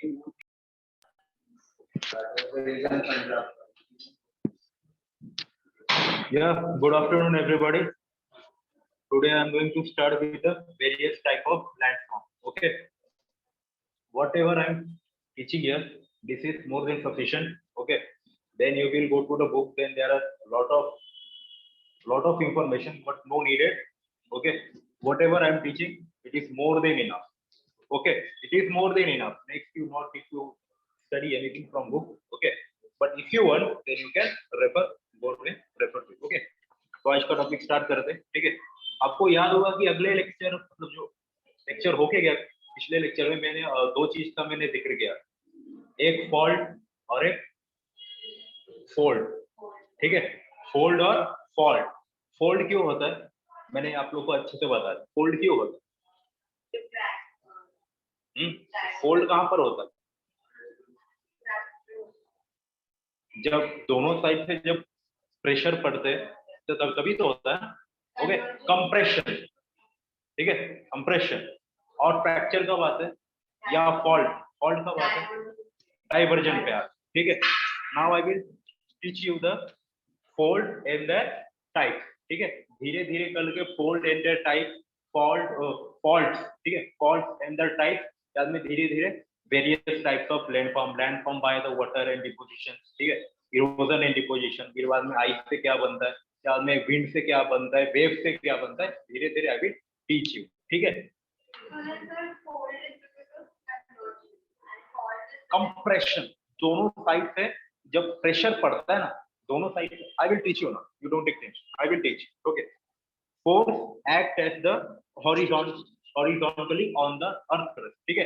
Yeah, good afternoon, everybody. Today I am going to start with the various type of landform. Okay, whatever I am teaching here, this is more than sufficient. Okay, then you will go to the book. Then there are lot of information, but no needed. Okay, whatever I am teaching, it is more than enough. Okay, it is more than enough. Next, you not if you study anything from book. Okay, but if you want, then you can refer, go and refer to it. Okay, तो आज का topic start करते हैं. ठीक है, आपको याद होगा कि अगले लेक्चर मतलब जो लेक्चर होके गया पिछले लेक्चर में मैंने दो चीज का मैंने जिक्र किया, एक फॉल्ट और एक फोल्ड. ठीक है, फोल्ड और फॉल्ट. फोल्ड क्यों होता है मैंने आप लोग को अच्छे से बताया. फोल्ड क्यों होता है? फोल्ड कहां पर होता है? जब दोनों साइड से जब प्रेशर पड़ते हैं तो तब तभी तो होता है. Okay, compression. ठीक है, कंप्रेशन. और फ्रैक्चर कब आता है या फॉल्ट फॉल्ट कब आता है? डाइवर्जन पे आता है. ठीक है, now I will teach you the fold and the type. ठीक है, धीरे धीरे करके fold and the type, fault. ठीक है, फॉल्ट एंड द टाइप, बाद में धीरे धीरे various types of landform by the water and deposition. ठीक है, इरोजन एंड डिपोजिशन. फिर बाद में आइस से क्या बनता है, बाद में विंड से क्या बनता है, वेव से क्या बनता है. धीरे धीरे आई विल टीच यू. ठीक है, कंप्रेशन दोनों साइड से जब प्रेशर पड़ता है ना, दोनों साइड से. आई विल टीच यू ना, you don't take tension, I will teach. Okay, force act as the horizontally on the earth crust. ठीक है,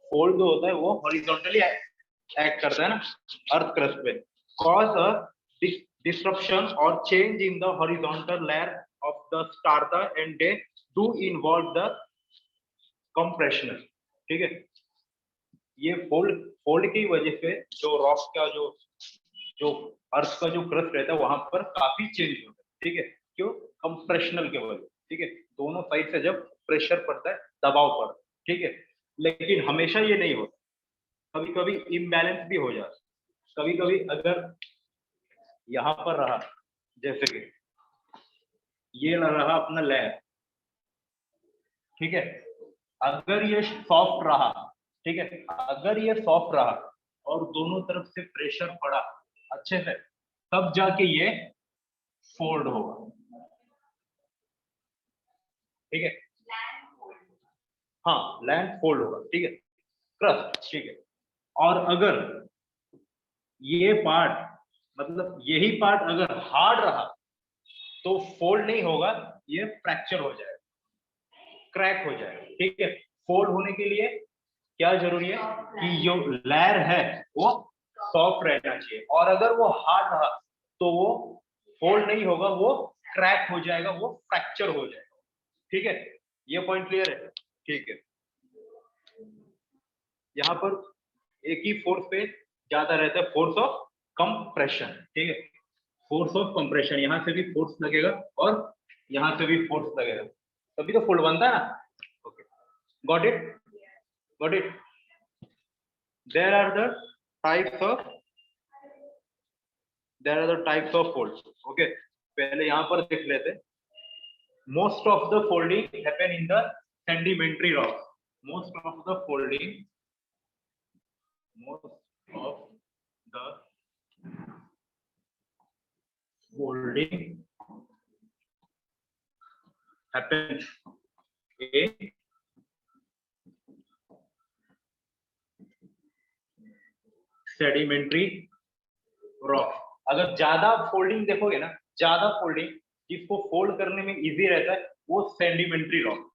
फोल्ड जो होता है वो हॉरिजॉन्टली एक्ट करता है ना अर्थ क्रस्ट पे. Cause a disruption or change in the horizontal layer of the strata and they do involve the compression. ठीक है, ये फोल्ड की वजह से जो रॉक का जो अर्थ का जो क्रस्ट रहता है वहां पर काफी चेंज होता है. ठीक है, क्यों? कंप्रेशनल के वजह. ठीक है, दोनों साइड से जब प्रेशर पड़ता है, दबाव पड़ता है. ठीक है, लेकिन हमेशा ये नहीं होता, कभी कभी इम्बैलेंस भी हो जाता. कभी कभी अगर यहां पर रहा, जैसे कि ये रहा अपना लेयर. ठीक है, अगर ये सॉफ्ट रहा, ठीक है, अगर ये सॉफ्ट रहा और दोनों तरफ से प्रेशर पड़ा अच्छे से, तब जाके ये फोल्ड होगा. ठीक है, हाँ, लैंड फोल्ड होगा. ठीक है, क्रस्ट. ठीक है, और अगर ये पार्ट मतलब यही पार्ट अगर हार्ड रहा तो फोल्ड नहीं होगा, ये फ्रैक्चर हो जाएगा, क्रैक हो जाएगा. ठीक है, फोल्ड होने के लिए क्या जरूरी है कि जो लेयर है वो सॉफ्ट रहना चाहिए, और अगर वो हार्ड रहा तो वो फोल्ड नहीं होगा, वो क्रैक हो जाएगा, वो फ्रैक्चर हो जाएगा. ठीक है, ये पॉइंट क्लियर है? ठीक है, यहाँ पर एक ही फोर्स पे ज्यादा रहता है, फोर्स ऑफ कंप्रेशन. ठीक है, फोर्स ऑफ कंप्रेशन, यहाँ से भी फोर्स लगेगा और यहाँ से भी फोर्स लगेगा, तभी तो फोल्ड बनता है ना. Okay, got it? Got it? There are the types of fold. Okay, पहले यहाँ पर देख लेते. Most of the folding happen in the sedimentary rock. Most of the folding happens in sedimentary rock. अगर ज्यादा फोल्डिंग देखोगे ना, ज्यादा फोल्डिंग जिसको फोल्ड करने में इजी रहता है वो सेडिमेंट्री रॉक.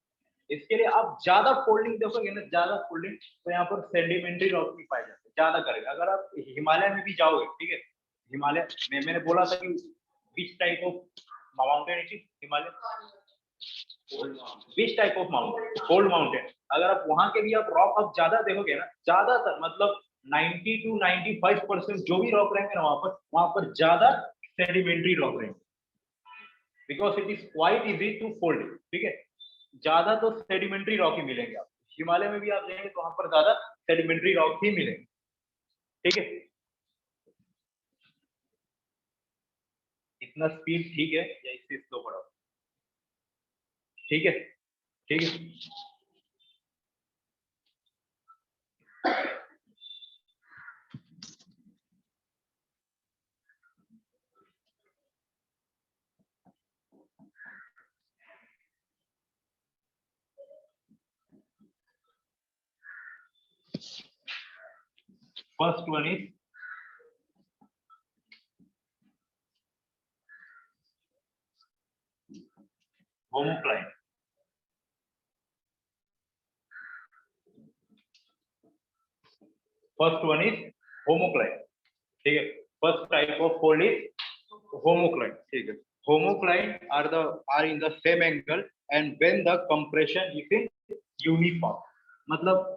इसके लिए आप ज्यादा फोल्डिंग देखोगे ना, ज्यादा फोल्डिंग, तो यहाँ पर सेडिमेंट्री रॉक भी पाए जाते हैं, ज्यादा करेगा. अगर आप हिमालय में भी जाओगे, ठीक है, हिमालय में मैंने बोला था कि which type of mountain it is Himalaya, which type of mountain, fold mountain. अगर आप वहां के भी आप रॉक आप ज्यादा देखोगे ना, ज्यादातर मतलब 90 to 95% जो भी रॉक रहेंगे ना वहां पर ज्यादा सेडिमेंट्री रॉक रहेंगे, because it is quite easy to fold. ठीक है, ज्यादा तो सेडिमेंट्री रॉक ही मिलेंगे आप. हिमालय में भी आप जाएंगे तो वहां पर ज्यादा सेडिमेंट्री रॉक ही मिलेंगे। ठीक है, इतना स्पीड ठीक है या इससे स्लो बढ़ाओ? ठीक है, ठीक है। First one is homocline. First one is homocline. ठीक है, first type of fold is homocline. ठीक है, homocline are in the same angle and when the compression is in uniform, मतलब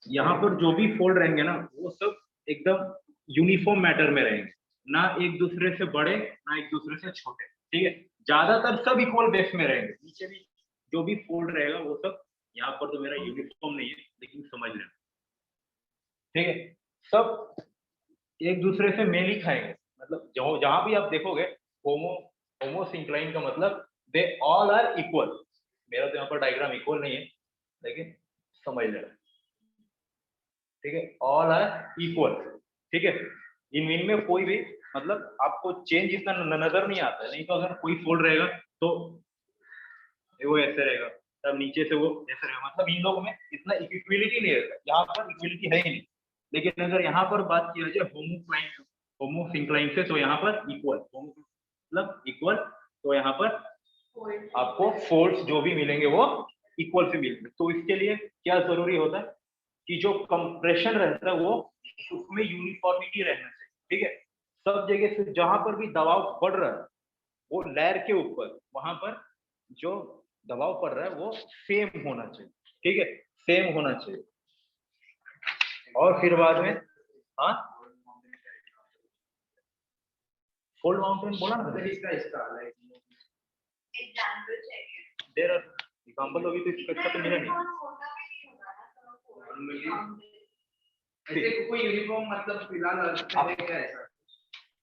यहाँ पर जो भी फोल्ड रहेंगे ना वो सब एकदम यूनिफॉर्म मैटर में रहेंगे, ना एक दूसरे से बड़े ना एक दूसरे से छोटे। ठीक है, ज्यादातर सब इक्वल बेस में रहेंगे। नीचे भी जो भी फोल्ड रहेगा वो सब, यहाँ पर तो मेरा यूनिफॉर्म नहीं है लेकिन समझ लेना। ठीक है, सब एक दूसरे से मेल ही खाएंगे, मतलब जहां भी आप देखोगे होमोसिंक्लाइन का मतलब दे ऑल आर इक्वल। मेरा तो यहाँ पर डायग्राम इक्वल नहीं है लेकिन समझ लेना। ठीक है, ऑल आर इक्वल। ठीक है, इनमें कोई भी मतलब आपको चेंज इतना नजर नहीं आता है। नहीं तो अगर कोई फोल्ड रहेगा तो वो ऐसे रहेगा, तब नीचे से वो ऐसे रहेगा, मतलब इन लोगों में इतना इक्विलिटी नहीं रहता। यहाँ पर इक्विलिटी है ही नहीं। लेकिन अगर यहाँ पर बात किया जाए होमोसिंक्लाइन से, तो यहाँ पर इक्वल, मतलब इक्वल, तो यहाँ पर आपको फोर्स जो भी मिलेंगे वो इक्वल से मिलेंगे। तो इसके लिए क्या जरूरी होता है कि जो कंप्रेशन रहता है वो उसमें यूनिफॉर्मिटी रहना चाहिए। ठीक है, सब जगह से जहां पर भी दबाव पड़ रहा है वो लेयर के ऊपर, वहां पर जो दबाव पड़ रहा है वो सेम होना चाहिए। ठीक है, सेम होना चाहिए। और फिर बाद में हाँ फोल्ड माउंटेन बोला ना, देर एग्जाम्पल होगी तो इसका तो मिला नहीं। ऐसे कोई यूनिफॉर्म मतलब फिलहाल क्या है सर?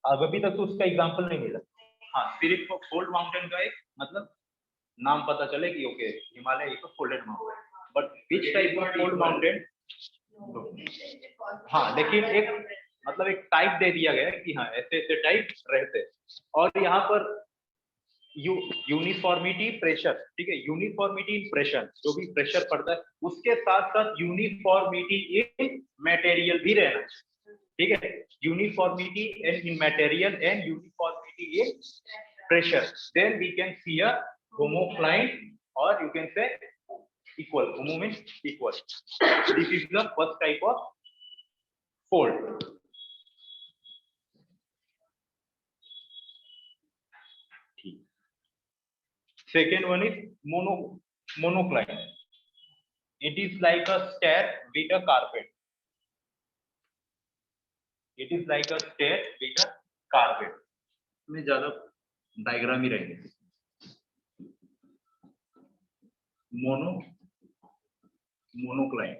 अभी तक तो उसका एग्जाम्पल नहीं मिला। हाँ, सिर्फ फोल्ड माउंटेन का एक मतलब नाम पता चले कि ओके हिमालय एक folded mountain, but which type of fold mountain. हाँ, लेकिन एक मतलब एक टाइप दे दिया गया है कि हाँ ऐसे ऐसे टाइप रहते। और यहाँ पर यूनिफॉर्मिटी प्रेशर, ठीक है, यूनिफॉर्मिटी इन प्रेशर, जो भी प्रेशर पड़ता है उसके साथ साथ यूनिफॉर्मिटी इन मटेरियल भी रहना चाहिए। ठीक है, uniformity in material and uniformity in pressure, then we can see a homocline, or you can say equal. Homo means equal. This is the first type of fold. Second one is monocline. It is like a stair with a carpet. It is like a stair with a carpet. में ज्यादा diagram ही रहेंगे। मोनोक्लाइन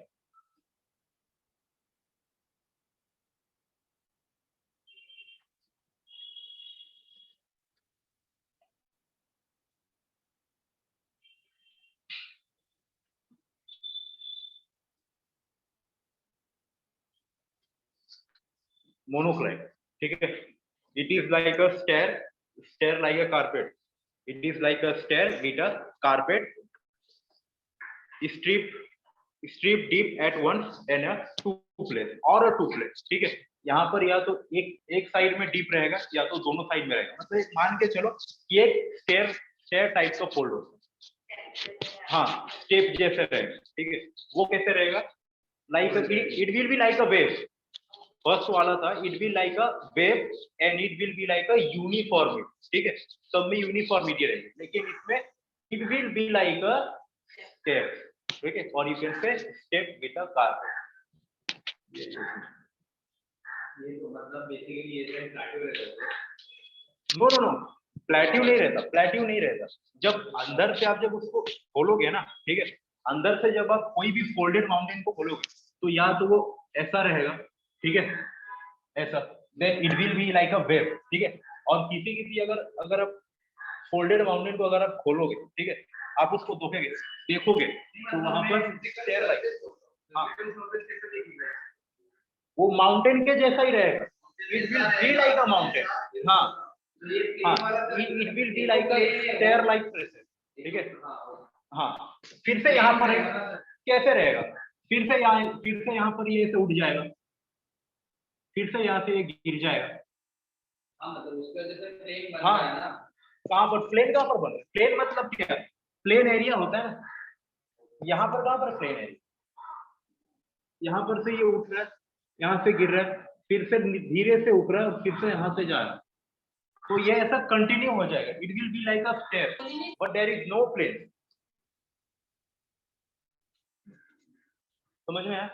monocline, ठीक है। It is like a stair like a carpet. It is like a stair with a carpet, strip deep at once and a two place or a two place. ठीक है, यहाँ पर या तो एक साइड में डीप रहेगा या तो दोनों साइड में रहेगा। मतलब मान के चलो कि एक स्टेयर टाइप का फोल्ड होता है। हाँ, स्टेप जैसे रहेगा। ठीक है, वो कैसे रहेगा? Like it will be like a wave. First वाला था it will like a wave and it will be like a uniformity. ठीक है, सब में यूनिफॉर्मिटी रहेगी, लेकिन इसमें it will be like a step. ठीक है, और you can say step with a carpet. ये तो मतलब बेसिकली ये जो प्लाटो रहता है। नो, प्लेट्यू नहीं रहता। जब अंदर से आप जब उसको खोलोगे ना, ठीक है, अंदर से जब आप कोई भी फोल्डेड माउंटेन को खोलोगे तो या तो वो ऐसा रहेगा, ठीक है, ऐसा, then it will be like a wave, ठीक है। और किसी अगर अगर आप फोल्डेड माउंटेन को अगर आप खोलोगे, ठीक है, आप उसको देखोगे तो वहां पर स्टेयर लाइक, हाँ, वो माउंटेन के जैसा ही रहेगा, it will be like a mountain, हाँ हाँ, it will be like a stair like pressure, ठीक है। हाँ, फिर से यहाँ पर कैसे रहेगा, फिर से यहाँ पर ये से उठ जाएगा, फिर से यहाँ से ये गिर जाएगा। हाँ मतलब उसका जैसे प्लेन बन हाँ, रहा है ना। कहाँ पर प्लेन, कहाँ पर बन रहा है प्लेन, मतलब क्या है, प्लेन एरिया होता है ना, यहाँ पर कहाँ पर प्लेन एरिया, यहाँ पर से ये उठ रहा है, यहाँ से गिर रहा है, फिर से धीरे से उठ रहा है और फिर से यहाँ से जा रहा है, तो ये ऐसा कंटिन्यू हो जाएगा, it will be like a stair but there is no plane. समझ में आया,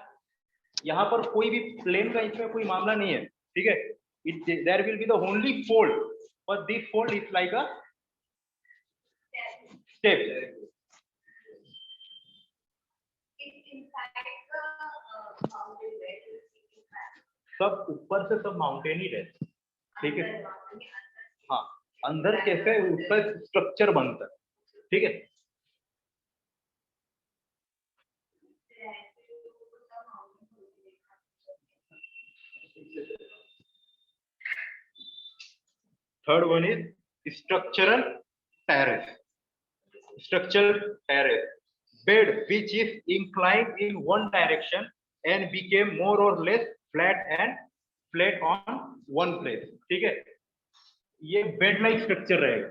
यहाँ पर कोई भी प्लेन का इसमें कोई मामला नहीं है, ठीक है। It there will be the only fold, but this fold is like a step. सब ऊपर से सब माउंटेन ही रहते, ठीक है। हाँ, अंदर कैसे उसका स्ट्रक्चर बनता है, ठीक है। Third one is structural terrace. Structural terrace, bed which is inclined in one direction and became more or less flat on one place, ठीक है। ये बेड लाइक स्ट्रक्चर रहेगा,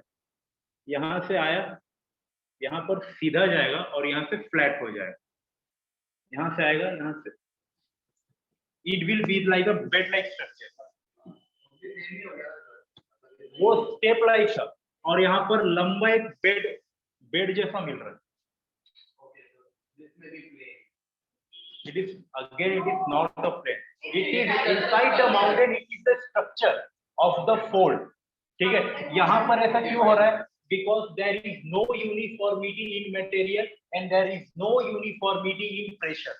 यहां से आया, यहाँ पर सीधा जाएगा और यहाँ से फ्लैट हो जाएगा, यहाँ से आएगा, यहाँ से, it will be like a bed like structure, वो स्टेप लाइक था, और यहाँ पर लंबा एक बेड जैसा मिल रहा है। It is again, it is not the plane. It is inside the mountain. It is the structure of the fold. ठीक है, यहाँ पर ऐसा क्यों हो रहा है? Because there is no uniformity in material and there is no uniformity in pressure.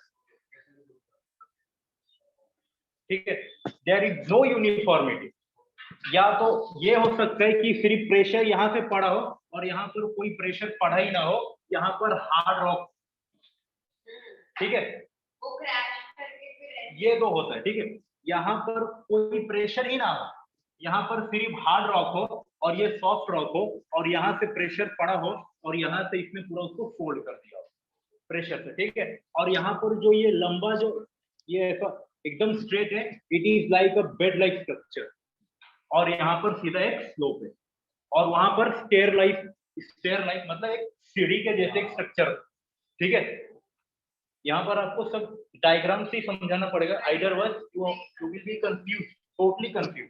ठीक है, there is no uniformity. या तो ये हो सकता है कि सिर्फ प्रेशर यहाँ से पड़ा हो और यहाँ पर कोई प्रेशर पड़ा ही ना हो, यहाँ पर हार्ड रॉक, ठीक है, वो क्रैश करके फिर ये दो होता है, ठीक है। यहाँ पर कोई प्रेशर ही ना हो, यहाँ पर सिर्फ हार्ड रॉक हो और ये सॉफ्ट रॉक हो और यहाँ से प्रेशर पड़ा हो और यहाँ से इसने पूरा उसको फोल्ड कर दिया हो प्रेशर से, ठीक है। और यहाँ पर जो ये लंबा, जो ये ऐसा एकदम स्ट्रेट है, it is like a bed like structure, और यहाँ पर सीधा एक स्लोप है, और वहां पर स्टेयर लाइक मतलब एक सीढ़ी के जैसे एक स्ट्रक्चर, ठीक है। यहाँ पर आपको सब डायग्राम से ही समझाना पड़ेगा, otherwise you will be confuse, totally confuse.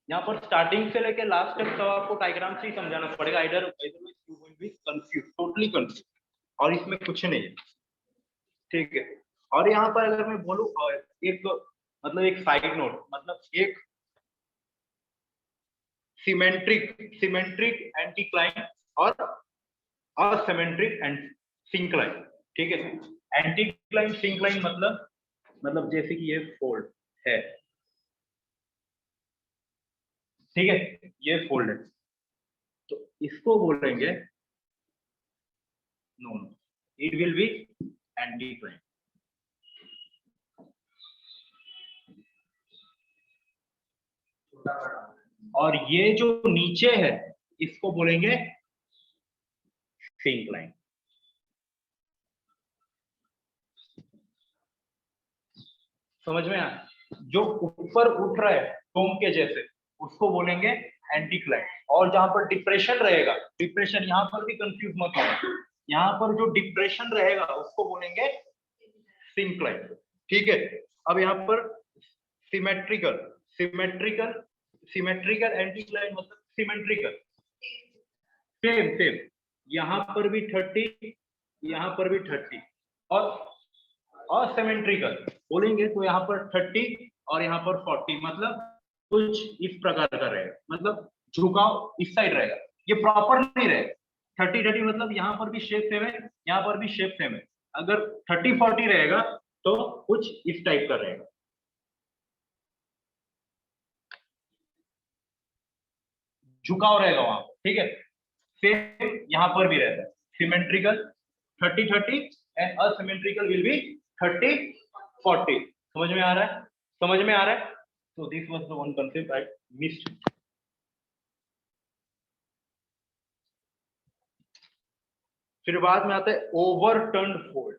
यहाँ पर स्टार्टिंग से लेके लास्ट तक सब आपको डायग्राम से ही समझाना पड़ेगा, otherwise you will be confuse, totally confuse, और इसमें कुछ नहीं है, ठीक है। और यहाँ पर अगर मैं बोलूँ एक मतलब एक साइड नोट, मतलब एक सिमेट्रिक एंटीक्लाइन और असिमेट्रिक एंड सिंक्लाइन, ठीक है। एंटीक्लाइन सिंक्लाइन मतलब जैसे कि ये फोल्ड है, ठीक है, ये फोल्ड है, तो इसको बोलेंगे, no it will be anticline, और ये जो नीचे है इसको बोलेंगे सिंक्लाइन। समझ में आया? जो ऊपर उठ रहा है डोम के जैसे उसको बोलेंगे एंटीक्लाइन, और जहां पर डिप्रेशन रहेगा, डिप्रेशन यहाँ पर भी कंफ्यूज मत होना, यहाँ पर जो डिप्रेशन रहेगा उसको बोलेंगे सिंक्लाइन, ठीक है। अब यहाँ पर सिमेट्रिकल एंटीक्लाइन मतलब सिमेट्रिकल, सेम यहाँ पर भी 30, यहाँ पर भी 30, और असिमेट्रिकल बोलेंगे तो यहाँ पर 30 और यहाँ पर 40, मतलब कुछ इस प्रकार का रहेगा, मतलब झुकाव इस साइड रहेगा, ये प्रॉपर नहीं रहेगा। 30-30 मतलब यहाँ पर भी शेप सेम है, यहाँ पर भी शेप सेम है। अगर 30-40 रहेगा तो कुछ इस टाइप का रहेगा। झुकाव रहेगा वहां पर, ठीक है। सेम यहाँ पर भी रहता है, symmetrical 30-30 and asymmetrical will be 30-40। समझ में आ रहा है? समझ में आ रहा है? So this was the one concept I missed. फिर बाद में आता है ओवरटर्न फोल्ड।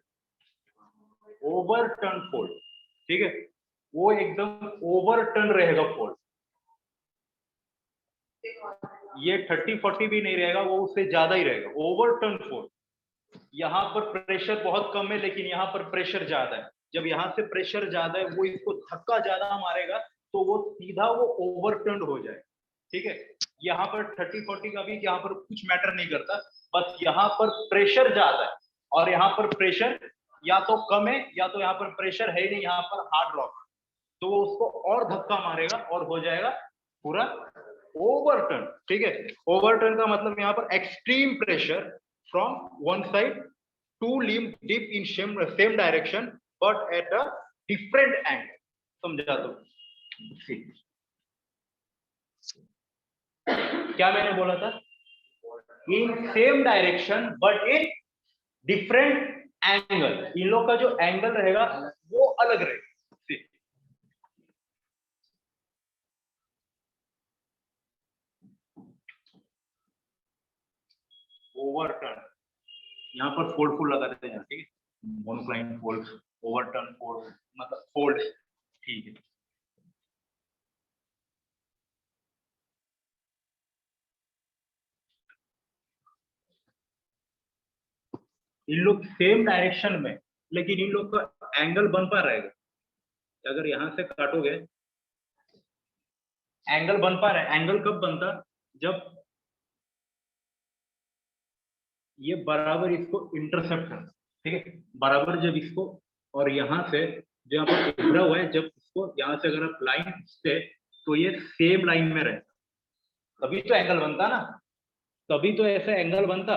ओवरटर्न फोल्ड, ठीक है, वो एकदम ओवरटर्न रहेगा फोल्ड। ये 30-40 भी नहीं रहेगा, वो उससे ज्यादा ही रहेगा। ओवरटर्न फोल्ड, यहाँ पर प्रेशर बहुत कम है लेकिन यहाँ पर प्रेशर ज्यादा है। जब यहाँ से प्रेशर ज्यादा है, वो इसको धक्का ज्यादा मारेगा तो वो सीधा वो ओवरटर्न हो जाए, ठीक है। यहाँ पर 30-40 का भी यहाँ पर कुछ मैटर नहीं करता, बस यहाँ पर प्रेशर ज्यादा है और यहाँ पर प्रेशर या तो कम है या तो यहाँ पर प्रेशर है ही नहीं, यहाँ पर हार्ड रॉक, तो वो उसको और धक्का मारेगा और हो जाएगा पूरा ओवरटर्न, ठीक है। ओवरटर्न का मतलब यहाँ पर extreme pressure from one side to limb deep in same direction but at a different angle। समझा? तो क्या मैंने बोला था? In same direction but in different angle. इन लोग का जो एंगल रहेगा वो अलग रहेगा। ओवरटर्न, यहाँ पर फोल्ड फुल लगा देते हैं, ठीक है। मोनोक्लाइन फोल्ड, ओवरटर्न फोल्ड, मतलब फोल्ड, ठीक है। इन लोग सेम डायरेक्शन में, लेकिन इन लोग का एंगल बन पा रहेगा। अगर यहां से काटोगे, एंगल बन पा रहा है। एंगल कब बनता? जब ये बराबर इसको इंटरसेप्ट करता, ठीक है, बराबर जब इसको, और यहाँ से जो यहाँ पर उभरा हुआ है, जब इसको यहाँ से अगर आप लाइन से, तो ये सेम लाइन में रहे, तभी तो एंगल बनता ना, तभी तो ऐसा एंगल बनता।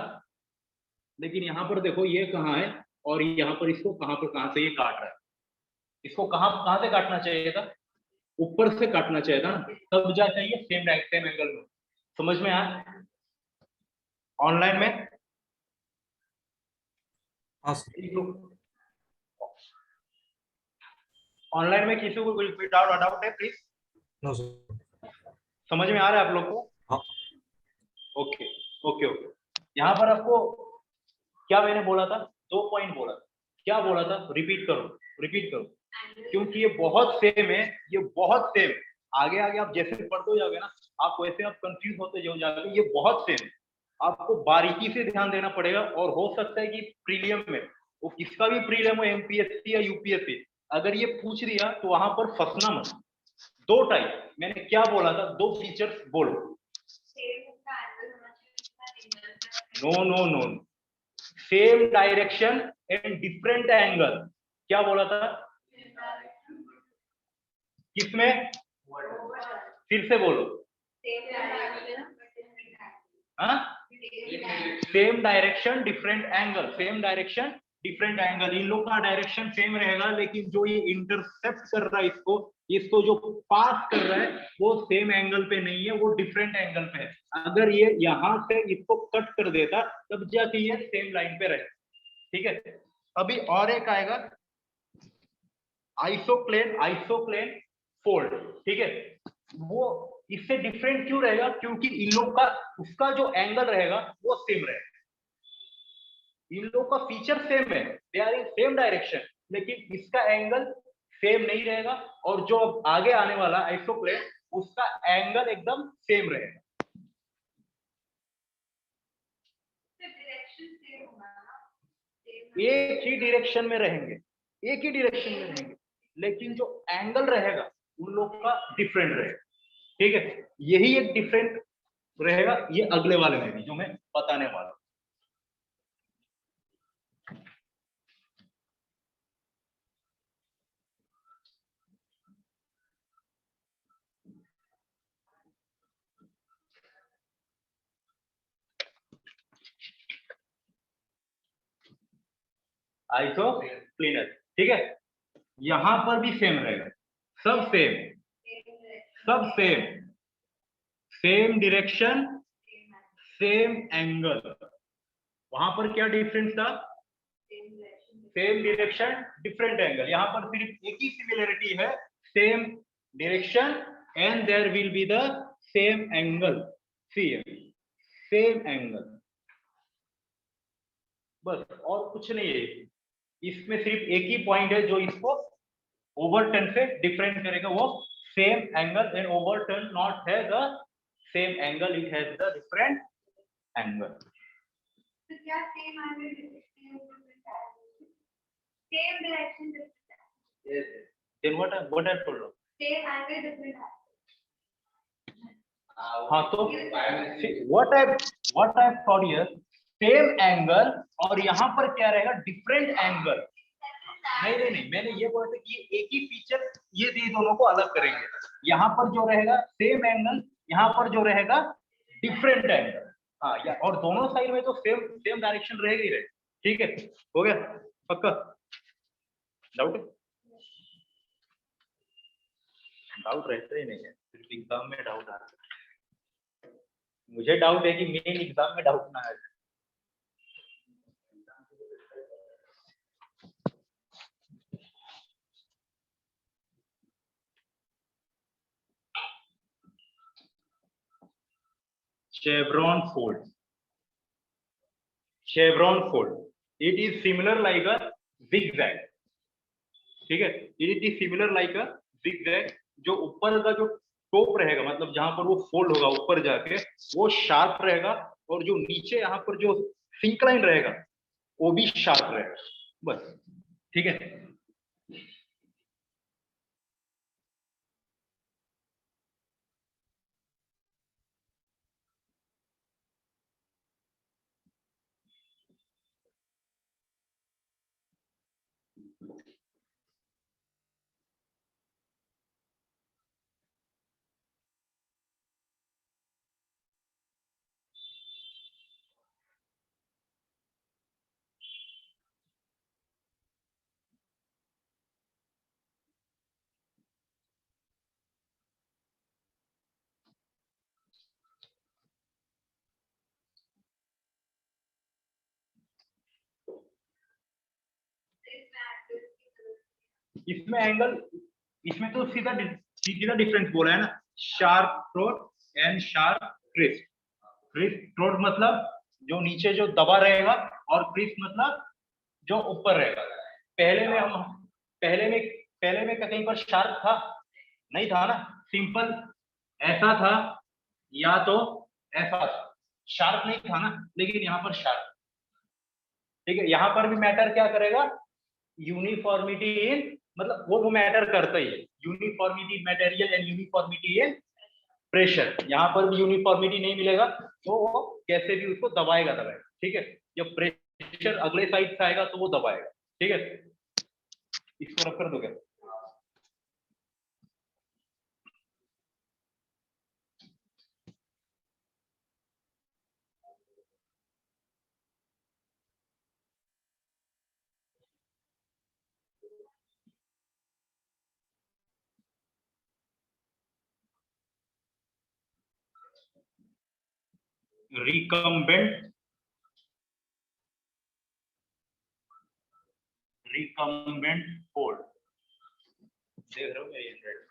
लेकिन यहाँ पर देखो ये कहाँ है और यहाँ पर इसको कहाँ से ये काट रहा है। इसको कहाँ से काटना चाहिए था? ऊपर से काटना चाहिए था ना, तब जा चाहिए सेम एंगल में। समझ में आया? ऑनलाइन में ऑनलाइन में किसी को कोई डाउट है प्लीज? No sir. समझ में आ रहा है आप लोग को? हाँ। Okay okay okay. यहाँ पर आपको क्या मैंने बोला था? 2 पॉइंट बोला था। क्या बोला था? रिपीट करो, क्योंकि ये बहुत सेम है, ये बहुत सेम। आगे आगे आप जैसे पढ़ते हो जाओगे ना, आप वैसे आप कंफ्यूज होते जाओगे। ये बहुत सेम है, आपको बारीकी से ध्यान देना पड़ेगा। और हो सकता है कि प्रीलियम में, वो किसका भी प्रीलियम हो, एमपीएससी या यूपीएससी, अगर ये पूछ दिया तो वहां पर फंसना मत। 2 टाइप, मैंने क्या बोला था? 2 फीचर्स बोलो। No no no, same direction and different angle. क्या बोला था? किसमें? फिर से बोलो। Same direction different angle, same direction different angle. इन लोग का डायरेक्शन सेम रहेगा, लेकिन जो ये इंटरसेप्ट कर रहा है इसको जो पास कर रहा है वो सेम एंगल पे नहीं है, वो डिफरेंट एंगल पे है। अगर ये यहां से इसको कट कर देता तब जाके ये सेम लाइन पे रहे, ठीक है। अभी और एक आएगा आइसोक्लेन फोल्ड, ठीक है। वो इससे डिफरेंट क्यों रहेगा? क्योंकि इन लोग का उसका जो एंगल रहेगा वो सेम रहेगा। इन लोग का फीचर सेम है, they are in same direction, लेकिन इसका एंगल सेम नहीं रहेगा। और जो अब आगे आने वाला आइसोक्लेन, उसका एंगल एकदम सेम रहेगा। एक ही डायरेक्शन में रहेंगे, एक ही डायरेक्शन में रहेंगे, लेकिन जो एंगल रहेगा उन लोग का डिफरेंट रहेगा, ठीक है। यही एक डिफरेंट रहेगा ये अगले वाले में भी, जो मैं बताने वाला हूं। आइसोक्लिनस, ठीक है। यहाँ पर भी सेम रहेगा, सब same, same direction, same angle. वहां पर क्या डिफरेंस था? Same direction different angle. यहाँ पर सिर्फ एक ही सिमिलरिटी है, same direction and there will be the same angle, same angle, बस और कुछ नहीं है। इसमें सिर्फ एक ही पॉइंट है जो इसको ओवरटर्न से डिफरेंट करेगा, वो same angle. And overturn not है the same angle, it has the different angle. तो क्या same angle same direction different? Yes. Then what I told you? Same angle different है। हाँ, तो what I thought here, same angle, और यहाँ पर क्या रहेगा? Different angle. नहीं, मैंने ये बोला था कि एक ही फीचर, ये दोनों को अलग करेंगे। यहाँ पर जो रहेगा सेम एंगल, यहाँ पर जो रहेगा डिफरेंट एंगल। हाँ, और दोनों साइड में तो सेम डायरेक्शन रहेगा ही रहेगा। ठीक है, हो गया पक्का? डाउट रहता ही नहीं है, सिर्फ एग्जाम में डाउट आता है। मुझे डाउट है कि मेन एग्जाम में डाउट ना आए। Chevron fold. It is similar like a zigzag. ठीक है, it is similar like a zigzag। जो ऊपर का जो टॉप रहेगा, मतलब जहां पर वो फोल्ड होगा ऊपर जाके, वो शार्प रहेगा, और जो नीचे यहाँ पर जो सिंक्लाइन रहेगा वो भी शार्प रहेगा, बस। ठीक है, इसमें एंगल, इसमें तो सीधा डिफरेंस बोला है ना, sharp throat and sharp crisp. Throat मतलब जो नीचे जो दबा रहेगा, और क्रिस्प मतलब जो ऊपर रहेगा। पहले में कहीं पर शार्प था? नहीं था ना, सिंपल ऐसा था या तो ऐसा था, शार्प नहीं था ना, लेकिन यहाँ पर शार्प। ठीक है, यहाँ पर भी मैटर क्या करेगा? यूनिफॉर्मिटी इन, मतलब वो मैटर करता ही है, uniformity material and uniformity in pressure. यहाँ पर भी यूनिफॉर्मिटी नहीं मिलेगा तो वो कैसे भी उसको दबाएगा। ठीक है, जब प्रेशर अगले साइड से आएगा तो वो दबाएगा। ठीक है, इसको रख कर दोगे। रिकम्बेंट फोल्ड, देख रहे हो मेरी हैंडराइटिंग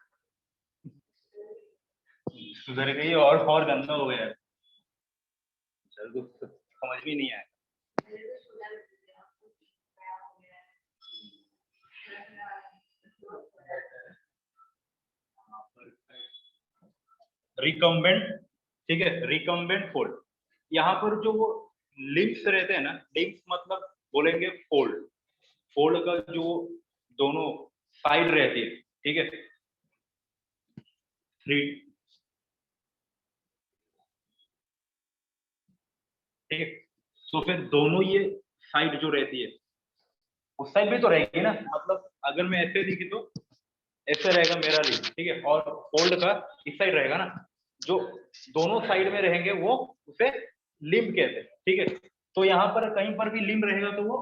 सुधर गई और गंदा हो गया। चल, तो समझ भी नहीं आया। रिकम्बेंट, ठीक है, रिकम्बेंट फोल्ड। यहाँ पर जो वो लिंक्स रहते हैं ना, लिंक्स मतलब बोलेंगे फोल्ड का जो दोनों साइड रहती है। ठीक है, ठीक है, तो फिर दोनों ये साइड जो रहती है, उस साइड भी तो रहेगी ना, मतलब अगर मैं ऐसे लिखी तो ऐसे रहेगा मेरा लिंक। ठीक है, और फोल्ड का इस साइड रहेगा ना, जो दोनों साइड में रहेंगे वो उसे लिम्ब कहते हैं। ठीक है, तो यहाँ पर कहीं पर भी लिम्ब रहेगा तो वो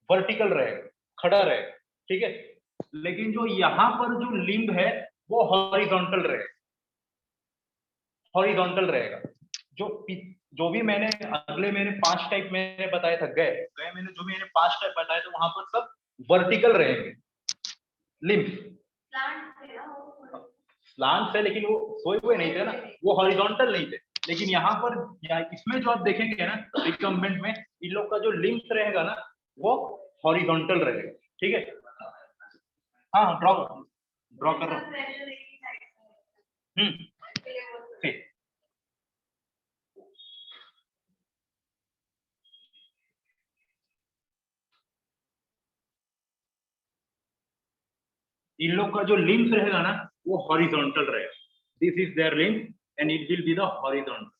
वर्टिकल रहेगा, खड़ा रहेगा, ठीक है। लेकिन जो यहाँ पर जो लिम्ब है वो हॉरिजॉन्टल रहेगा, हॉरिजॉन्टल रहेगा। जो भी मैंने अगले मैंने 5 टाइप मैंने बताया था, गए गए मैंने जो मैंने 5 टाइप बताया था वहां पर सब वर्टिकल रहेंगे लिम्ब। स्लांट है लेकिन वो सोए हुए नहीं थे ना, वो हॉरिजॉन्टल नहीं थे। लेकिन यहाँ पर इसमें जो आप देखेंगे ना रिकम्बेंट में, इन लोग का जो लिम्स रहेगा ना वो हॉरिजॉन्टल रहेगा, ठीक है। हाँ ड्रॉ ड्रॉ कर रहा हूँ। ठीक। इन लोग का जो लिम्स रहेगा ना वो हॉरिजॉन्टल रहेगा। This is their limbs and it will be the horizontal.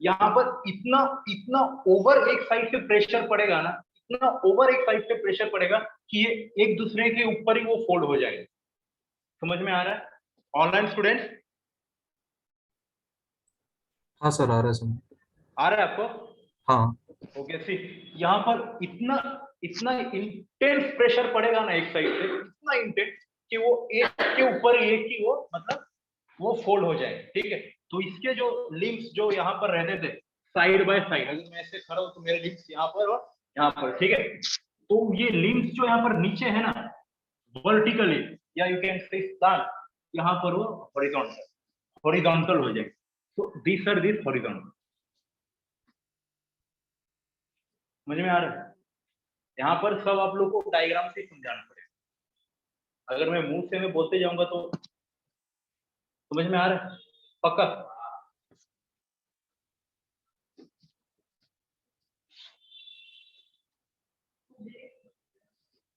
यहाँ पर इतना इतना ओवर एक साइड से प्रेशर पड़ेगा ना, इतना ओवर एक साइड से प्रेशर पड़ेगा कि ये एक दूसरे के ऊपर ही वो फोल्ड हो जाएगा। समझ में आ रहा है ऑनलाइन स्टूडेंट्स? हाँ सर, आ रहा है सर। आ रहा है आपको? हाँ ओके सी, यहाँ पर इतना इतना इंटेंस प्रेशर पड़ेगा ना एक साइड से, इतना इंटेंस कि वो एक के ऊपर एक की वो मतलब वो फोल्ड हो जाए, ठीक है। तो इसके जो लिम्स जो यहाँ पर रहते थे साइड बाय साइड, अगर मैं ऐसे खड़ा हूं तो मेरे लिम्स यहाँ पर और यहाँ पर, ठीक है। तो ये लिम्स जो यहाँ पर नीचे है ना वर्टिकली या यू कैन से स्लांट, यहाँ पर वो हॉरिजॉन्टल हॉरिजॉन्टल हो जाए। तो दिस आर दिस हॉरिजॉन्टल। समझ में आ रहा है? यहाँ पर सब आप लोग को डायग्राम से समझाना पड़ेगा। अगर मैं मुंह से मैं बोलते जाऊंगा तो समझ में आ रहा है पक्का?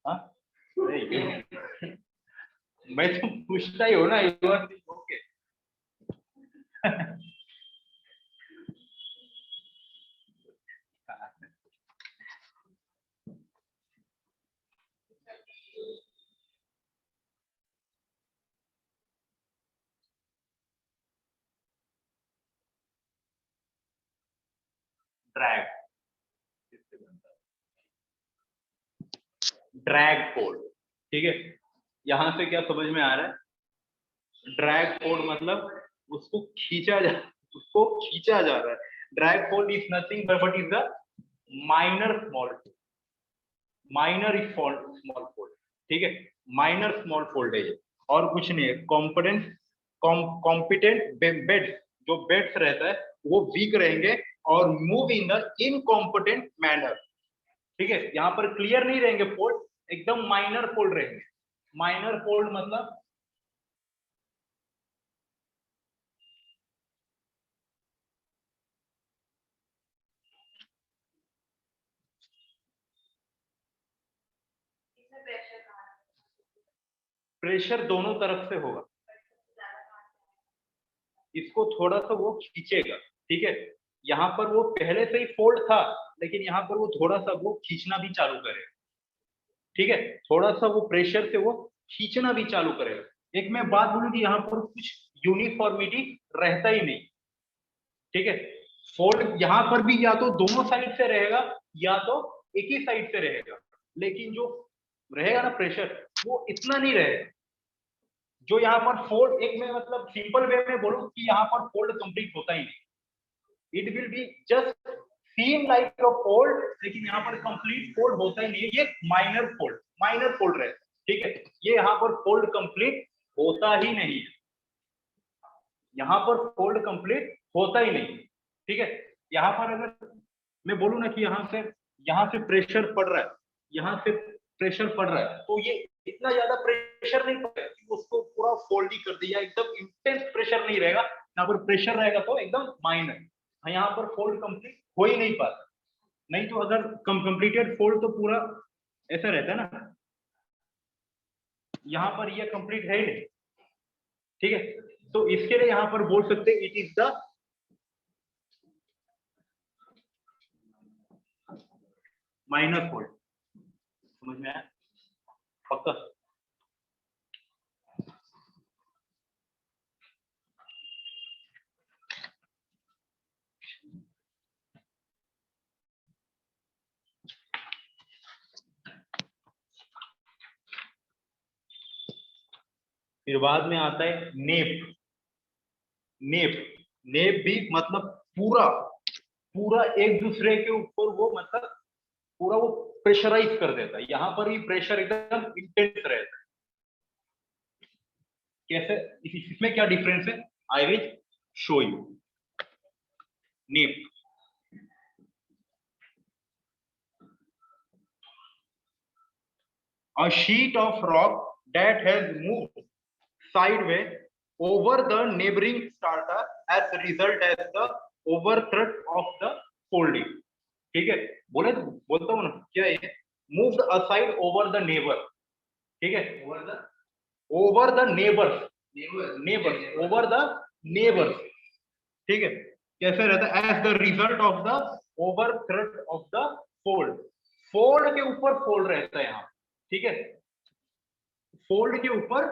हाँ मैं तो पूछता ही हूँ ना, ओके। ड्रैग, ड्रैग फोल्ड, ठीक है। यहां से क्या समझ में आ रहा है? ड्रैग फोल्ड मतलब उसको खींचा जा रहा है। Drag fold is nothing but is the minor small fold, minor small fold, ठीक है। माइनर स्मॉल फोल्ड है ये, और कुछ नहीं है। कॉम्पिटेंट बेड, जो बेड्स रहता है वो वीक रहेंगे और move in the incompetent manner, ठीक है। यहाँ पर क्लियर नहीं रहेंगे फोल्ड, एकदम माइनर फोल्ड रहेंगे। माइनर फोल्ड मतलब प्रेशर दोनों तरफ से होगा, इसको थोड़ा सा वो खींचेगा, ठीक है। यहाँ पर वो पहले से ही फोल्ड था लेकिन यहाँ पर वो थोड़ा सा वो खींचना भी चालू करेगा, ठीक है। थोड़ा सा वो प्रेशर से वो खींचना भी चालू करेगा। एक मैं बात बोलूं कि यहाँ पर कुछ यूनिफॉर्मिटी रहता ही नहीं, ठीक है। फोल्ड यहाँ पर भी या तो दोनों साइड से रहेगा या तो एक ही साइड से रहेगा, लेकिन जो रहेगा ना प्रेशर वो इतना नहीं रहेगा। जो यहाँ पर फोल्ड, एक मैं मतलब सिंपल वे में बोलूं कि यहाँ पर फोल्ड कंप्लीट होता ही नहीं, it will be just seem like a fold, लेकिन यहाँ पर कंप्लीट फोल्ड होता ही नहीं है। ये माइनर फोल्ड रहता है, ठीक है। ये यहाँ पर फोल्ड कंप्लीट होता ही नहीं है, यहाँ पर फोल्ड कंप्लीट होता ही नहीं, ठीक है। यहाँ पर अगर मैं बोलूँ ना कि यहाँ से प्रेशर पड़ रहा है, यहाँ से प्रेशर पड़ रहा है, तो ये इतना ज्यादा प्रेशर नहीं पड़ेगा कि उसको पूरा फोल्ड ही कर दिया। एकदम इंटेंस प्रेशर नहीं रहेगा, यहाँ पर प्रेशर रहेगा तो एकदम माइनर। यहाँ पर फोल्ड कंप्लीट हो ही नहीं पाता। नहीं तो अगर कंप्लीटेड फोल्ड तो पूरा ऐसा रहता है ना, यहाँ पर ये कंप्लीट है ही नहीं, ठीक है। तो इसके लिए यहाँ पर बोल सकते हैं it is the minor fold. समझ में आया पक्का? फिर बाद में आता है नेप। नेप नेप भी मतलब पूरा पूरा एक दूसरे के ऊपर वो मतलब पूरा वो प्रेशराइज कर देता है। यहाँ पर ही प्रेशर एकदम इंटेंस रहता है। कैसे, इसमें क्या डिफरेंस है, I will show you. Nappe, a sheet of rock that has moved sideways over the neighboring strata as result as the overthrust of the folding। ठीक है, बोलता हूँ ना क्या है, moved aside over the neighbor। ठीक है, over the neighbors, over the neighbors। ठीक है, कैसे रहता है, as the result of the overthrust of the fold। Fold के ऊपर फोल्ड रहता है यहाँ, ठीक है, फोल्ड के ऊपर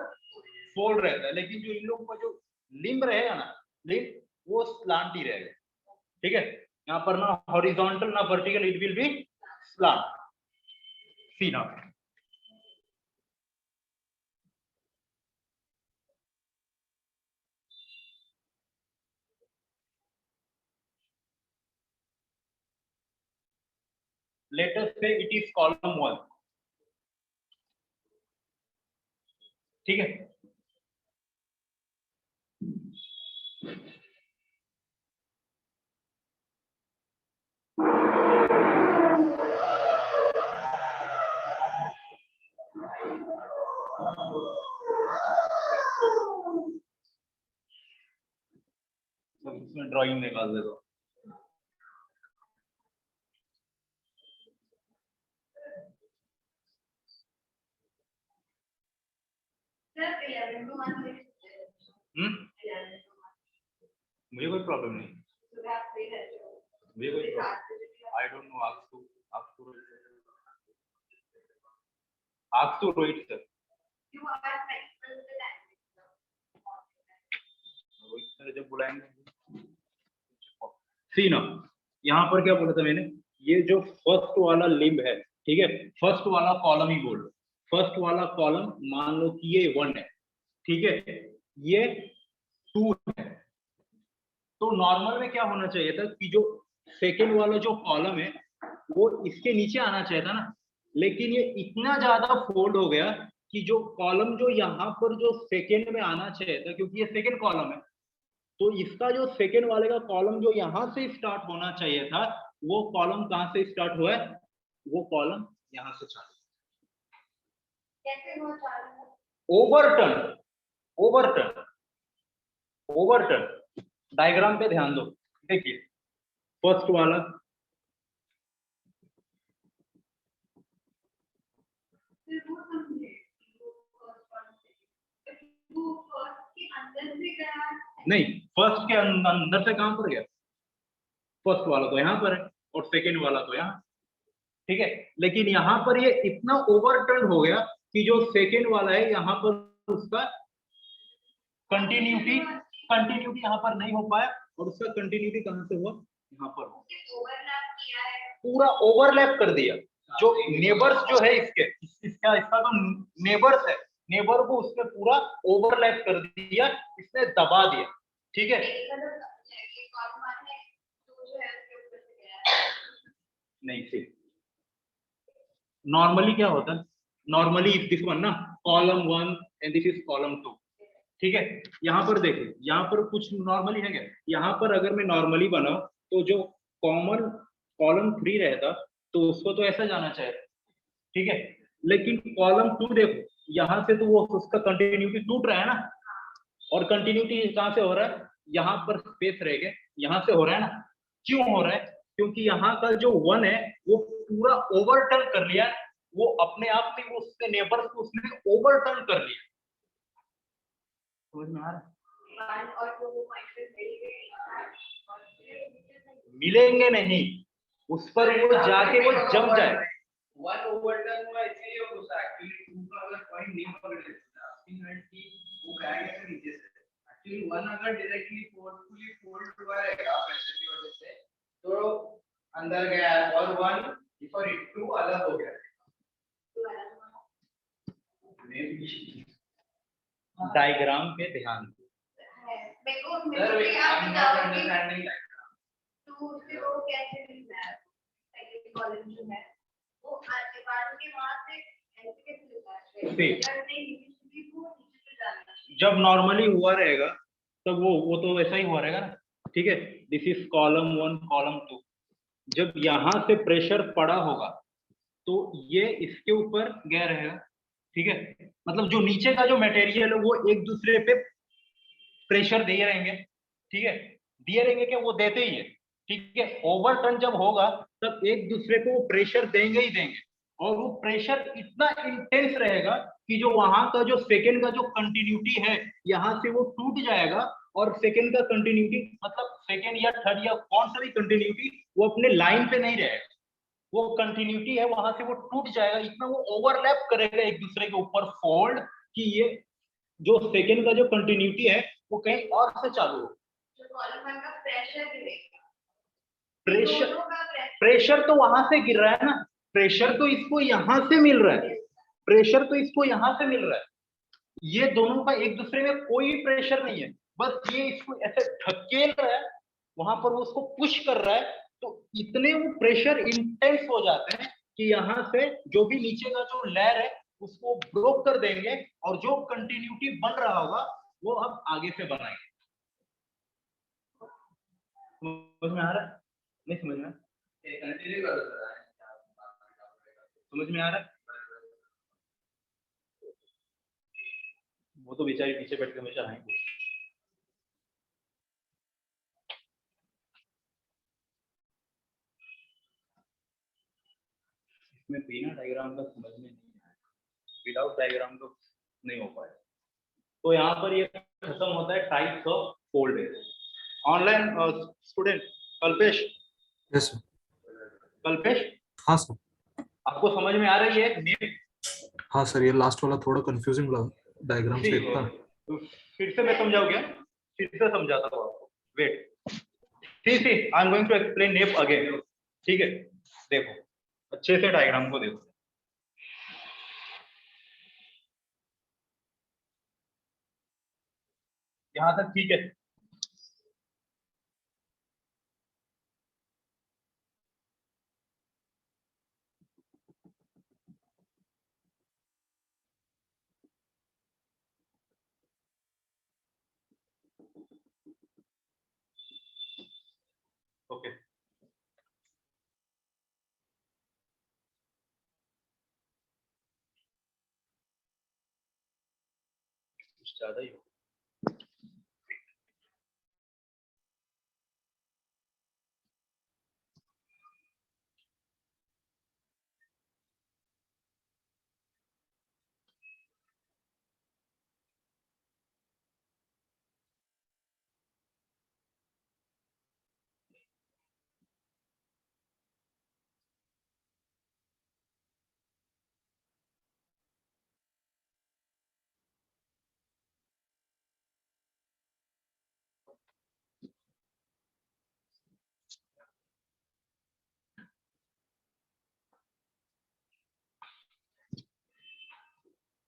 फोल्ड रहता है, लेकिन जो इन लोगों का जो लिम्ब रहेगा ना, लिम्ब वो स्लांट ही रहेगा। ठीक है, यहाँ पर ना हॉरिजॉन्टल ना vertical, it will be slant. See now, let us say it is column 1। ठीक है, इसमें ड्राइंग निकाल दे दो। मुझे कोई प्रॉब्लम नहीं, मुझे कोई problem, I don't know, ask to Rohit sir. Rohit sir जब बुलाएंगे। सी ना, यहाँ पर क्या बोला था मैंने, ये जो फर्स्ट वाला लिम्ब है, ठीक है, फर्स्ट वाला कॉलम ही बोल लो। फर्स्ट वाला कॉलम मान लो कि ये 1 है, ठीक है, ये 2 है। तो नॉर्मल में क्या होना चाहिए था कि जो सेकेंड वाला जो कॉलम है वो इसके नीचे आना चाहिए था ना, लेकिन ये इतना ज्यादा फोल्ड हो गया कि जो कॉलम जो यहाँ पर जो सेकेंड में आना चाहिए था, क्योंकि ये सेकेंड कॉलम है, तो इसका जो सेकेंड वाले का कॉलम जो यहाँ से स्टार्ट होना चाहिए था, वो कॉलम कहाँ से स्टार्ट हुआ है, वो कॉलम यहाँ से चालू। कैसे वो चालू? Overturn, overturn, overturn. डायग्राम पे ध्यान दो, देखिए फर्स्ट वाला, नहीं, फर्स्ट के अंदर से कहां पर गया, फर्स्ट वाला तो यहाँ पर है और सेकेंड वाला तो यहाँ, ठीक है, लेकिन यहाँ पर ये इतना ओवरटर्न हो गया कि जो सेकेंड वाला है यहाँ पर उसका कंटिन्यूटी यहाँ पर नहीं हो पाया, और उसका कंटिन्यूटी कहां से हुआ, यहाँ पर पूरा ओवरलैप कर दिया। जो नेबर्स जो है इसका तो नेबर्स है, नेबर को उसने पूरा ओवरलैप कर दिया, इसने दबा दिया। ठीक है, नहीं सी, नॉर्मली क्या होता है, नॉर्मली इफ दिस वन ना column 1 and this is column 2। ठीक है, यहाँ पर देखिए, यहाँ पर कुछ नॉर्मली है क्या, यहाँ पर अगर मैं नॉर्मली बनाऊं तो जो कॉमन कॉलम 3 रहता तो उसको तो ऐसा जाना चाहिए, ठीक है, लेकिन कॉलम 2 देखो, यहाँ से तो वो उसका कंटिन्यूटी टूट रहा है ना, और कंटिन्यूटी कहाँ से हो रहा है, यहाँ पर स्पेस रह गए, यहाँ से हो रहा है ना। क्यों हो रहा है, क्योंकि यहाँ का जो 1 है वो पूरा ओवरटर्न कर लिया, वो अपने आप में वो उसके नेबर्स को उसने ओवरटर्न कर लिया। समझ में आ रहा है, मिलेंगे नहीं, उस पर वो जाके वो जम जाए। 1 ओवरटर्न हुआ इसलिए हो सकता है, एक्चुअली 2 का अगर पॉइंट नहीं पकड़ लेते कि वो जाएगा तो नीचे से, एक्चुअली 1 अगर डायरेक्टली फोर्सफुली फोल्ड हुआ रहेगा प्रेशर की वजह से तो अंदर गया, और 1 सॉरी 2 अलग हो गया। डायग्राम पे ध्यान दो। मेरे को Sir, कि आप I'm not बताओगे understanding that. तो उससे वो कैसे मिलना है सेकंड कॉलम जो है वो आगे बाद के वहां से ऐसे कैसे लिखा है ठीक। अगर नहीं यूनिवर्सिटी को नीचे से जाना है। जब नॉर्मली हुआ रहेगा तब वो तो वैसा ही हुआ रहेगा ना, ठीक है। This is column 1 column 2। जब यहाँ से प्रेशर पड़ा होगा तो ये इसके ऊपर गया रहेगा, ठीक है। मतलब जो नीचे का जो मटेरियल है वो एक दूसरे पे प्रेशर दे रहेंगे, ठीक है। दिए रहेंगे कि वो देते ही है, ठीक है। ओवरटर्न जब होगा तब एक दूसरे को वो प्रेशर देंगे ही देंगे, और वो प्रेशर इतना इंटेंस रहेगा कि जो वहां का जो सेकेंड का जो कंटिन्यूटी है यहाँ से वो टूट जाएगा, और सेकेंड का कंटिन्यूटी मतलब सेकेंड या थर्ड या कौन सा भी कंटिन्यूटी वो अपने लाइन पे नहीं रहेगा, वो कंटिन्यूटी है वहां से वो टूट जाएगा। इतना वो ओवरलैप करेगा एक दूसरे के ऊपर फोल्ड कि ये जो सेकेंड का जो कंटिन्यूटी है वो कहीं और से चालू हो। जो कॉलम 1 का प्रेशर गिरेगा प्रेशर दोनों का प्रेशर प्रेशर तो वहां से गिर रहा है ना, प्रेशर तो इसको यहां से मिल रहा है, प्रेशर तो इसको यहां से मिल रहा है। ये दोनों का एक दूसरे में कोई प्रेशर नहीं है, बस ये इसको ऐसे धकेल रहा है, वहां पर वो उसको पुश कर रहा है, तो इतने वो प्रेशर इंटेंस हो जाते हैं कि यहाँ से जो भी नीचे का जो लेयर है उसको ब्रोक कर देंगे, और जो कंटिन्यूटी बन रहा होगा वो हम आगे से बनाएंगे। समझ में आ रहा है? नहीं समझ में? कंटिन्यू करो सर। समझ में आ रहा है? वो तो बेचारी पीछे बैठ के हमेशा रहेंगे। इसमें बिना डायग्राम का समझ में नहीं आया, विदाउट डायग्राम तो नहीं हो पाएगा। तो यहाँ पर ये खत्म होता है types of fold. Online student Kalpesh, yes sir. Kalpesh हाँ सर। आपको समझ में आ रही है नेम? हाँ सर, ये लास्ट वाला थोड़ा कंफ्यूजिंग लगा डायग्राम से इतना। तो फिर से मैं समझाऊं क्या? फिर से समझाता हूँ आपको, wait. See I am going to explain name again, ठीक है। देखो अच्छे से डायग्राम को देखो। यहाँ तक ठीक है? ओके। कुछ ज्यादा ही हो।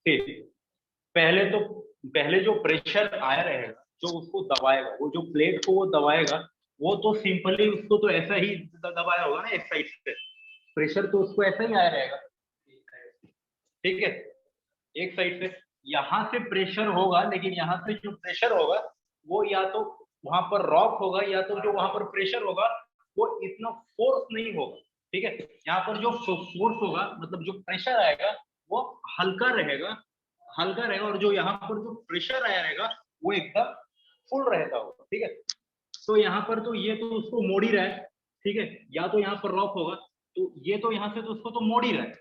ठीक, पहले जो प्रेशर आया रहेगा जो उसको दबाएगा, वो जो प्लेट को वो दबाएगा, वो तो सिंपली उसको तो ऐसा ही दबाया होगा ना एक साइड से, प्रेशर तो उसको ऐसा ही आया रहेगा, ठीक है। एक साइड से यहाँ से प्रेशर होगा, लेकिन यहाँ से जो प्रेशर होगा वो या तो वहां पर रॉक होगा, या तो जो वहां पर प्रेशर होगा वो इतना फोर्स नहीं होगा, ठीक है। यहाँ पर जो फोर्स होगा मतलब जो प्रेशर आएगा वो हल्का रहेगा, हल्का रहेगा, और जो यहाँ पर जो प्रेशर आया रहेगा वो एकदम फुल रहता होगा, ठीक है। तो यहाँ पर तो ये तो उसको मोड़ ही रहा है, ठीक है। या तो यहाँ पर रॉक होगा, तो ये तो यहाँ से तो उसको तो मोड़ ही रहा है,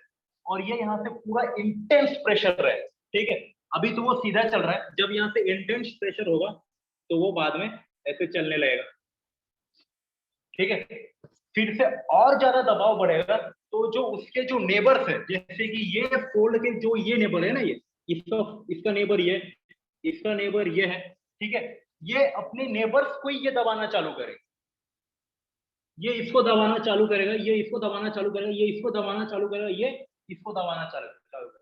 और ये यहाँ से पूरा इंटेंस प्रेशर है, ठीक है। अभी तो वो सीधा चल रहा है, जब यहाँ से इंटेंस प्रेशर होगा तो वो बाद में ऐसे चलने लगेगा, ठीक है। फिर से और ज्यादा दबाव बढ़ेगा तो जो उसके जो नेबर्स है, जैसे कि ये फोल्ड के जो ये नेबर है ना, ये इसका नेबर ये, इसका नेबर ये है, ठीक है। ये अपने नेबर्स को ये दबाना चालू करेगा, ये इसको दबाना चालू करेगा, ये इसको दबाना चालू करेगा, ये इसको दबाना चालू करेगा, ये इसको दबाना चालू करेगा।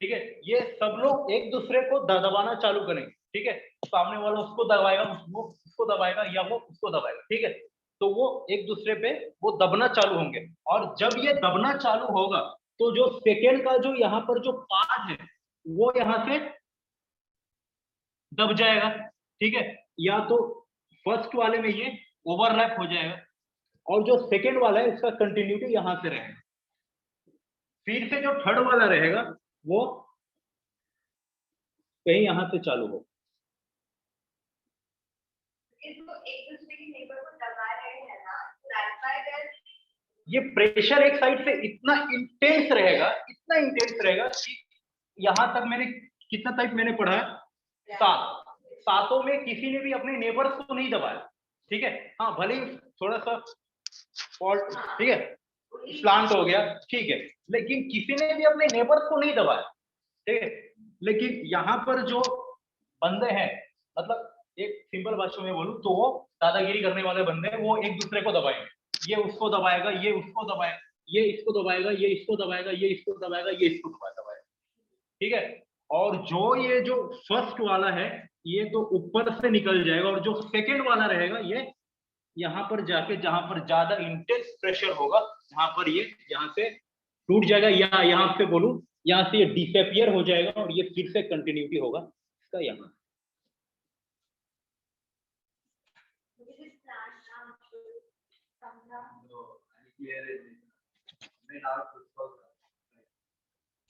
ठीक है, ये सब लोग एक दूसरे को दबाना चालू करेंगे। ठीक है, सामने वाला उसको दबाएगा, वो उसको दबाएगा, या वो उसको दबाएगा। ठीक है, तो वो एक दूसरे पे वो दबना चालू होंगे, और जब ये दबना चालू होगा तो जो सेकेंड का जो यहाँ पर जो पार्ट है वो यहाँ से दब जाएगा। ठीक है, या तो फर्स्ट वाले में ये ओवरलैप हो जाएगा, और जो सेकेंड वाला है उसका कंटिन्यूटी यहां से रहेगा। फिर से जो थर्ड वाला रहेगा वो कहीं यहां से चालू हो। इसको एक दूसरे के नेबर को दबा रहे हैं ना, दैट्स व्हाई देयर ये प्रेशर एक साइड से इतना इंटेंस रहेगा, इतना इंटेंस रहेगा कि यहां तक मैंने कितना टाइप मैंने पढ़ा है, 7 सातों में किसी ने भी अपने नेबर्स को नहीं दबाया। ठीक है, हाँ भले ही थोड़ा सा फॉल्ट, ठीक है, स्लांट हो गया, ठीक है, लेकिन किसी ने भी अपने नेबर्स को नहीं दबाया। ठीक है, लेकिन यहाँ पर जो बंदे हैं, मतलब एक सिंपल भाषा में बोलूं तो वो दादागिरी करने वाले बंदे हैं, वो एक दूसरे को दबाएंगे। ये उसको दबाएगा, ये उसको दबाएगा, ये इसको दबाएगा, ये इसको दबाएगा, ये इसको दबाएगा, ये इसको दबाएगा। ठीक है, और ये जो फर्स्ट वाला है ये तो ऊपर से निकल जाएगा, और जो सेकेंड वाला रहेगा ये यहाँ पर जाके जहां पर ज्यादा इंटेंस प्रेशर होगा वहां पर ये यहाँ से टूट जाएगा, या यहाँ से बोलूं यहाँ से ये डिसअपियर हो जाएगा, और ये फिर से कंटिन्यूटी होगा इसका यहाँ। दिस प्लांट नाम समझा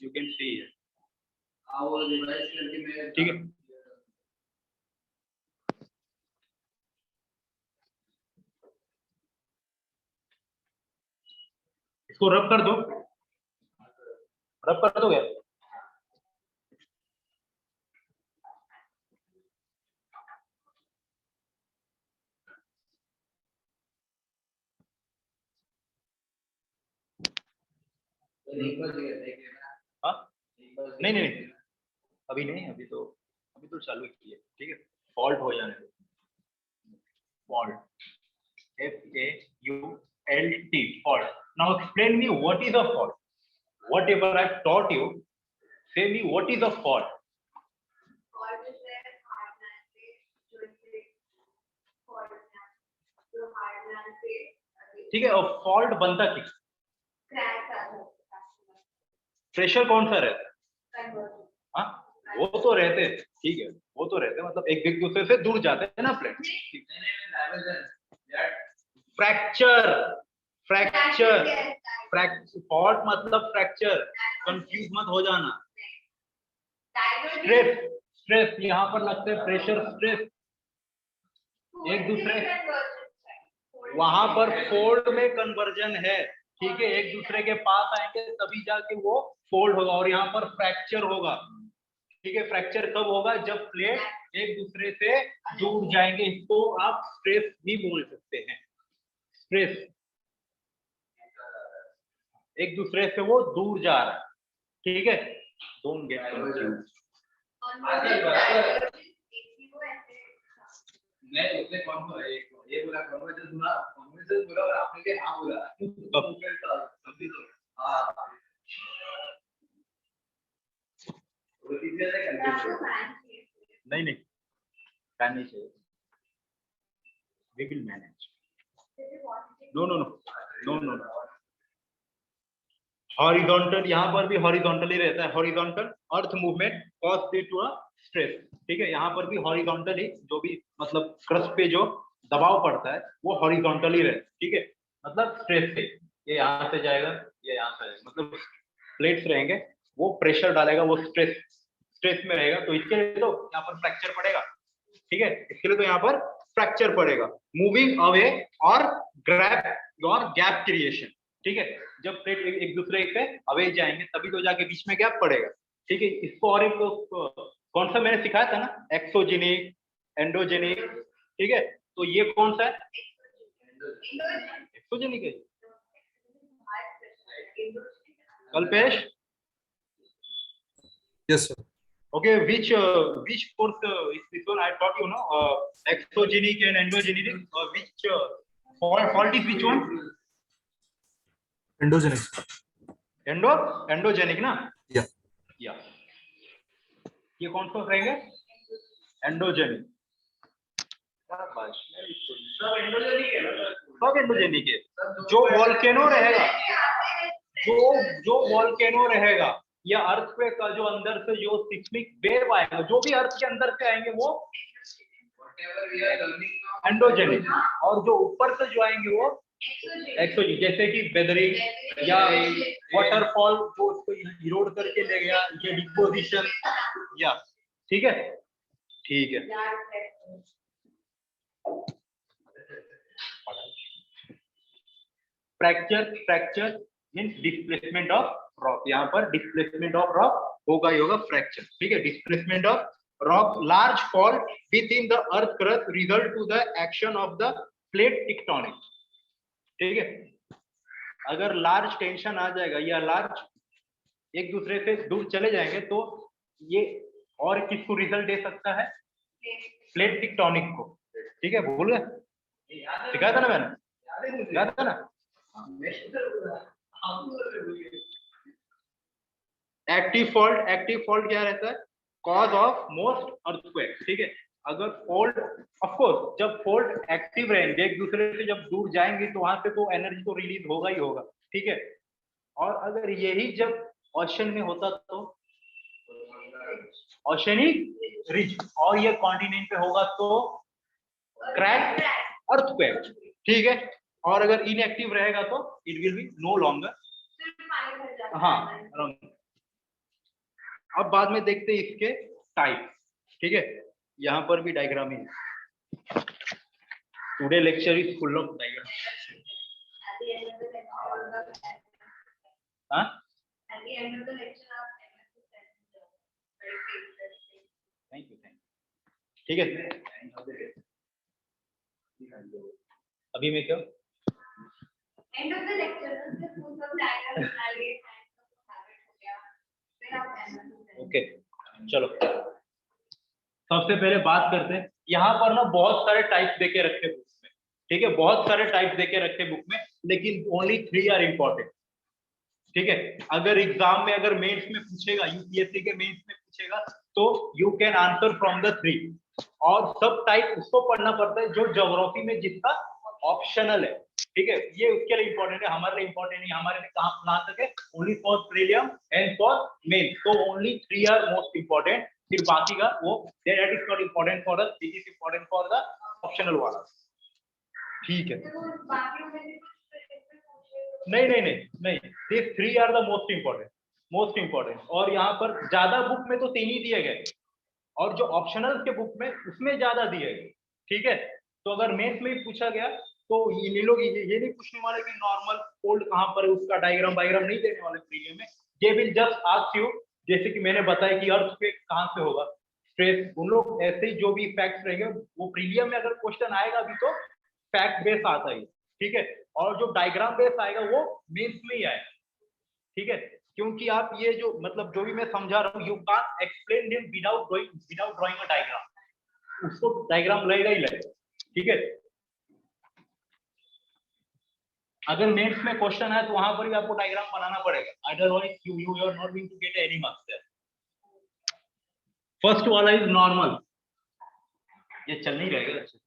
यू कैन सी है, वो रिवाइज करके मैं ठीक है। इसको रब कर दो, रब कर दो यार। हाँ नहीं नहीं नहीं, अभी नहीं, अभी तो चालू किए। ठीक है, फॉल्ट हो जाने दो, fault, FAULT, fault. Now explain me what is a fault. Whatever I taught you, say me what is a fault. और दूसरे हार्डलैंड पे जो इसे जो हार्डलैंड पे ठीक है, और फॉल्ट बनता किस, क्रैक आ जाता प्रेशर कौन सा रहता है? कन्वर्जन। हाँ वो तो रहते, ठीक है, वो तो रहते, मतलब एक दूसरे से दूर जाते हैं ना प्लेट। फ्रैक्चर, फ्रैक्चर, फॉल्ट मतलब फ्रैक्चर, कंफ्यूज मत हो जाना। स्ट्रेस, स्ट्रेस यहाँ पर लगते हैं, प्रेशर स्ट्रेस एक दूसरे, वहां पर फोल्ड में कन्वर्जन है। ठीक है, एक दूसरे के पास आएंगे तभी जाके वो फोल्ड होगा, और यहाँ पर फ्रैक्चर होगा। ठीक है, फ्रैक्चर कब होगा, जब प्लेट एक दूसरे से दूर जाएंगे, इसको आप स्ट्रेस भी बोल सकते हैं। स्ट्रेस, एक दूसरे से वो दूर जा रहा है। ठीक है, डोंट गेट कंफ्यूज्ड। मैं उसने कौन सा ये बोला कन्वर्जन सुना, कन्वर्जन बोला और आपने के हाँ बोला, समझी तो हाँ वो तीसरे से कंफ्यूज नहीं नहीं, फैन नहीं चाहिए, we will manage. No no no no no, horizontal, यहाँ पर भी हॉरिजॉन्टल ही रहता है, horizontal earth movement cause due to a stress. ठीक है, यहाँ पर भी हॉरिजॉन्टल ही, जो भी मतलब क्रस्ट पे जो दबाव पड़ता है वो हॉरिजॉन्टल ही रहता है। ठीक है, मतलब स्ट्रेस से ये यहाँ से जाएगा, ये यहाँ से जाएगा, मतलब प्लेट्स रहेंगे, वो प्रेशर डालेगा, वो स्ट्रेस, स्ट्रेस में रहेगा, तो इसके लिए तो यहाँ पर फ्रैक्चर पड़ेगा। ठीक है, इसके लिए तो यहाँ पर फ्रैक्चर पड़ेगा, मूविंग अवे और ग्रैप और गैप क्रिएशन। ठीक है, जब प्लेट एक दूसरे से अवे जाएंगे तभी तो जाके बीच में गैप पड़ेगा। ठीक है, इसको और एक कौन सा मैंने सिखाया था ना, एक्सोजेनिक, एंडोजेनिक। ठीक है, तो ये कौन सा है, एक्सोजेनिक है। Kalpesh, Yes, sir. okay, which course is this one I taught you, no, exogenic and endogenic, which fault is which one? Endogenic. Endogenic na? Yeah. Yeah. ये कौन सा रहेंगे? एंडोजेनिक। सब एंडोजेनिक है ना? सब एंडोजेनिक है। जो वोल्केनो रहेगा, जो वोल्केनो रहेगा या अर्थक्वेक का जो अंदर से जो सिस्मिक वेव आएगा, जो भी अर्थ के अंदर से आएंगे वो Whatever we are learning now, endogenic, और जो ऊपर से जो आएंगे वो एक्सोजेनिक, जैसे कि वेदरिंग या वाटरफॉल जो उसको इरोड करके ले गया, ये डिपोजिशन, या ठीक है, ठीक है। Fracture means displacement of rock. यहाँ पर डिस्प्लेसमेंट ऑफ रॉक होगा ही होगा फ्रैक्चर, ठीक है। Displacement of rock, large fall within the earth crust result to the action of the plate tectonic, ठीक है। अगर लार्ज टेंशन आ जाएगा या लार्ज एक दूसरे से दूर चले जाएंगे तो ये और किसको रिजल्ट दे सकता है? प्लेट टेक्टोनिक को, ठीक है। भूल गए? सिखाया था ना मैंने, याद है ना? एक्टिव फॉल्ट क्या रहता है? कॉज ऑफ मोस्ट अर्थक्वेक, ठीक है। अगर फॉल्ट, ऑफ कोर्स जब फॉल्ट एक्टिव रहेंगे, एक दूसरे से जब दूर जाएंगे तो वहां से तो एनर्जी तो रिलीज होगा ही होगा, ठीक है। और अगर यही जब ओशन में होता तो ओशनिक रिज, और ये कॉन्टिनेंट पे होगा तो क्रैक अर्थक्वेक, ठीक है। और अगर इनएक्टिव रहेगा तो it will be no longer. हाँ, अब बाद में देखते हैं इसके टाइप, ठीक है। यहाँ पर भी डायग्राम है। Today lecture is full of diagram. हाँ, थैंक यू, ठीक है। अभी मैं क्या End of the lecture, just put some diagrams, I'll get time to have it हो गया, फिर आप end of the ओके, चलो सबसे पहले बात करते हैं। यहाँ पर ना बहुत सारे टाइप्स देके रखे बुक में, ठीक है। बहुत सारे टाइप्स देके रखे बुक में, लेकिन ओनली 3 आर इम्पोर्टेंट, ठीक है। अगर एग्जाम में, अगर मेंस में पूछेगा, यूपीएससी के मेंस में पूछेगा तो you can answer from the 3। और सब टाइप उसको पढ़ना पड़ता है जो ज्योग्राफी में जिसका ऑप्शनल है, ठीक है। ये उसके लिए इंपॉर्टेंट है, हमारे लिए इंपॉर्टेंट नहीं। हमारे लिए कहाँ प्लान तक है? Only for prelim and for main. तो ओनली 3 आर मोस्ट इंपॉर्टेंट, फिर बाकी का वो that is not important for us, it is important for the optional वाला, ठीक है। नहीं, this 3 are the most important. और यहाँ पर ज्यादा बुक में तो 3 ही दिए गए, और जो ऑप्शनल के बुक में उसमें ज्यादा दिए गए, ठीक है। तो अगर मेंस में ही पूछा गया तो ये लोग ये नहीं पूछने वाले कि नॉर्मल फोल्ड कहाँ पर है, उसका डायग्राम नहीं देने वाले प्रीलियम में। They will just ask you, जैसे कि मैंने बताया कि अर्थ पे कहाँ से होगा स्ट्रेस, उन लोग ऐसे ही जो भी फैक्ट्स रहेंगे वो प्रीलियम में अगर क्वेश्चन आएगा भी तो फैक्ट बेस आता है, ठीक है। और जो डायग्राम बेस आएगा वो मेंस में ही आएगा, ठीक है। क्योंकि आप ये जो मतलब जो भी मैं समझा रहा हूँ, you can't explain him without drawing a diagram. उसको डायग्राम लगेगा ही लगेगा, ठीक है। अगर मेंस में क्वेश्चन है तो वहां पर भी आपको डायग्राम बनाना पड़ेगा, otherwise you are not going to get any marks there. First वाला इज नॉर्मल, ये चल नहीं रहेगा अच्छे।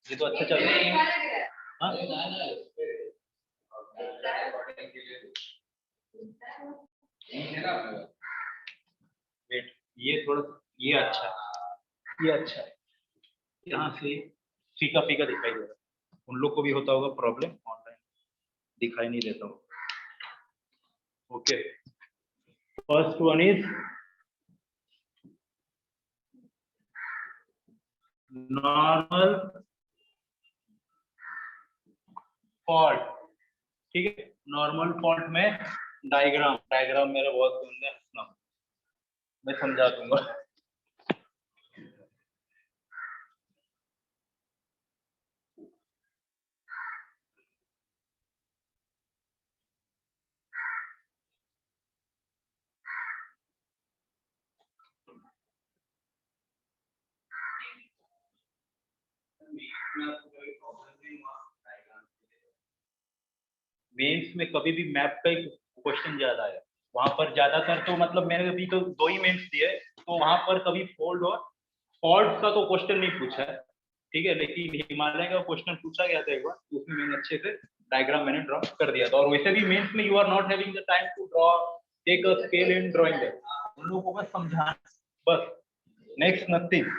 ये तो अच्छा चल रहा है। हाँ? वेट, ये थोड़ा, ये अच्छा है, यहाँ से फीका फीका दिखाई दे रहा है। उन लोग को भी होता होगा प्रॉब्लम, ऑनलाइन दिखाई नहीं देता हो। Okay, first one is normal fault, ठीक है। नॉर्मल फॉल्ट में डायग्राम मेरा बहुत सुंदर है, मैं समझा दूंगा। मेंस में कभी भी मैप का ही क्वेश्चन ज्यादा है, वहां पर ज्यादातर तो मतलब मैंने अभी तो 2 ही मेंस दिए, तो वहां पर कभी फोल्ड और फॉल्ट का तो क्वेश्चन नहीं पूछा है, ठीक है, लेकिन हिमालय का क्वेश्चन पूछा गया था एक बार, तो उसमें मैंने अच्छे से डायग्राम मैंने ड्रॉ कर दिया था। और वैसे भी मेंस में you are not having the time to draw, take a scale in drawing that, उन लोगों को बस समझाना, बस, नेक्स्ट नथिंग।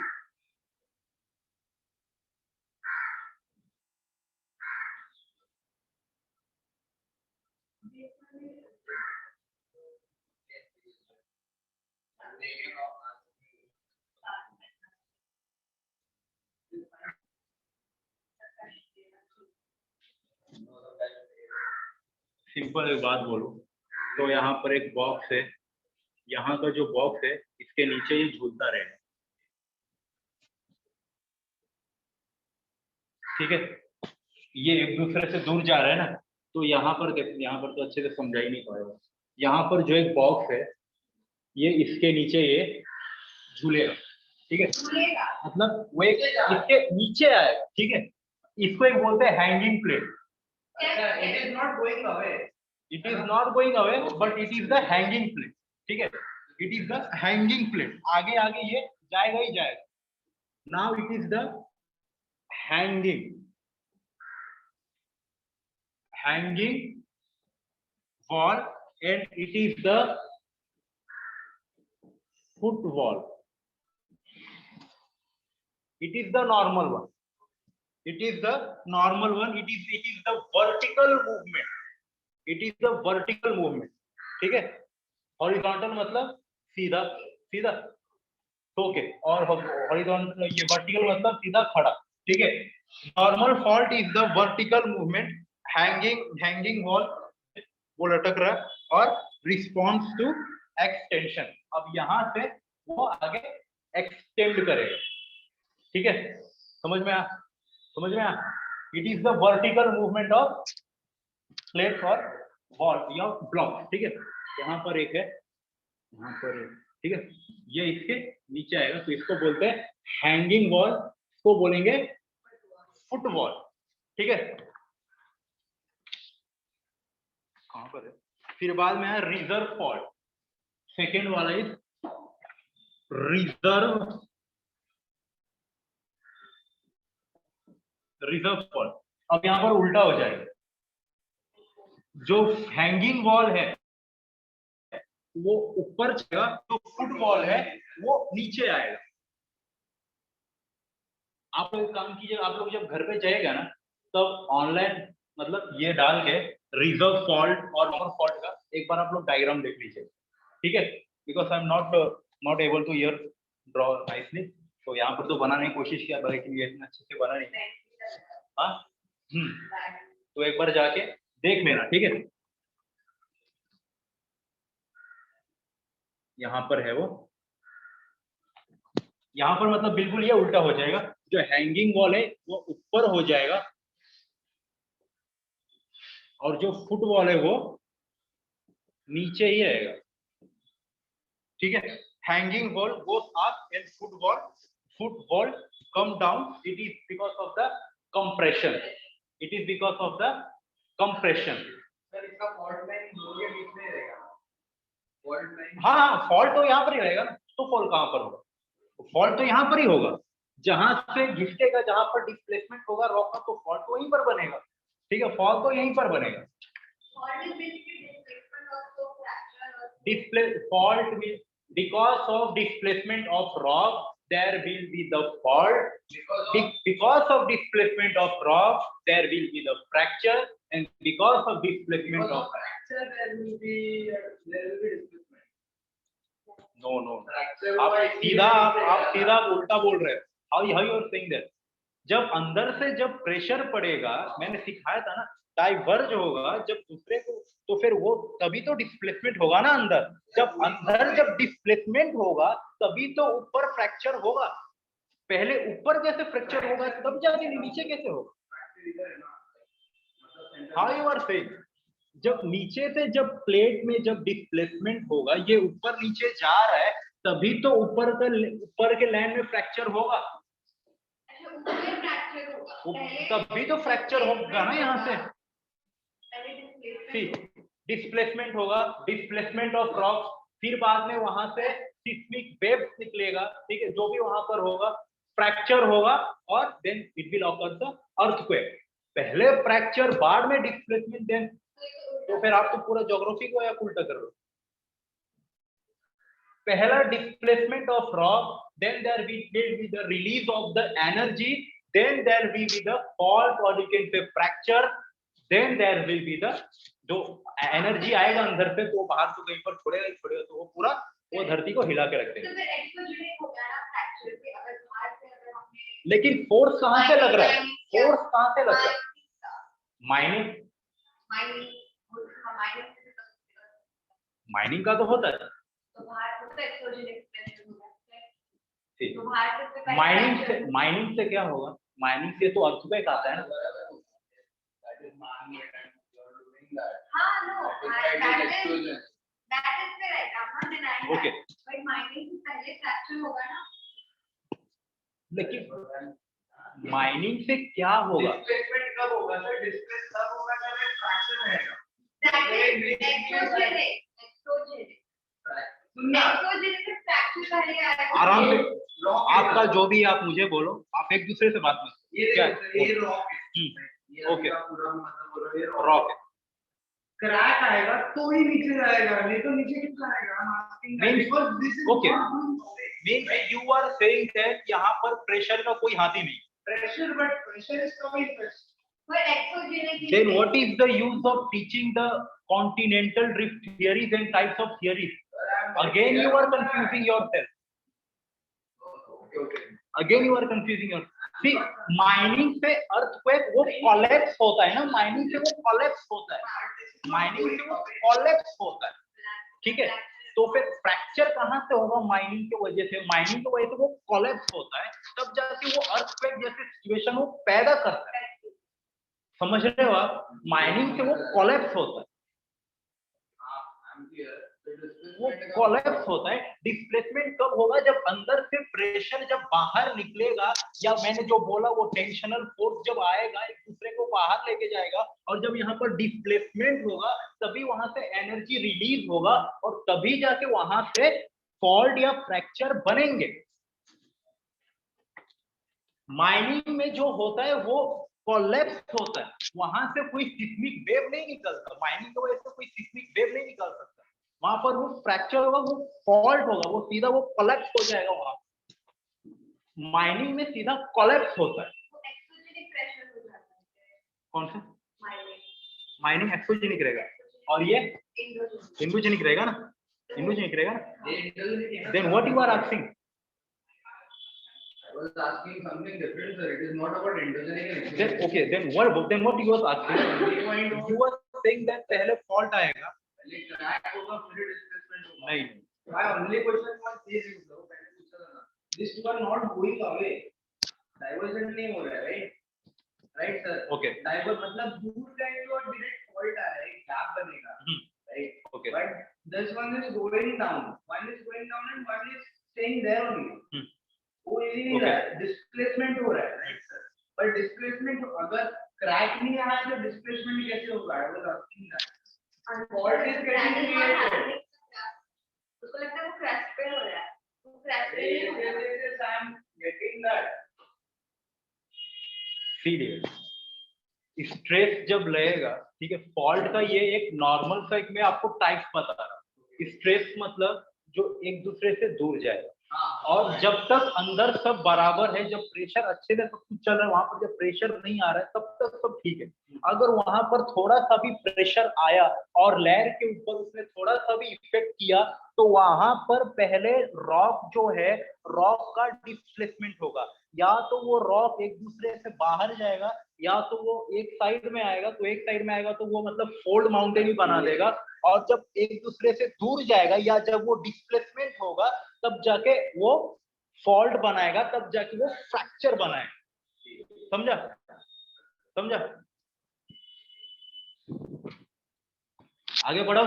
सिंपल एक बात बोलो, तो यहाँ पर एक बॉक्स है, यहाँ का जो बॉक्स है इसके नीचे ये झूलता रहेगा, ठीक है, ये एक दूसरे से दूर जा रहा है ना, तो यहाँ पर देखो, यहाँ पर तो अच्छे से समझा ही नहीं पाएगा, यहाँ पर जो एक बॉक्स है ये इसके नीचे ये झूलेगा, ठीक है, मतलब वो एक इसके नीचे आएगा, ठीक है, इसको एक बोलते हैं hanging plate. It is not going away. It is not going away but it is the hanging plate, ठीक है, it is the hanging plate, आगे आगे ये जाएगा ही जाएगा। Now it is the hanging wall and it is the foot wall. It is the normal one. It is the normal one. It is the vertical movement. It is the vertical movement. ठीक है? Horizontal मतलब सीधा सीधा, okay, और horizontal ये vertical मतलब सीधा खड़ा, ठीक है? Normal fault is the vertical movement. Hanging wall वो लटक रहा है और रिस्पॉन्स टू एक्सटेंशन, अब यहां से वो आगे एक्सटेंड करेगा, ठीक है, समझ में आ, it is the vertical movement of plate और वॉल या ब्लॉक, ठीक है, यहाँ पर एक है, यहाँ पर एक, ठीक है, ये इसके नीचे आएगा, तो इसको बोलते हैं हैंगिंग वॉल, इसको बोलेंगे फुट वॉल, ठीक है, कहां पर है, फिर बाद में है रिजर्व फॉल्ट, सेकेंड वाला इज रिजर्व फॉल्ट। अब यहां पर उल्टा हो जाएगा, जो हैंगिंग वॉल है वो ऊपर जाएगा, जो फुट वॉल है वो नीचे आएगा। आप लोग काम कीजिए, आप लोग जब घर पे जाएगा ना, तब ऑनलाइन मतलब ये डाल के रिजर्व फॉल्ट और नॉर्मल फॉल्ट का एक बार आप लोग डायग्राम देख लीजिए, ठीक है, because I am not able to here draw nicely, तो यहाँ पर तो बनाने की कोशिश किया, लेकिन ये इतना अच्छे से बना नहीं, हाँ, तो एक बार जाके देख लेना, ठीक है, यहाँ पर है वो, यहाँ पर मतलब बिल्कुल ये उल्टा हो जाएगा, जो हैंगिंग वॉल है वो ऊपर हो जाएगा और जो फुट वॉल है वो नीचे ही रहेगा, ठीक है, hanging wall goes up and foot wall come down, it is because of the compression, sir इसका फॉल्ट लाइन दो के बीच में रहेगा, फॉल्ट लाइन, हाँ, फॉल्ट तो यहाँ पर ही रहेगा ना, तो फॉल्ट कहाँ पर होगा, फॉल्ट तो यहाँ पर ही होगा, जहां से घिसटेगा, जहां पर डिस्प्लेसमेंट होगा रॉक का, तो फॉल्ट तो वहीं पर बनेगा, ठीक है, फॉल्ट तो यहीं पर बनेगा, fault means because of displacement of rock there will be the fault, because of displacement of rock there will be the fracture, and because of displacement of fracture there will be displacement. no आप सीधा उल्टा बोल रहे हो, how you are saying that, जब अंदर से जब प्रेशर पड़ेगा, मैंने सिखाया था ना, डाइवर्ज होगा जब दूसरे को, तो फिर वो तभी तो डिस्प्लेसमेंट होगा ना अंदर, जब अंदर जब डिस्प्लेसमेंट होगा तभी तो ऊपर फ्रैक्चर होगा, पहले ऊपर कैसे फ्रैक्चर होगा तब जाके नीचे कैसे होगा, हाउ यू आर सेइंग, जब नीचे से जब प्लेट में जब डिस्प्लेसमेंट होगा, ये ऊपर नीचे जा रहा है, तभी तो ऊपर के लैंड में फ्रैक्चर होगा, तभी तो फ्रैक्चर होगा ना यहाँ से, सी डिस्प्लेसमेंट होगा, डिस्प्लेसमेंट ऑफ रॉक, फिर बाद में वहां से सिस्मिक वेव्स निकलेगा, ठीक है, जो भी वहां पर होगा, फ्रैक्चर होगा और then it will occur the earthquake. पहले फ्रैक्चर बाद में डिस्प्लेसमेंट, देन तो फिर आप तो पूरा ज्योग्राफी को या उल्टा कर रहे हो। पहला displacement of rock, then there will be the release of the energy, then there will be the fault or you can say fracture, then there will be the जो एनर्जी आएगा अंदर से तो बाहर तो कहीं पर छोड़ेगा तो वो पूरा वो धरती को हिला के रख देगा। तो फिर एक्सोजेनिक हो गया ना फ्रैक्चर से, अगर बाहर से अगर हमने लेकिन फोर्स कहाँ से लग रहा है? फोर्स कहाँ से लग रहा है? माइनिंग माइनिंग का तो होता है, तो बाहर से एक्सोजेनिक प्रेशर होगा। ठीक, तो बाहर से माइनिंग से क्या होगा? माइनिंग से तो अर्थक्वेक आता है ना। हाँ, no, that is correct. I'm not denying Okay. that. But mining से पहले फ्रैक्चर होगा ना। लेकिन माइनिंग से क्या होगा? डिस्प्लेसमेंट कब होगा सर? डिस्प्लेस तब होगा जब एक फ्रैक्चर रहेगा। That is exogenic. Exogenic से फ्रैक्चर पहले आएगा। आराम से आपका जो भी आप मुझे बोलो, आप एक दूसरे से बात मत ये क्या? ये रॉक है। ओके, पूरा मतलब बोलो ये रॉक है। क्रैक आएगा तो ही नीचे जाएगा, नहीं तो नीचे क्यों जाएगा? Because this is Okay. Means you are saying that यहाँ पर प्रेशर का कोई हाथ ही नहीं। Pressure, but pressure is coming first. But exogenic. Then what is the use of teaching the continental drift theories and types of theories? Again you are confusing yourself. Okay. Again you are confusing yourself. See, mining से earthquake वो collapse होता है ना, mining से वो collapse होता है, mining से वो कोलैप्स होता है, ठीक है। तो फिर फ्रैक्चर कहाँ से होगा? माइनिंग की वजह से, माइनिंग की वजह से वो कोलैप्स होता है, तब जाके वो अर्थक्वेक जैसे सिचुएशन वो पैदा करता है। समझ रहे हो आप? माइनिंग से वो कोलैप्स होता है, वो कोलैप्स होता है। डिस्प्लेसमेंट कब होगा? जब अंदर से प्रेशर जब बाहर निकलेगा, या मैंने जो बोला वो टेंशनल फोर्स जब आएगा एक दूसरे को बाहर लेके जाएगा, और जब यहाँ पर डिस्प्लेसमेंट होगा तभी वहां से एनर्जी रिलीज होगा और तभी जाके वहां से फॉल्ट या फ्रैक्चर बनेंगे। माइनिंग में जो होता है वो कोलैप्स होता है, वहां से कोई सिस्मिक वेव नहीं निकलता, माइनिंग की वजह से कोई सिस्मिक वेव नहीं निकल सकता, वहां पर वो फ्रैक्चर होगा, वो फॉल्ट होगा, वो सीधा वो कोलैप्स हो जाएगा। वहां माइनिंग में सीधा कोलैप्स होता है। एक्सोजेनिक प्रेशर हो जाता है। कौन सा? माइनिंग। माइनिंग एक्सोजेनिक रहेगा और ये इंडोजेनिक रहेगा ना, इंडोजेनिक रहेगा ना। Then what you are asking? I was asking something different, sir. It is not about endogenic and Then exogenic. okay, then what you was asking? You were saying that पहले fault आएगा, पहले crack होगा फिर displacement होगा। नहीं My only question was this, पहले पूछा था ना। This two are not going away. Divergent नहीं हो रहा है, right? Right, sir. Okay. Diverge मतलब दूर जाएंगे और direct fault आ रहा है, gap बनेगा, right? Okay. But this one is going down. One is going down and one is staying there only. वो ये नहीं रहा है, डिस्प्लेसमेंट हो रहा है, राइट सर? पर डिस्प्लेसमेंट अगर क्रैक नहीं आया तो डिस्प्लेसमेंट कैसे होगा? I was asking that. Fault is getting created. उसको लगता है वो क्रैश पे हो रहा है, वो क्रैश पे नहीं हो रहा है। Yes, I am getting that. Serious stress जब लगेगा, ठीक है, फॉल्ट का ये एक नॉर्मल सा एक मैं आपको टाइप बता रहा हूँ। स्ट्रेस मतलब जो एक दूसरे से दूर जाएगा, और जब तक अंदर सब बराबर है, जब प्रेशर अच्छे से सब कुछ चल रहा है, वहां पर जब प्रेशर नहीं आ रहा है तब तक सब ठीक है। अगर वहां पर थोड़ा सा भी प्रेशर आया और लेयर के ऊपर उसने थोड़ा सा भी इफेक्ट किया, तो वहां पर पहले रॉक जो है, रॉक का डिस्प्लेसमेंट होगा, या तो वो रॉक एक दूसरे से बाहर जाएगा, या तो वो एक साइड में आएगा, तो एक साइड में आएगा तो वो मतलब फोल्ड माउंटेन ही बना देगा, और जब एक दूसरे से दूर जाएगा या जब वो डिस्प्लेसमेंट होगा तब जाके वो फॉल्ट बनाएगा, तब जाके वो फ्रैक्चर बनाएगा। समझा? समझा? आगे बढ़ो,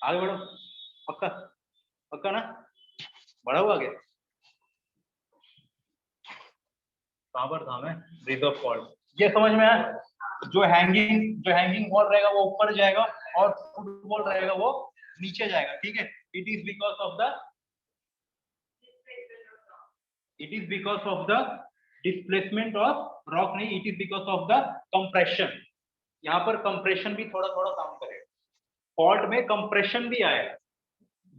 आगे बढ़ो, पक्का पक्का ना? बढ़ो आगे। कहां पर था मैं? रिजर्व फॉल्ट, ये समझ में आया? जो हैंगिंग वॉल रहेगा वो ऊपर जाएगा और फुटबॉल रहेगा वो नीचे जाएगा, ठीक है। It is because of the displacement of rock, नहीं, it is because of the compression. यहाँ पर कंप्रेशन भी थोड़ा थोड़ा काम करेगा, फॉल्ट में कंप्रेशन भी आएगा।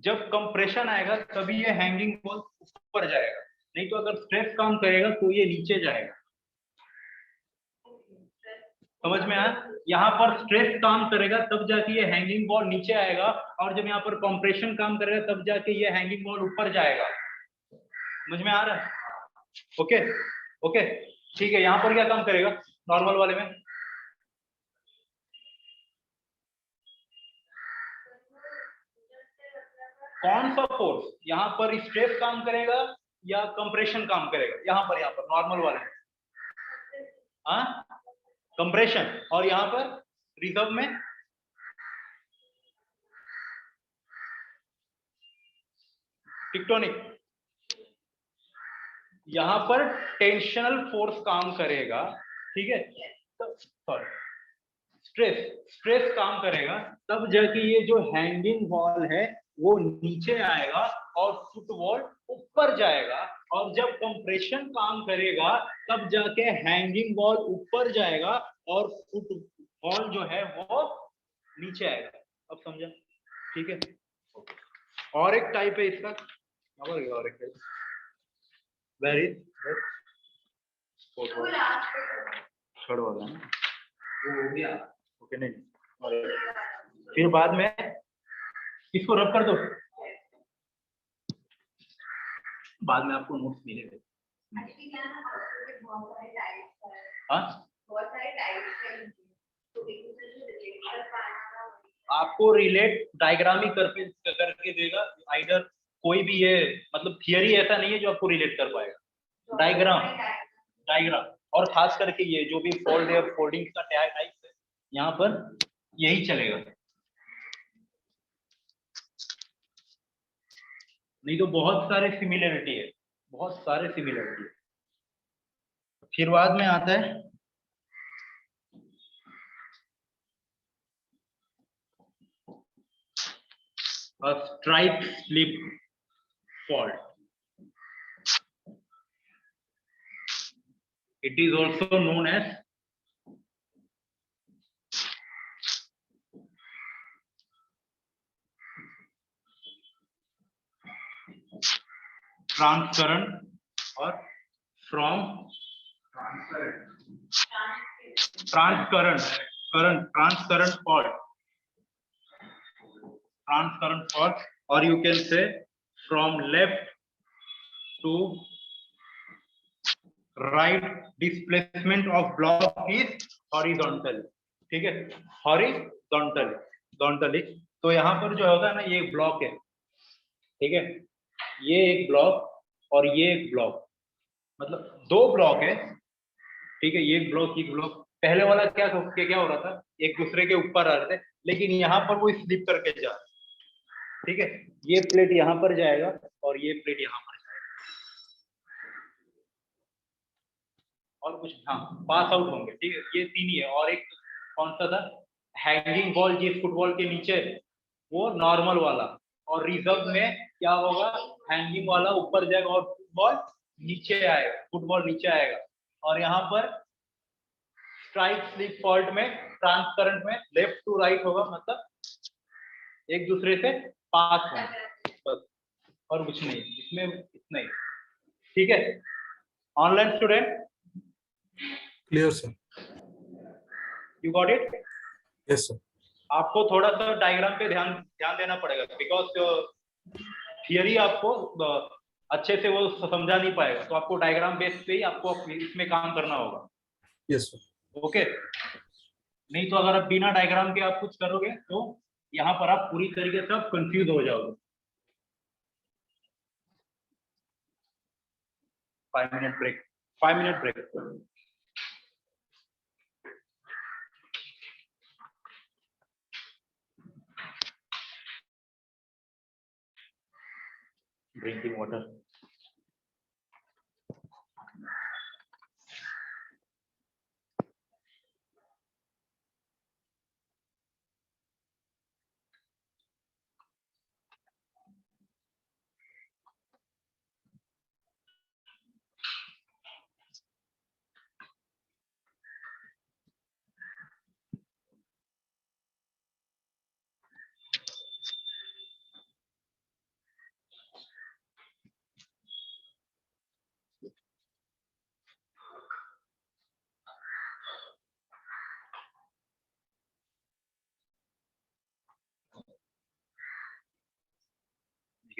जब कंप्रेशन आएगा तभी ये हैंगिंग वॉल ऊपर जाएगा, नहीं तो अगर स्ट्रेस काम करेगा तो ये नीचे जाएगा। समझ में आया? यहाँ पर स्ट्रेस काम करेगा तब जाके ये हैंगिंग वॉल नीचे आएगा, और जब यहाँ पर कंप्रेशन काम करेगा तब जाके ये हैंगिंग वॉल ऊपर जाएगा। समझ में आ रहा है? ओके ओके, ठीक है। यहाँ पर क्या काम करेगा नॉर्मल वाले में? कौन सा फोर्स? यहाँ पर स्ट्रेस काम करेगा या कंप्रेशन काम करेगा? यहाँ पर नॉर्मल वाले में हाँ कंप्रेशन, और यहाँ पर रिजर्व में टेक्टोनिक। यहाँ पर टेंशनल फोर्स काम करेगा, ठीक है। सॉरी, स्ट्रेस काम करेगा, तब जाके ये जो हैंगिंग वॉल है वो नीचे आएगा और फुटबॉल ऊपर जाएगा, और जब कंप्रेशन काम करेगा तब जाके हैंगिंग वॉल ऊपर जाएगा और फुटबॉल जो है वो नीचे आएगा। अब समझा? ठीक है। और एक टाइप है इसका, और एक टाइप वेरी छोड़ वाला है वो हो गया। ओके, नहीं, और फिर बाद में इसको रब कर दो, बाद में आपको नोट्स मिलेंगे। हाँ, आपको रिलेट डायग्राम ही करके देगा। आइडर कोई भी ये मतलब थियरी ऐसा नहीं है जो आपको रिलेट कर पाएगा, डायग्राम और खास करके ये जो भी फोल्ड है, फोल्डिंग का टाइप है, यहाँ पर यही चलेगा, नहीं तो बहुत सारे सिमिलरिटी है, बहुत सारे सिमिलरिटी है। फिर बाद में आता है a strike slip fault. It is also known as transcurrent or from transcurrent fault. Transcurrent fault, or you can say from left to right displacement of block is horizontal, ठीक है, horizontally। तो यहाँ पर जो होता है ना, ये ब्लॉक है, ठीक है, ये एक ब्लॉक और ये एक ब्लॉक, मतलब दो ब्लॉक है, ठीक है, ये एक ब्लॉक। पहले वाला क्या हो रहा था, एक दूसरे के ऊपर आ रहे थे, लेकिन यहाँ पर वो स्लिप करके जा रहा है, ठीक है। ये प्लेट यहाँ पर जाएगा और ये प्लेट यहाँ पर जाएगा, और कुछ हाँ पास आउट होंगे, ठीक है। ये तीन ही है, और एक कौन सा था, हैंगिंग बॉल जिस फुटबॉल के नीचे, वो नॉर्मल वाला, और रिजर्व में क्या होगा, हैंगिंग वाला ऊपर जाएगा और फुटबॉल नीचे आएगा। और यहाँ पर स्ट्राइक स्लिप फॉल्ट में, ट्रांसकरेंट में लेफ्ट टू राइट होगा, मतलब एक दूसरे से पास होगा, बस और कुछ नहीं, इसमें इतना ही, ठीक है। Online student, clear sir? You got it? Yes sir. आपको थोड़ा सा डायग्राम पे ध्यान देना पड़ेगा, बिकॉज थियरी आपको अच्छे से वो समझा नहीं पाएगा, तो आपको डायग्राम बेस पे ही आपको इसमें काम करना होगा। Yes sir. ओके, नहीं तो अगर आप बिना डायग्राम के आप कुछ करोगे तो यहाँ पर आप पूरी तरीके से आप कंफ्यूज हो जाओगे। 5 minute break, 5 minute break. Drinking water.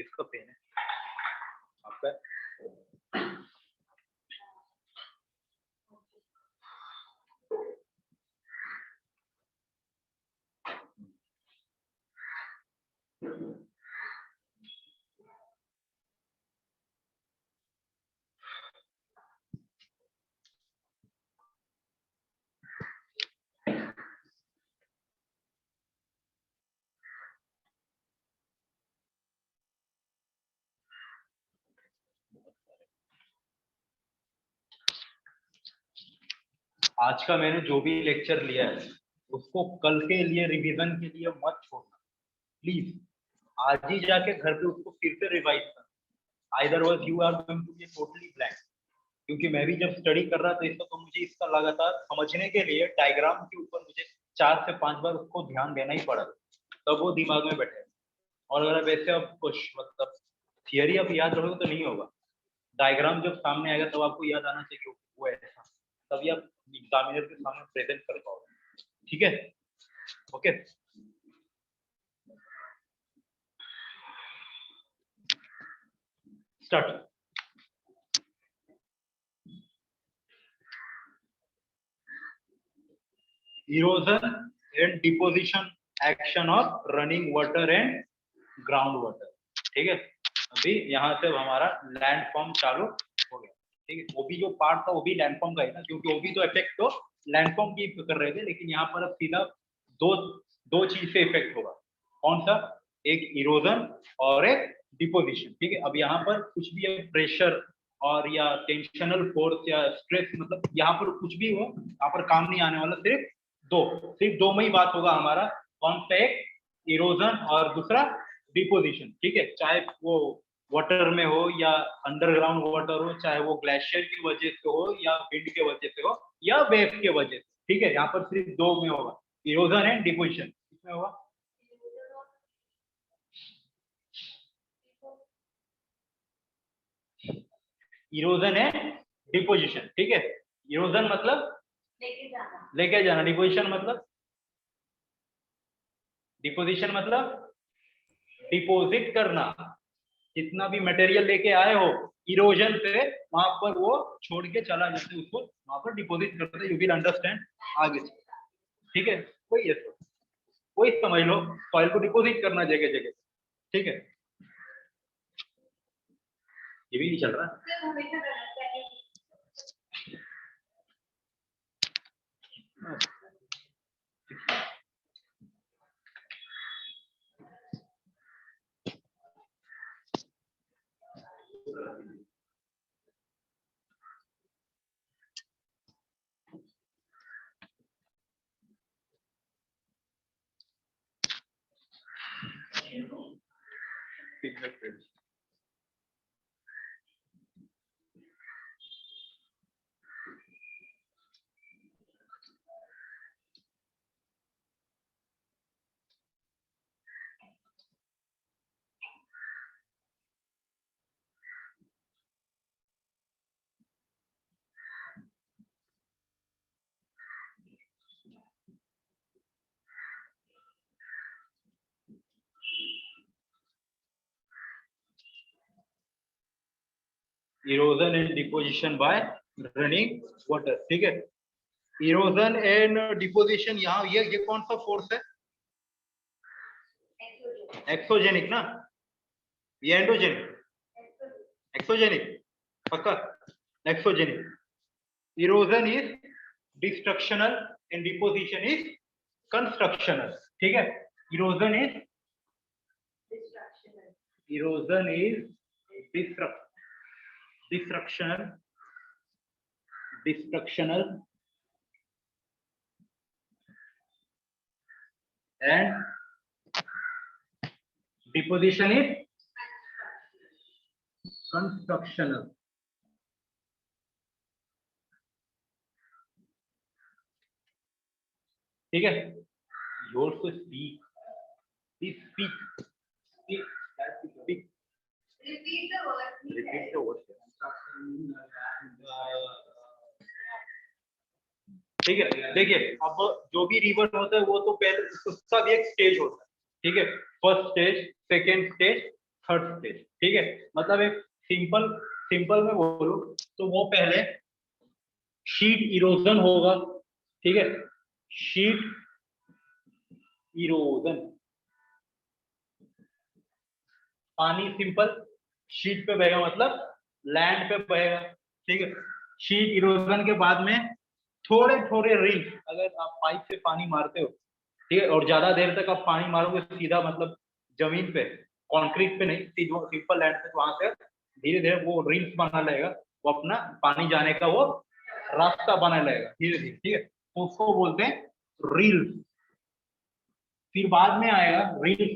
किसका पेन है? आपका? आज का मैंने जो भी लेक्चर लिया है उसको कल के लिए रिवीजन के लिए मत छोड़ना प्लीज। आज ही जाके घर पे उसको फिर से रिवाइज कर। Otherwise you are going to be totally blank. क्योंकि मैं भी जब स्टडी कर रहा था इसका तो मुझे इसका लगातार समझने के लिए डायग्राम के ऊपर मुझे 4 से 5 बार उसको ध्यान देना ही पड़ा तब वो दिमाग में बैठे। और अगर वैसे अब कुछ मतलब थियरी अब याद रहोगे तो नहीं होगा। डायग्राम जब सामने आएगा तब आपको याद आना चाहिए वो ऐसा, तभी आप एग्जामिनर के सामने प्रेजेंट कर पाओगे। ठीक है? Okay, start. erosion and deposition action of running water and ground water। ठीक है, अभी यहाँ से हमारा लैंड फॉर्म चालू हो गया। ठीक है, वो भी जो पार्ट था वो भी लैंड फॉर्म का है ना, क्योंकि वो भी तो इफेक्ट तो लैंड फॉर्म की कर रहे थे, लेकिन यहाँ पर अब सीधा दो चीज से इफेक्ट होगा। कौन सा? एक इरोजन और एक डिपोजिशन। ठीक है, अब यहाँ पर कुछ भी प्रेशर और या टेंशनल फोर्स या स्ट्रेस, मतलब यहाँ पर कुछ भी हो, यहाँ पर काम नहीं आने वाला। सिर्फ दो में ही बात होगा हमारा। कौन सा? एक इरोजन और दूसरा डिपोजिशन। ठीक है, चाहे वो वाटर में हो या अंडरग्राउंड वाटर हो, चाहे वो ग्लेशियर की वजह से हो या विंड के वजह से हो या वेव के वजह से। ठीक है, यहाँ पर सिर्फ दो में होगा, इरोजन एंड डिपोजिशन। किसमें होगा? Erosion and deposition. ठीक है, इरोजन मतलब लेके जाना, डिपोजिशन मतलब डिपोजिट करना। जितना भी मटेरियल लेके आए हो इरोजन से, वहां पर वो छोड़ के चला जाते, उसको वहां पर डिपोजिट करते। यू विल अंडरस्टैंड आगे। ठीक है, वही समझ लो, सॉइल को डिपोजिट करना जगह जगह। ठीक है, ये भी नहीं चल रहा। Erosion and deposition bye running water. ठीक है, इरोजन एंड डिपोजिशन, यहाँ ये कौन सा फोर्स है? एक्सोजेनिक ना, ये एंडोजेनिक? एक्सोजेनिक पक्का? Exogenic. Erosion is destructional and deposition is constructional. ठीक है, erosion is destructional and deposition is constructional। ठीक है, your to speak, please speak. Repeat the word. ठीक है, देखिए अब जो भी रिवर होता है वो तो पहले उसका भी एक स्टेज होता है। ठीक है, first stage, second stage, third stage, ठीक है। मतलब एक सिंपल सिंपल में बोलूं तो वो पहले शीट इरोजन होगा, ठीक है, शीट इरोजन, पानी सिंपल शीट पे बहेगा, मतलब लैंड पे बहेगा, ठीक है। शीट इरोजन के बाद में थोड़े थोड़े रील्स, अगर आप पाइप से पानी मारते हो, ठीक है, और ज्यादा देर तक आप पानी मारोगे सीधा, मतलब जमीन पे, कंक्रीट पे नहीं, सीधा सिंपल लैंड पे, तो वहां से धीरे धीरे वो रील्स बना लगेगा, वो अपना पानी जाने का वो रास्ता बना लगेगा धीरे धीरे, ठीक है, तो उसको बोलते हैं रील्स। फिर बाद में आएगा रील्स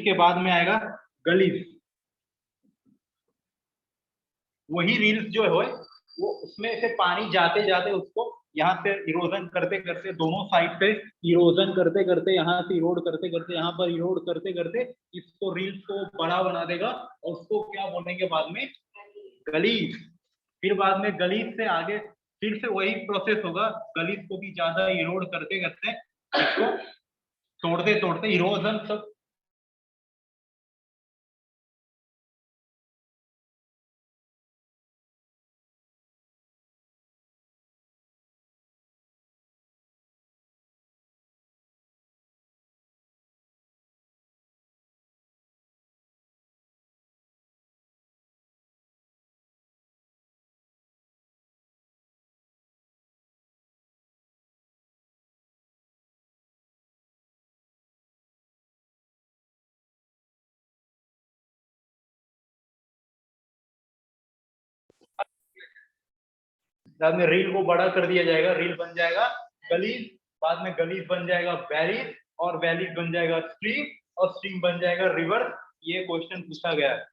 के बाद में आएगा गलीज। वही रील्स जो है वो उसमें से पानी जाते जाते उसको यहाँ से इरोजन करते करते, दोनों साइड पे इरोजन करते करते, यहाँ से इरोड करते करते, यहाँ पर इरोड करते करते इसको रील्स को बड़ा बना देगा, और उसको क्या बोलेंगे बाद में, गलीज। फिर बाद में गलीज से आगे फिर से वही प्रोसेस होगा, गलीज को भी ज्यादा इरोड करते करते इसको तोड़ते तोड़ते इरोजन सब बाद में रील को बड़ा कर दिया जाएगा, रील बन जाएगा गलीज, बाद में गलीज बन जाएगा वैलीज, और वैलीज बन जाएगा स्ट्रीम, और स्ट्रीम बन जाएगा रिवर। ये क्वेश्चन पूछा गया है।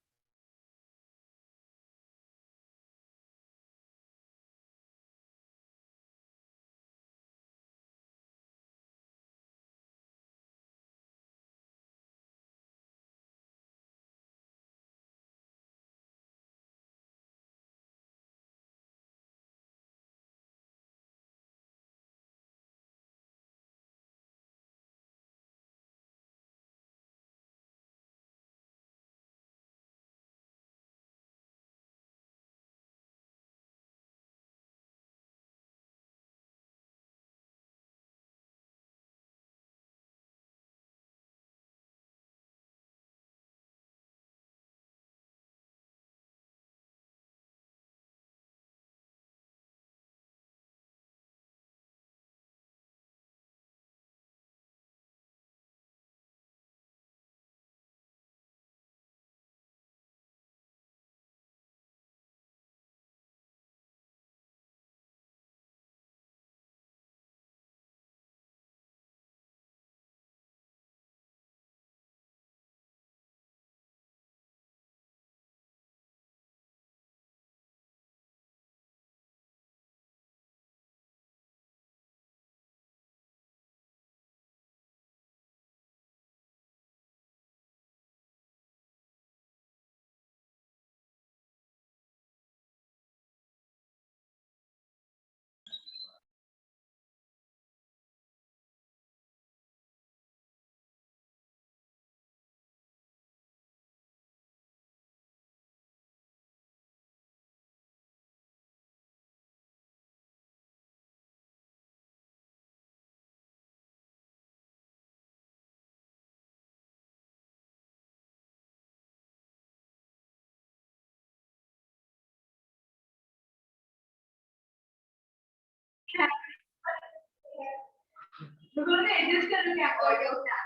उन्होंने एडजस्ट कर लिया ऑडियो का।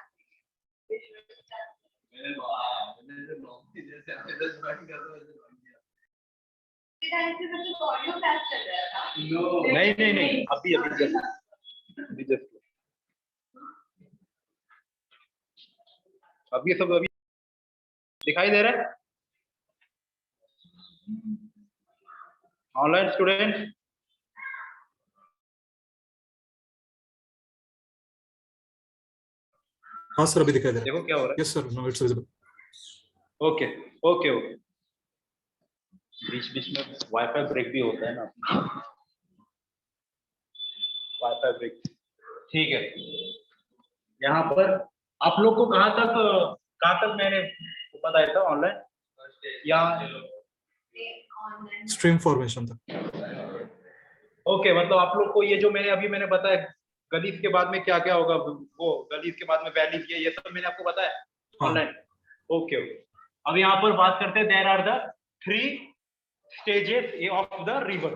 मैंने जो नॉर्मली जैसे आप इधर ज्वाइन कर रहे हो वैसे ज्वाइन किया। इधर से तो ऑडियो क्लास चल रहा था। नहीं नहीं, अभी जस्ट अब ये सब अभी दिखाई दे रहा है ऑनलाइन स्टूडेंट। हाँ सर, अभी दिखाई दे रहा है। देखो क्या हो रहा है। Yes sir, no it's visible. Okay okay okay, बीच बीच में वाईफाई ब्रेक भी होता है ना, वाईफाई ब्रेक, ठीक है। यहाँ पर आप लोग को कहाँ तक मैंने बताया था ऑनलाइन या ऑनलाइन स्ट्रीम फॉर्मेशन तक। ओके, मतलब आप लोग को ये जो मैंने बताया गलीज के बाद में क्या क्या होगा, वो गलीज के बाद में वैलीज, ये सब मैंने आपको बताया हाँ। ऑनलाइन। ओके ओके, अब यहाँ पर बात करते हैं there are the 3 stages of the river.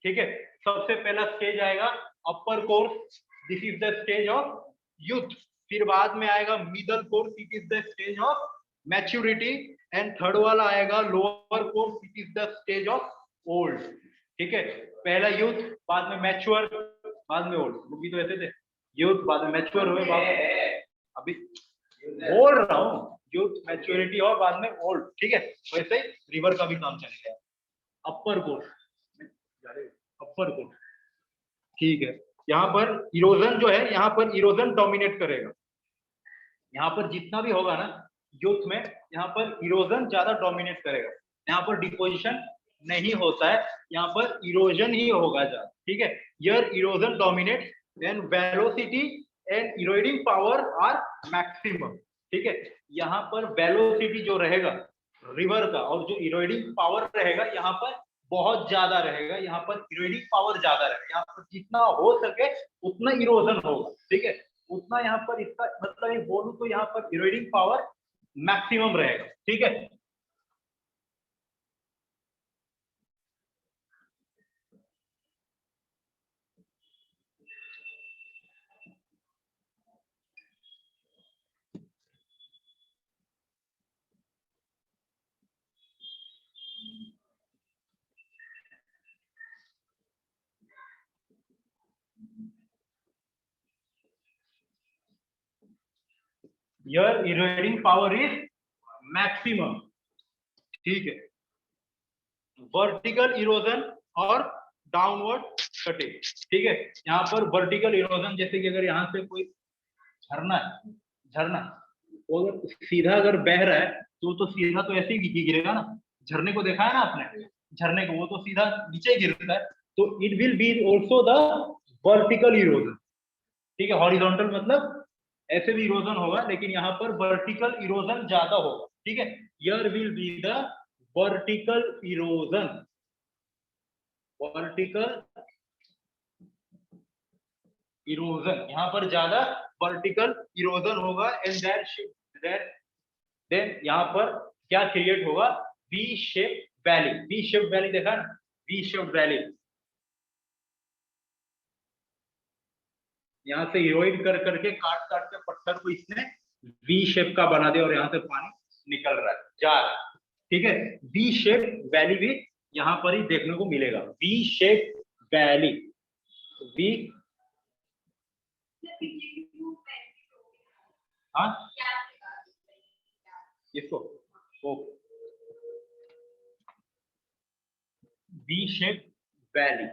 ठीक है, सबसे पहला स्टेज आएगा upper course, this is the stage of youth. फिर बाद में आएगा middle course, it is the stage of maturity, and third वाला आएगा lower course, it is the stage of old. ठीक है, पहला यूथ, बाद में मैच्योर, बाद में ओल्ड। वो भी तो ऐसे थे, यूथ बाद में मैच्योर हुए, बाद में अभी बोल रहा हूँ यूथ मैच्योरिटी और बाद में ओल्ड। ठीक है, वैसे ही रिवर का भी काम चलेगा। अपर कोर्स, अपर कोर्स, ठीक है। यहाँ पर इरोजन जो है, यहाँ पर इरोजन डोमिनेट करेगा। यहाँ पर जितना भी होगा ना यूथ में, यहाँ पर इरोजन ज्यादा डोमिनेट करेगा। यहाँ पर डिपोजिशन नहीं होता है, यहाँ पर इरोजन ही होगा ज्यादा। ठीक है, here erosion dominate, then velocity and eroding power are maximum. ठीक है, यहाँ पर वेलोसिटी जो रहेगा रिवर का और जो इरोडिंग पावर रहेगा यहाँ पर बहुत ज्यादा रहेगा। यहाँ पर इरोडिंग पावर ज्यादा रहेगा, यहाँ पर जितना हो सके उतना इरोजन होगा। ठीक है, उतना यहाँ पर, इसका मतलब ये बोलूं तो यहाँ पर इरोडिंग पावर मैक्सिमम रहेगा। ठीक है, your eroding power is maximum। ठीक है, वर्टिकल इरोजन और डाउनवर्ड कटिंग। ठीक है, यहाँ पर वर्टिकल इरोजन, जैसे कि अगर यहाँ से कोई झरना है, झरना वो अगर सीधा अगर बह रहा है तो सीधा तो ऐसे ही गिरेगा ना। झरने को देखा है ना आपने, झरने को, वो तो सीधा नीचे गिरता है। तो it will B also the vertical erosion. ठीक है, हॉरिजॉन्टल मतलब ऐसे भी इरोजन होगा, लेकिन यहाँ पर वर्टिकल इरोजन ज्यादा होगा। ठीक है, here will be the vertical erosion, vertical erosion, यहाँ पर ज्यादा वर्टिकल इरोजन होगा। एंड देन यहाँ पर क्या क्रिएट होगा, V shape valley. V shape valley देखा ना, वी शेप वैली, यहाँ से हीरोइड कर करके काट काट के पत्थर को इसने वी शेप का बना दिया और यहाँ से पानी निकल रहा है, जा रहा है। ठीक है, वी शेप वैली भी यहाँ पर ही देखने को मिलेगा, वी शेप वैली। वी, हाँ इसको वी शेप वैली।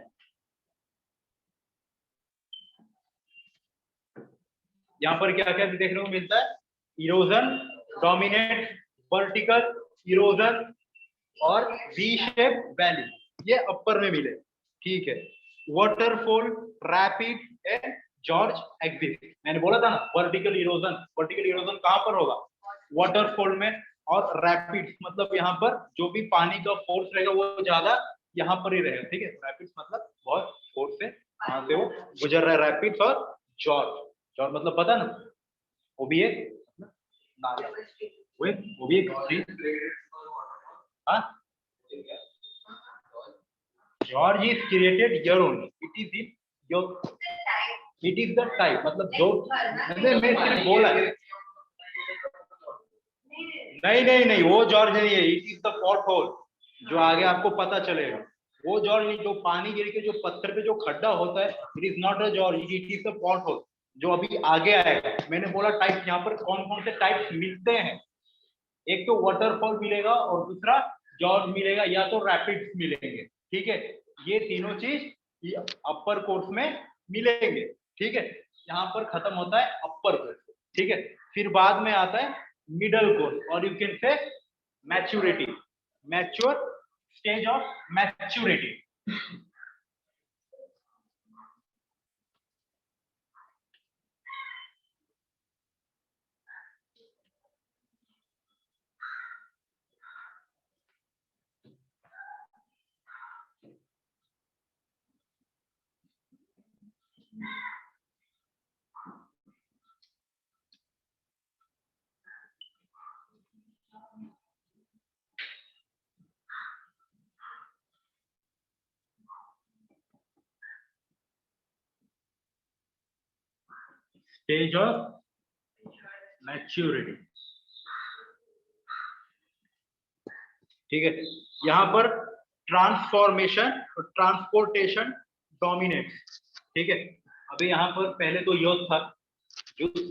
यहाँ पर क्या क्या देखने को मिलता है, इरोजन डोमिनेट, वर्टिकल इरोजन और वी शेप वैली, ये अपर में मिले। ठीक है, waterfall, rapid and George exit. मैंने बोला था ना वर्टिकल इरोजन कहाँ पर होगा, वाटरफॉल में, और रैपिड्स मतलब यहाँ पर जो भी पानी का फोर्स रहेगा वो ज्यादा यहाँ पर ही रहेगा। ठीक है, रैपिड्स मतलब बहुत फोर्स से वहां से वो गुजर रहा है, रैपिड्स। और जॉर्ज मतलब पता ना, वो भी एक नाला, वो भी एक, हाँ, George is created here only, it is in your, it is the type, मतलब जो मैं सिर्फ बोला है। नहीं, वो जॉर्ज नहीं है, it is the pothole, जो आगे आपको पता चलेगा। वो जॉर्ज नहीं, जो पानी गिर के जो पत्थर पे जो खड्डा होता है, it is not a gorge, it is the pothole, जो अभी आगे आएगा। मैंने बोला टाइप, यहाँ पर कौन कौन से टाइप्स मिलते हैं, एक तो वाटरफॉल मिलेगा और दूसरा जॉर्ज मिलेगा, या तो रैपिड्स मिलेंगे। ठीक है, ये तीनों चीज अपर कोर्स में मिलेंगे। ठीक है, यहाँ पर खत्म होता है अपर कोर्स। ठीक है, फिर बाद में आता है मिडल कोर्स, और you can say maturity, mature stage of maturity. Stage of maturity. ठीक है, यहाँ पर ट्रांसफॉर्मेशन और ट्रांसपोर्टेशन डोमिनेट्स। ठीक है, अभी यहाँ पर पहले तो युद्ध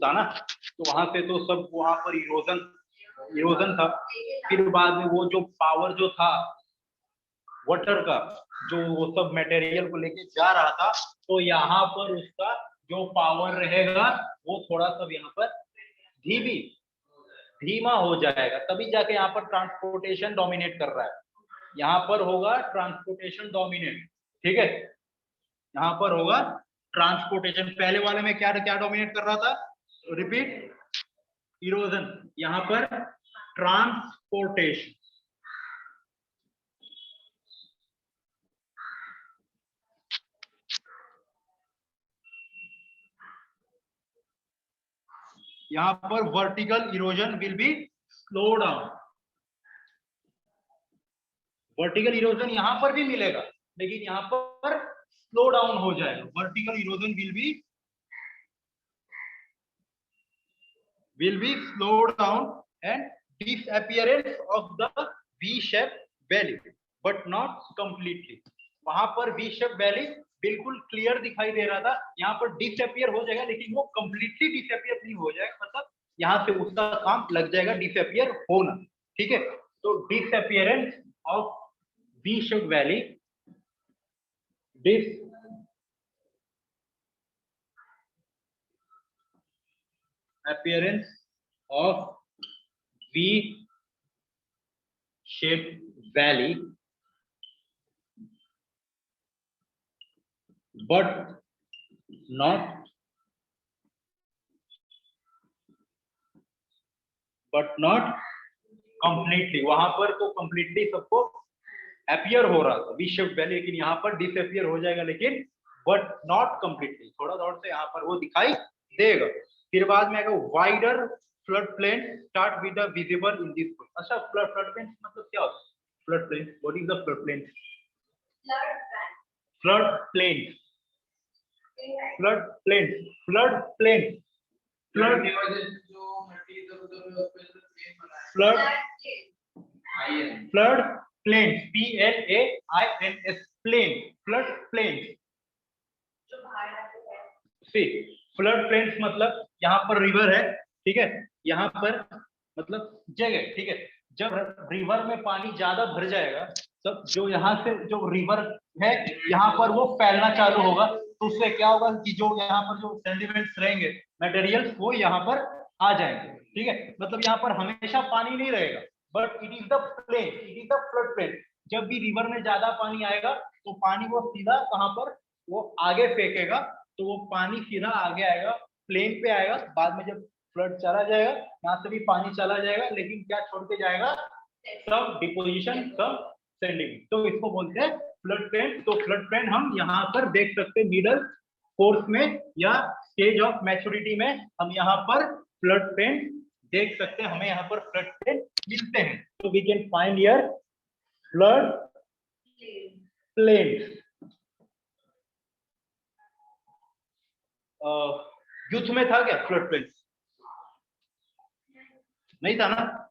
था ना, तो वहां से तो सब वहां पर इरोजन था। फिर बाद में वो जो पावर जो था वाटर का, जो वो सब मटेरियल को लेके जा रहा था, तो यहाँ पर उसका जो पावर रहेगा वो थोड़ा सा यहाँ पर धीमा हो जाएगा, तभी जाके यहाँ पर ट्रांसपोर्टेशन डोमिनेट कर रहा है। यहाँ पर होगा ट्रांसपोर्टेशन डोमिनेट। ठीक है, यहाँ पर होगा ट्रांसपोर्टेशन। पहले वाले में क्या क्या डोमिनेट कर रहा था? Repeat, erosion. यहाँ पर ट्रांसपोर्टेशन। यहाँ पर vertical erosion will be slow down. Vertical erosion यहाँ पर भी मिलेगा, लेकिन यहाँ पर स्लो डाउन हो जाएगा। Vertical erosion will be slowed down and disappearance of the V-shaped valley, but not completely. वहां पर V-shaped valley बिल्कुल क्लियर दिखाई दे रहा था, यहाँ पर डिसअपियर हो जाएगा, लेकिन वो कंप्लीटली डिसअपियर नहीं हो जाएगा, मतलब यहाँ से उसका काम लग जाएगा डिसअपियर होना। ठीक है, तो disappearance of V-shaped valley, appearance of V-shaped valley, but not completely। वहां पर तो completely सबको अपियर हो रहा था V-shaped valley, लेकिन यहाँ पर डिसअपियर हो जाएगा, लेकिन बट नॉट कंप्लीटली, थोड़ा थोड़ा से यहाँ पर वो दिखाई देगा। फिर बाद में आएगा wider flood plain start with the visible in this. अच्छा, फ्लड प्लेन मतलब क्या होता है? Flood plain, what is the flood plain? Flood plain, flood plain, flood plain, flood flood plain, PLAINS, plain, flood plain. See, flood plains मतलब यहाँ पर river है, ठीक है, यहाँ पर मतलब जगह। ठीक है, जब रिवर में पानी ज्यादा भर जाएगा, तब जो यहाँ से जो रिवर है यहाँ पर वो फैलना चालू होगा, तो उससे क्या होगा कि जो यहाँ पर जो सेडिमेंट्स रहेंगे, मटेरियल्स, वो यहाँ पर आ जाएंगे। ठीक है, मतलब यहाँ पर हमेशा पानी नहीं रहेगा, but it is the plain, it is the flood plain. जब भी रिवर में ज्यादा पानी आएगा तो पानी वो सीधा कहाँ पर वो आगे फेंकेगा, तो वो पानी सीधा आगे आएगा, प्लेन पे आएगा। बाद में जब फ्लड चला जाएगा, यहाँ से भी पानी चला जाएगा, लेकिन क्या छोड़ के जाएगा? सब डिपोजिशन, सब सेंडिंग। तो इसको बोलते हैं फ्लड प्लेन। तो फ्लड प्लेन हम यहाँ पर देख सकते हैं मिडल कोर्स में या स्टेज ऑफ मैच्योरिटी में, हम यहाँ पर फ्लड प्लेन देख सकते हैं, हमें यहाँ पर फ्लड प्लेन मिलते हैं। तो we can find here flood plain. युद्ध में था क्या फ्लड प्लेन? नहीं था ना?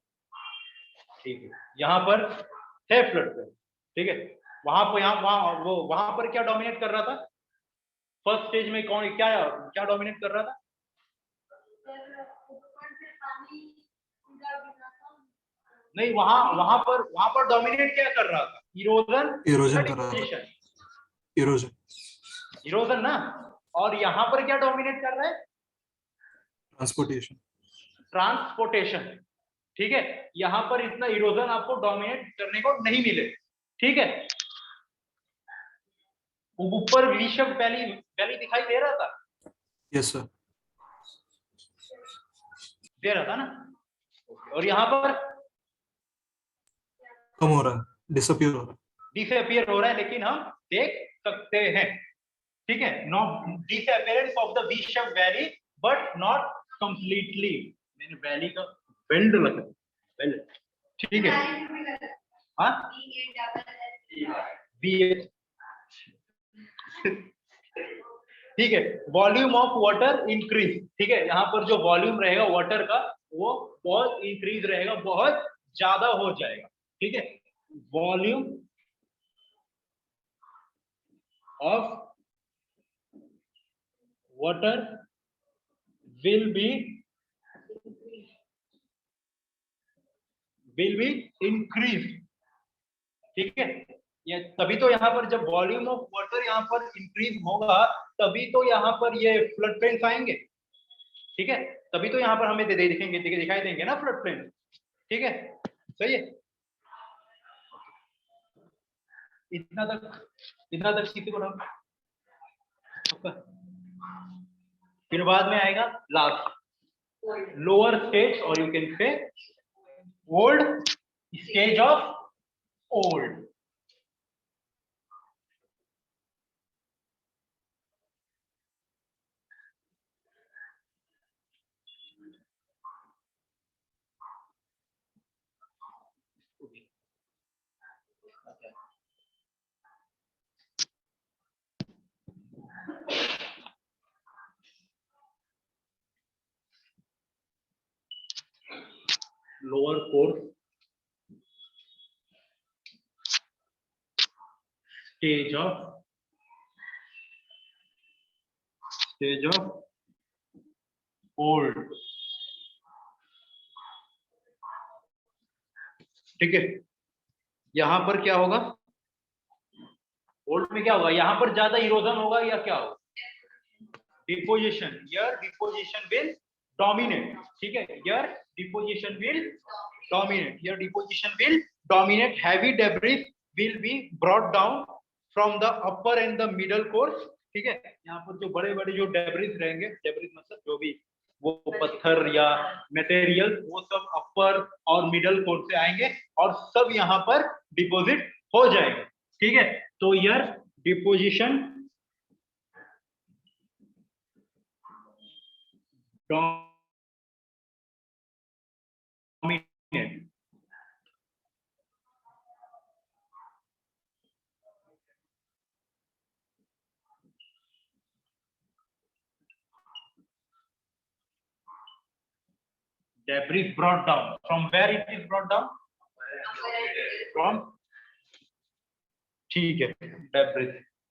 ठीक है, यहाँ पर है फ्लड प्लेन। ठीक है, वहां पर वहां पर क्या डोमिनेट कर रहा था? फर्स्ट स्टेज में कौन क्या डोमिनेट कर रहा था? नहीं, वहां पर डोमिनेट क्या कर रहा था? इरोजन कर रहा था। इरोजन ना। और यहाँ पर क्या डोमिनेट कर रहा है? ट्रांसपोर्टेशन। ठीक है, यहाँ पर इतना इरोजन आपको डोमिनेट करने को नहीं मिले। ठीक है, ऊपर V-shaped वैली दिखाई दे रहा था? यस सर, दे रहा था ना। और यहाँ पर कम हो रहा है, डिसअपियर हो रहा है, लेकिन हम देख सकते हैं। ठीक है, not disappearance of the V-shaped valley but not completely. मैंने वैली का वेल्ड लगा, वेल्ड। ठीक है, हाँ, ठीक है, वॉल्यूम ऑफ वाटर इंक्रीज, ठीक है, यहाँ पर जो वॉल्यूम रहेगा वाटर का वो बहुत इंक्रीज रहेगा, बहुत ज्यादा हो जाएगा, ठीक है, volume of water will be increase, ठीक है, ये तभी तो यहाँ पर जब वॉल्यूम ऑफ वाटर यहाँ पर इंक्रीज होगा तभी तो यहाँ पर ये फ्लड प्लेन्स आएंगे, ठीक है, तभी तो यहाँ पर हमें दिखेंगे, दिखाई देंगे ना फ्लड प्लेन, ठीक है, सही है, इतना तक किसी को ना, फिर बाद में आएगा लास्ट लोअर स्टेज और you can say old stage of old, lower course stage of old, ठीक है, यहां पर क्या होगा, ओल्ड में क्या होगा, यहां पर ज्यादा इरोजन होगा या क्या होगा, deposition, here deposition will dominate, ठीक है, here deposition will dominate, here deposition will dominate, heavy debris will be brought down from the upper and the middle course, ठीक है, यहाँ पर जो बड़े बड़े जो डेब्रिस रहेंगे, डेब्रिस मतलब जो भी वो पत्थर या मटेरियल वो सब अपर और मिडल कोर्स से आएंगे और सब यहाँ पर डिपॉजिट हो जाएंगे, ठीक है, तो here deposition debris brought down, from where it is brought down, from, ठीक है, debris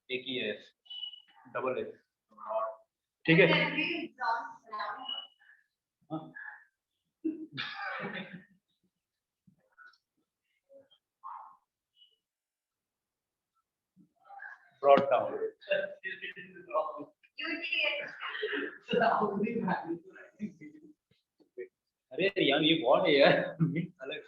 एक ही है, डबल है, ठीक है, brought down, अरे यार ये बहुत है यार, अलग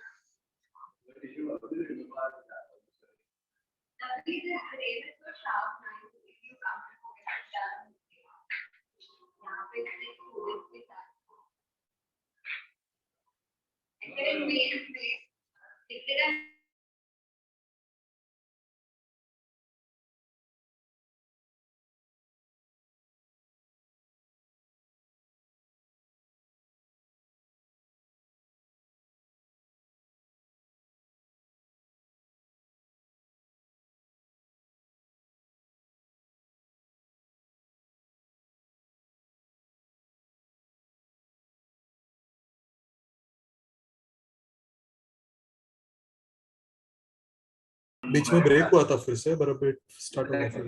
बीच में ब्रेक हुआ था फिर से बराबर स्टार्ट हो गया फिर।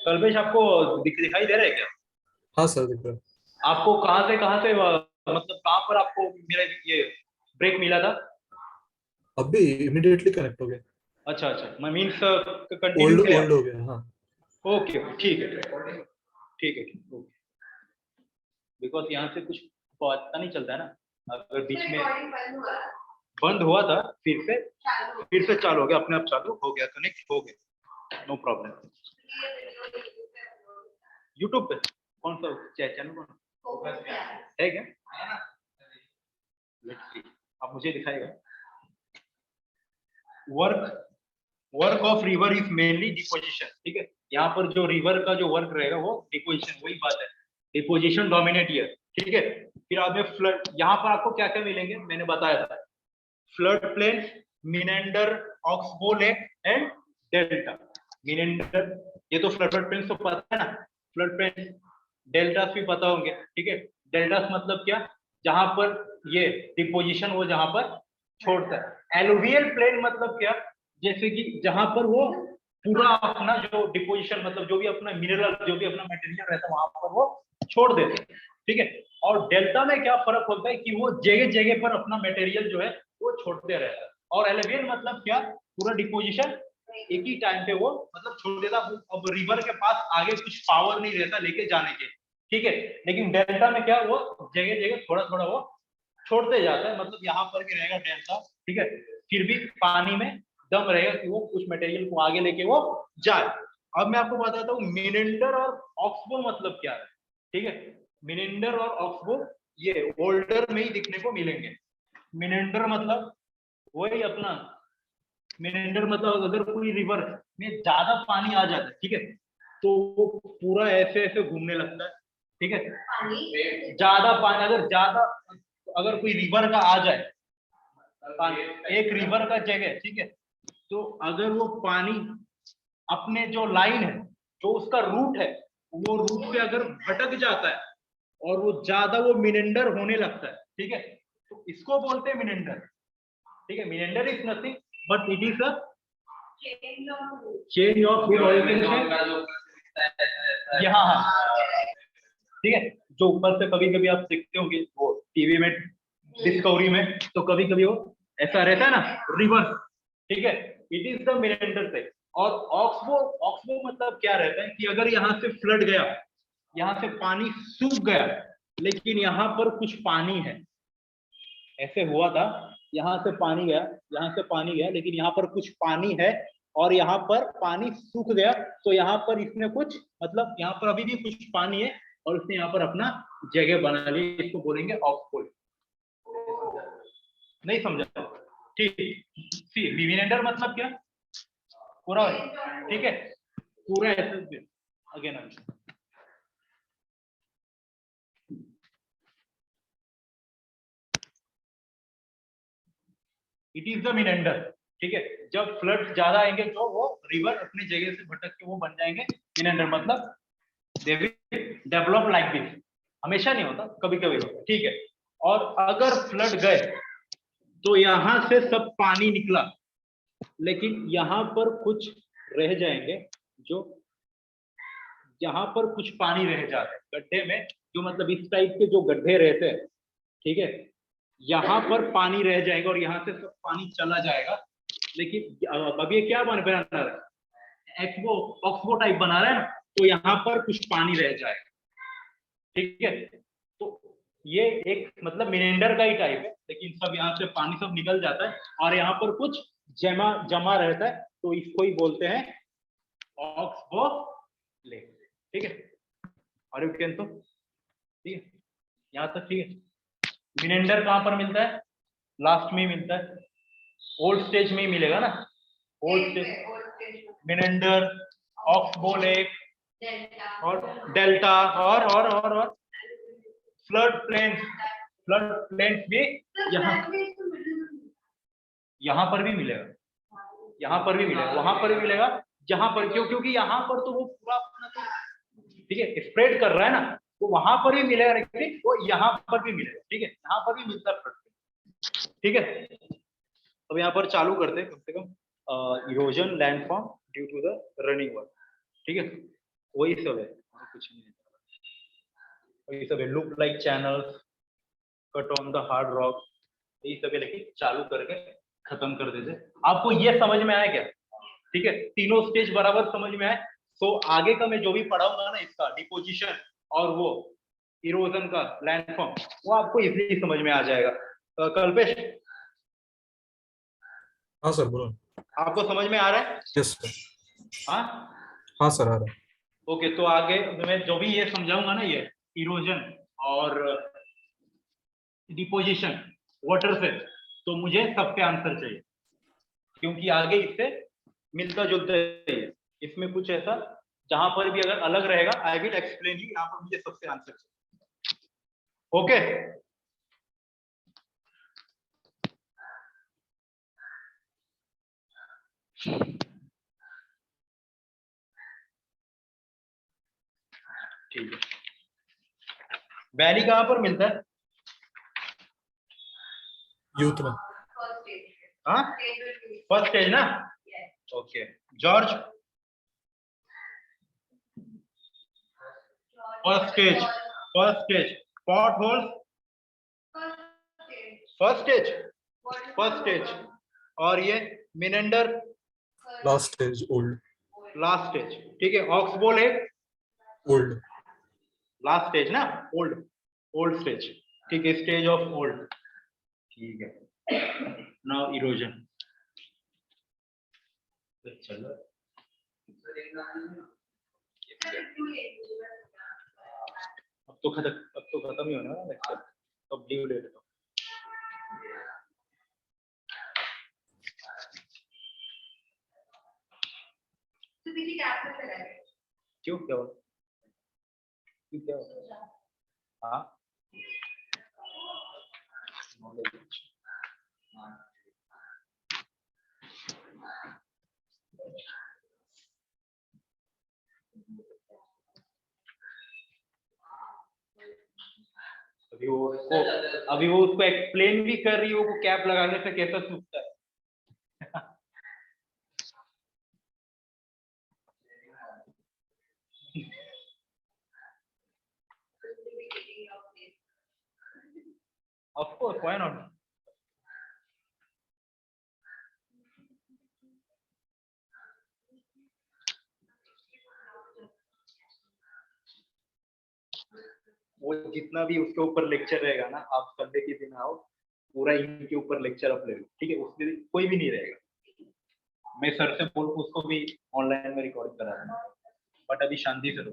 कल्पेश आपको दिखाई दे रहा है क्या? हाँ सर दिख रहा है। आपको कहाँ से मतलब कहाँ पर आपको मेरा ये ब्रेक मिला था? अभी इमीडिएटली कनेक्ट हो गया। अच्छा अच्छा, मैं मींस कंटिन्यू ओल्ड हो गया। हाँ ओके ठीक है ठीक है ओके, बिकॉज यहाँ से कुछ पता नहीं चलता है ना, अगर बीच में बंद हुआ था फिर से चालू हो गया, अपने आप चालू हो गया, कनेक्ट हो गया, नो प्रॉब्लम। यूट्यूब पे कौन सा चैनल कौन है क्या? लेट्स सी, आप मुझे दिखाएगा। Work of river is mainly deposition, ठीक है, यहाँ पर जो रिवर का जो वर्क रहेगा वो डिपोजिशन, वही बात है, डिपोजिशन डोमिनेट हियर, ठीक है। फिर बाद में फ्लड, यहाँ पर आपको क्या क्या मिलेंगे मैंने बताया था, flood plain, Menander, oxbow lake and delta. Menander ये तो फ्लड प्लेन्स तो पता है ना, फ्लड प्लेन्स डेल्टास भी पता होंगे, ठीक है। डेल्टास मतलब क्या, जहां पर ये डिपोजिशन वो जहां पर छोड़ता है। एलुवियल प्लेन मतलब क्या, जैसे कि जहां पर वो पूरा अपना जो डिपोजिशन मतलब जो भी अपना मिनरल जो भी अपना मटेरियल रहता है वहां पर वो छोड़ देते हैं, ठीक है। और डेल्टा में क्या फर्क होता है कि वो जगह जगह पर अपना मटेरियल जो है वो छोड़ते रहता है। और एलुवियल मतलब क्या, पूरा डिपोजिशन एक ही टाइम पे वो मतलब छोड़ देता। अब रिवर के पास आगे कुछ पावर नहीं रहता लेके जाने के, ठीक है। लेकिन डेल्टा में क्या, वो जगह जगह थोड़ा थोड़ा वो छोड़ते जाता है, मतलब यहाँ पर भी रहेगा डेल्टा, ठीक है। फिर भी पानी में दम रहेगा कि वो कुछ मटेरियल को आगे लेके वो जाए। अब मैं आपको बताता हूँ मिनेंडर और ऑक्सबो मतलब क्या है, ठीक है। मिनेंडर और ऑक्सबो ये ओल्डर में ही दिखने को मिलेंगे। मिनेंडर मतलब वही अपना, मिनेंडर मतलब अगर कोई रिवर में ज्यादा पानी आ जाता है, ठीक है, तो वो पूरा ऐसे ऐसे घूमने लगता है, ठीक है। ज्यादा पानी अगर कोई रिवर का आ जाए पानी, एक रिवर का जगह, ठीक है, तो अगर वो पानी अपने जो लाइन है, जो उसका रूट है, वो रूट पे अगर भटक जाता है और वो ज्यादा वो मिनेंडर होने लगता है, ठीक है, तो इसको बोलते हैं मिनेंडर, ठीक है। Meander is nothing but it is a change of route. यहाँ हाँ, ठीक है। जो ऊपर से कभी कभी आप देखते होंगे वो टीवी में, डिस्कवरी में, तो कभी कभी वो ऐसा रहता है ना रिवर्स, ठीक है। इट इज द मिरेंडर से। और ऑक्सबो, ऑक्सबो मतलब क्या रहता है कि अगर यहाँ से फ्लड गया, यहाँ से पानी सूख गया, लेकिन यहाँ पर कुछ पानी है, ऐसे हुआ था, यहाँ से पानी गया, यहाँ से पानी गया, लेकिन यहाँ पर कुछ पानी है और यहाँ पर पानी सूख गया, तो यहाँ पर इसने कुछ मतलब यहाँ पर अभी भी कुछ पानी है और उसने यहाँ पर अपना जगह बना ली, इसको बोलेंगे ऑक्सफोर्ड। नहीं समझा, ठीक। सी मिनेंडर मतलब क्या, पूरा, ठीक है, पूरा ऐसे again it is the Menander, ठीक है। जब फ्लड ज्यादा आएंगे तो वो रिवर अपनी जगह से भटक के वो बन जाएंगे मिनेंडर, मतलब they will develop like this. हमेशा नहीं होता, कभी कभी होता, ठीक है। और अगर फ्लड गए तो यहां से सब पानी निकला, लेकिन यहाँ पर कुछ रह जाएंगे, जो यहाँ पर कुछ पानी रह जाता है गड्ढे में, जो मतलब इस टाइप के जो गड्ढे रहते हैं, ठीक है, यहाँ पर पानी रह जाएगा और यहाँ से सब पानी चला जाएगा। लेकिन अब ये क्या बना रहा है, एक्सबो ऑक्सबो टाइप बना रहा है ना, तो यहाँ पर कुछ पानी रह जाएगा, ठीक है। तो ये एक मतलब मिनेंडर का ही टाइप है, लेकिन सब यहाँ से पानी सब निकल जाता है और यहाँ पर कुछ जमा रहता है, तो इसको ही बोलते हैं ऑक्सबो लेक, ठीक है। और यू कैन तो ठीक है, यहाँ तक ठीक है। मिनेंडर कहाँ पर मिलता है, लास्ट में ही मिलता है, ओल्ड स्टेज में ही मिलेगा ना, old stage, Menander, oxbow lake और डेल्टा और फ्लड प्लेन्स, फ्लड प्लेन्स भी यहाँ पर भी मिलेगा, यहाँ पर भी मिलेगा, वहां पर भी मिलेगा, जहां पर क्योंकि यहाँ पर तो वो पूरा अपना तो ठीक है स्प्रेड कर रहा है ना, वो वहां पर भी मिलेगा, लेकिन वो यहाँ पर भी मिलेगा, ठीक है, यहाँ पर भी मिलता है, ठीक है। अब यहाँ पर चालू करते हैं कम से कम erosion landform due to the running work, ठीक है, वही सब है, कुछ नहीं है, वही सब है। Look like channels, cut on the hard rock, यही सब है, लेकिन चालू करके खत्म कर देते। आपको ये समझ में आया क्या, ठीक है, तीनों स्टेज बराबर समझ में आए, तो आगे का मैं जो भी पढ़ाऊंगा ना, इसका डिपोजिशन और वो इरोजन का लैंडफॉर्म, वो आपको इजीली समझ में आ जाएगा। कल्पेश, हाँ सर बोलो। आपको समझ में आ रहा है? Yes sir. हाँ हाँ सर आ रहा है। ओके, तो आगे मैं जो भी ये समझाऊंगा ना, ये इरोजन और डिपोजिशन वाटर से, तो मुझे सबके आंसर चाहिए, क्योंकि आगे इससे मिलता जुलता है, इसमें कुछ ऐसा जहां पर भी अगर अलग रहेगा आई विल एक्सप्लेन यू, यहाँ पर मुझे सबसे आंसर चाहिए, ओके। ठीक है, वैली कहाँ पर मिलता है? यूथ में। First stage. हाँ, Favorite food. फर्स्ट स्टेज ना? Yes. Okay, George first stage, first stage, pot holes First stage. First stage, What is first the stage, और ये Menander first last stage old. Last stage. ठीक है, ऑक्सबोल है old. Last stage ना, old, old stage. ठीक है, stage of old. ठीक है, नाउ इरोजन। चलो अब तो खत्म ही होने वाला लेक्चर, अब लीव ले लेता हूँ। तो पीछे कैप में चला गया। क्यों, क्या हुआ? क्यों, क्या हुआ? हाँ, अभी वो उसको एक्सप्लेन भी कर रही हो वो कैप लगाने से कैसा सूखता है। Of course, why not? वो जितना भी उसके ऊपर लेक्चर रहेगा ना, आप संडे के दिन आओ, पूरा इनके ऊपर लेक्चर आप ले लो। ठीक है, उसके दिन कोई भी नहीं रहेगा। मैं सर से बोल के उसको भी ऑनलाइन में रिकॉर्ड करा दूंगा, बट अभी शांति से लो।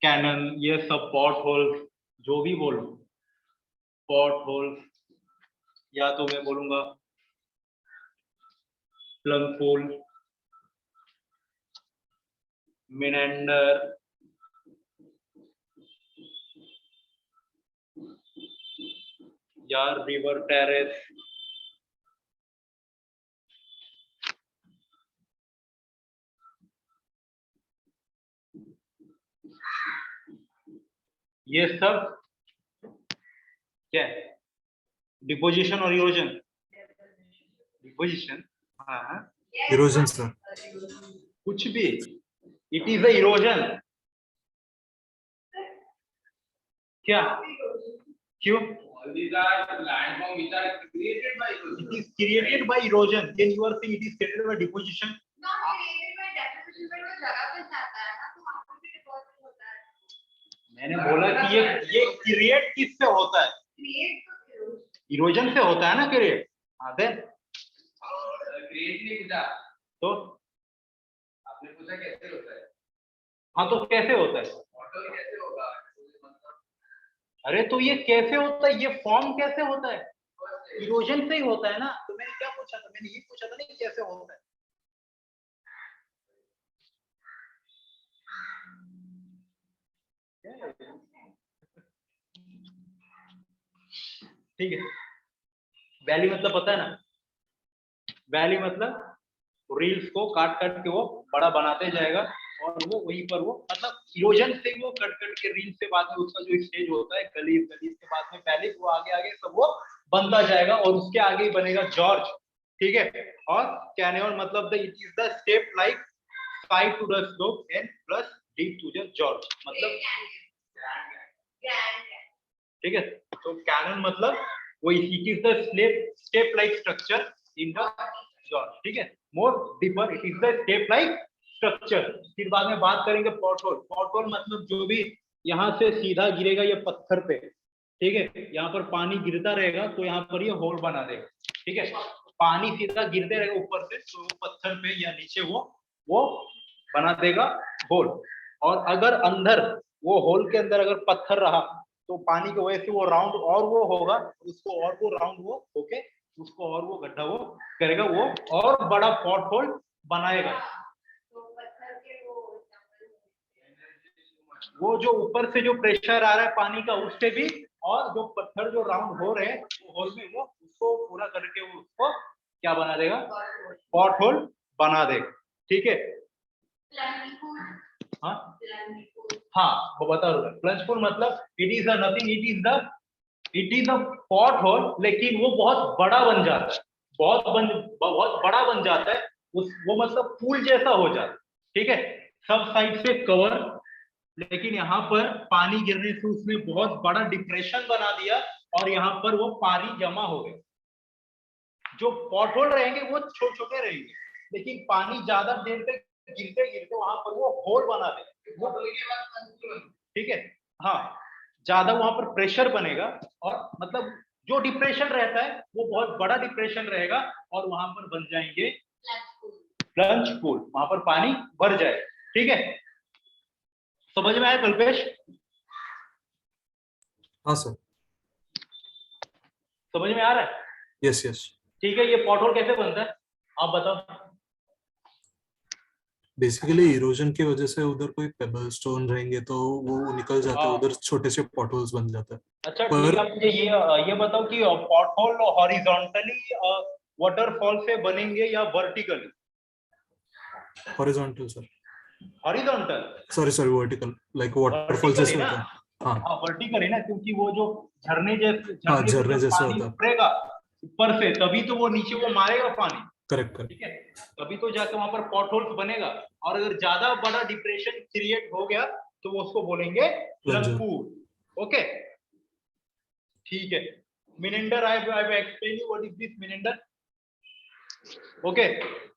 कैनन, ये सब पॉट होल्स, जो भी बोलो, पॉट होल्स, या तो मैं बोलूंगा प्लग होल, मिनेंडर, या रिवर टेरेस, ये सब क्या है? डिपोजिशन और इरोजन। डिपोजिशन, हाँ, इरोजन सर। कुछ भी, इट इज अ इरोजन। क्या, क्यों? All these are landforms which are created by erosion. It is created by erosion. Then you are saying it is created by deposition. Not created by deposition, but वो जगह पे जाता है ना, तो वहाँ पर भी deposit होता है। मैंने बोला कि ये क्रिएट किससे होता है? Create तो erosion। इरोजन से होता है ना क्रिएट। हाँ, then क्रिएट नहीं पूछा, तो आपने पूछा कैसे होता है। हाँ, तो कैसे होता है? ऑटो कैसे होगा? अरे तो ये कैसे होता है, ये फॉर्म कैसे होता है? इरोजन से ही होता है ना। तो मैंने क्या पूछा था? मैंने ये पूछा था ना कि कैसे होता है। ठीक है, वैली मतलब पता है ना? वैली मतलब रील्स को काट काट के वो बड़ा बनाते जाएगा, और वो वहीं पर वो मतलब इरोजन से वो कट कट के रील से बाद में उसका जो स्टेज होता है, गलीज गलीज के बाद में पहले वो आगे आगे सब वो बनता जाएगा, और उसके आगे ही बनेगा जॉर्ज। ठीक है, और कैनियन मतलब the it is the step like side to the slope and plus deep to the gorge मतलब। ठीक है, तो कैनन मतलब वो it is the step like structure in the gorge. ठीक है, more deeper it is the step like structure. फिर बाद में बात करेंगे पॉटहोल। पॉटहोल मतलब जो भी यहाँ से सीधा गिरेगा ये पत्थर पे, ठीक है, यहाँ पर पानी गिरता रहेगा तो यहाँ पर ये होल बना देगा। ठीक है, पानी सीधा गिरते रहेगा ऊपर से तो वो पत्थर पे या नीचे वो बना देगा होल। और अगर अंदर वो होल के अंदर अगर पत्थर रहा तो पानी की वजह से वो राउंड और वो होगा, उसको और वो राउंड वो होके उसको और वो गड्ढा वो करेगा, वो और बड़ा पॉट होल बनाएगा। वो जो ऊपर से जो प्रेशर आ रहा है पानी का उससे भी, और जो पत्थर जो राउंड हो रहे हैं वो होल में वो उसको पूरा करके वो उसको क्या बना देगा? पॉट होल बना देगा। ठीक है, Plunge pool. हाँ Plunge pool. हाँ वो बता रहा हूँ। प्लंज पूल मतलब it is a nothing, it is a pothole, लेकिन वो बहुत बड़ा बन जाता है, बहुत बड़ा बन जाता है, उस वो मतलब पूल जैसा हो जाता है, ठीक है, सब साइड से कवर, लेकिन यहाँ पर पानी गिरने से उसने बहुत बड़ा डिप्रेशन बना दिया और यहाँ पर वो पानी जमा हो गया। जो पॉट होल रहेंगे वो छोटे छोटे रहेंगे, लेकिन पानी ज्यादा देर तक गिरते गिरते वहां पर वो होल बना देगा, वो ठीक है, हाँ ज्यादा वहां पर प्रेशर बनेगा और मतलब जो डिप्रेशन रहता है वो बहुत बड़ा डिप्रेशन रहेगा और वहां पर बन जाएंगे प्लंज पूल, वहां पर पानी भर जाए, ठीक है। समझ में आया कल्पेश? हाँ सर, समझ में आ रहा है? Yes yes. ठीक है, ये पॉट होल कैसे बनता है आप बताओ? बेसिकली इरोजन की वजह से उधर कोई पेबल स्टोन रहेंगे तो वो निकल जाते हैं, हाँ। उधर छोटे से पॉटहोल्स बन जाते हैं। अच्छा पर ठीक है, आप मुझे ये बताओ कि पॉट होल हॉरिजॉन्टली वाटरफॉल से बनेंगे या vertically? Horizontal sir, horizontal, sorry vertical, like waterfall vertically जैसे ना? होता है। हाँ हाँ वर्टिकल है ना, क्योंकि वो जो झरने हाँ, से झरने जब जैसे पानी होता है। उतरेगा ऊपर से तभी तो वो नीचे को मारेगा पानी, करेक्ट करेक्ट। ठीक है, तभी तो जाके वहां पर पॉट होल्स बनेगा। और अगर ज्यादा बड़ा डिप्रेशन क्रिएट हो गया तो वो उसको बोलेंगे प्लंज पूल। ओके ठीक है, meander I will explain you what is this meander. Okay,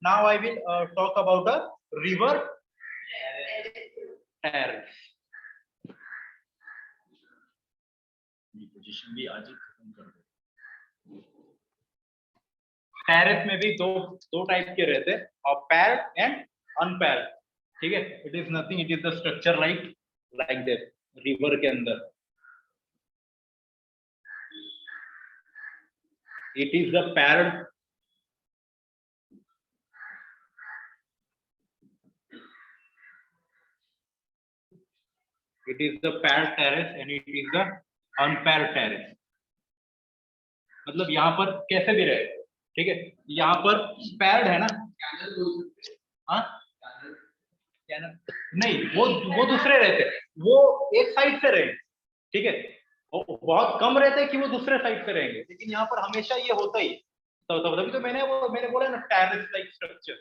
now I will talk about a river terrace. Position भी आज ही खत्म कर दो। टेरेस में भी दो टाइप के रहते हैं, पैर्ड एंड अनपैर्ड, ठीक है। It is nothing, it is the structure like this river के अंदर, it is the paired, it is the paired terrace and it is the unpaired terrace. मतलब यहाँ पर कैसे भी रहे, ठीक है, यहाँ पर पैर्ड है ना, हाँ नहीं, वो दूसरे रहते हैं, वो एक साइड से रहेंगे, ठीक है, बहुत कम रहते हैं कि वो दूसरे साइड से रहेंगे, लेकिन यहाँ पर हमेशा ये होता ही, तो तभी तो मैंने बोला ना टेरेस लाइक स्ट्रक्चर,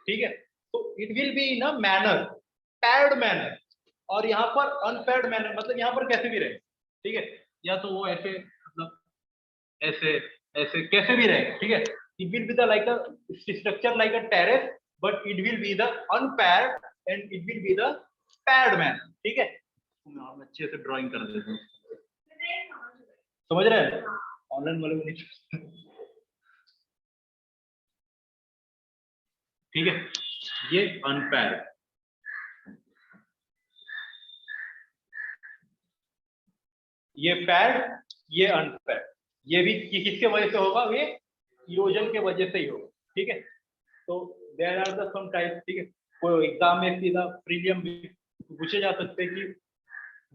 ठीक है। तो it will be in a manner, paired manner, और यहाँ पर अनपैर्ड मैनर, मतलब यहाँ पर कैसे भी रहे, ठीक है, या तो वो ऐसे मतलब ऐसे ऐसे कैसे भी रहे, ठीक है। It will be the like a structure like a terrace, but it will be the unpaired and it will be the paired manner, ठीक है। हम अच्छे से ड्राइंग कर देते हैं, समझ रहे हैं? ऑनलाइन वाले में नहीं, ठीक है, ये अनपैर्ड, ये पैर्ड, ये अनपैर्ड, ये भी किसके वजह से होगा, ये इरोजन के वजह से ही होगा, ठीक है। तो there are the some type, ठीक है, कोई एग्जाम में सीधा प्रीलियम पूछे जा सकते हैं कि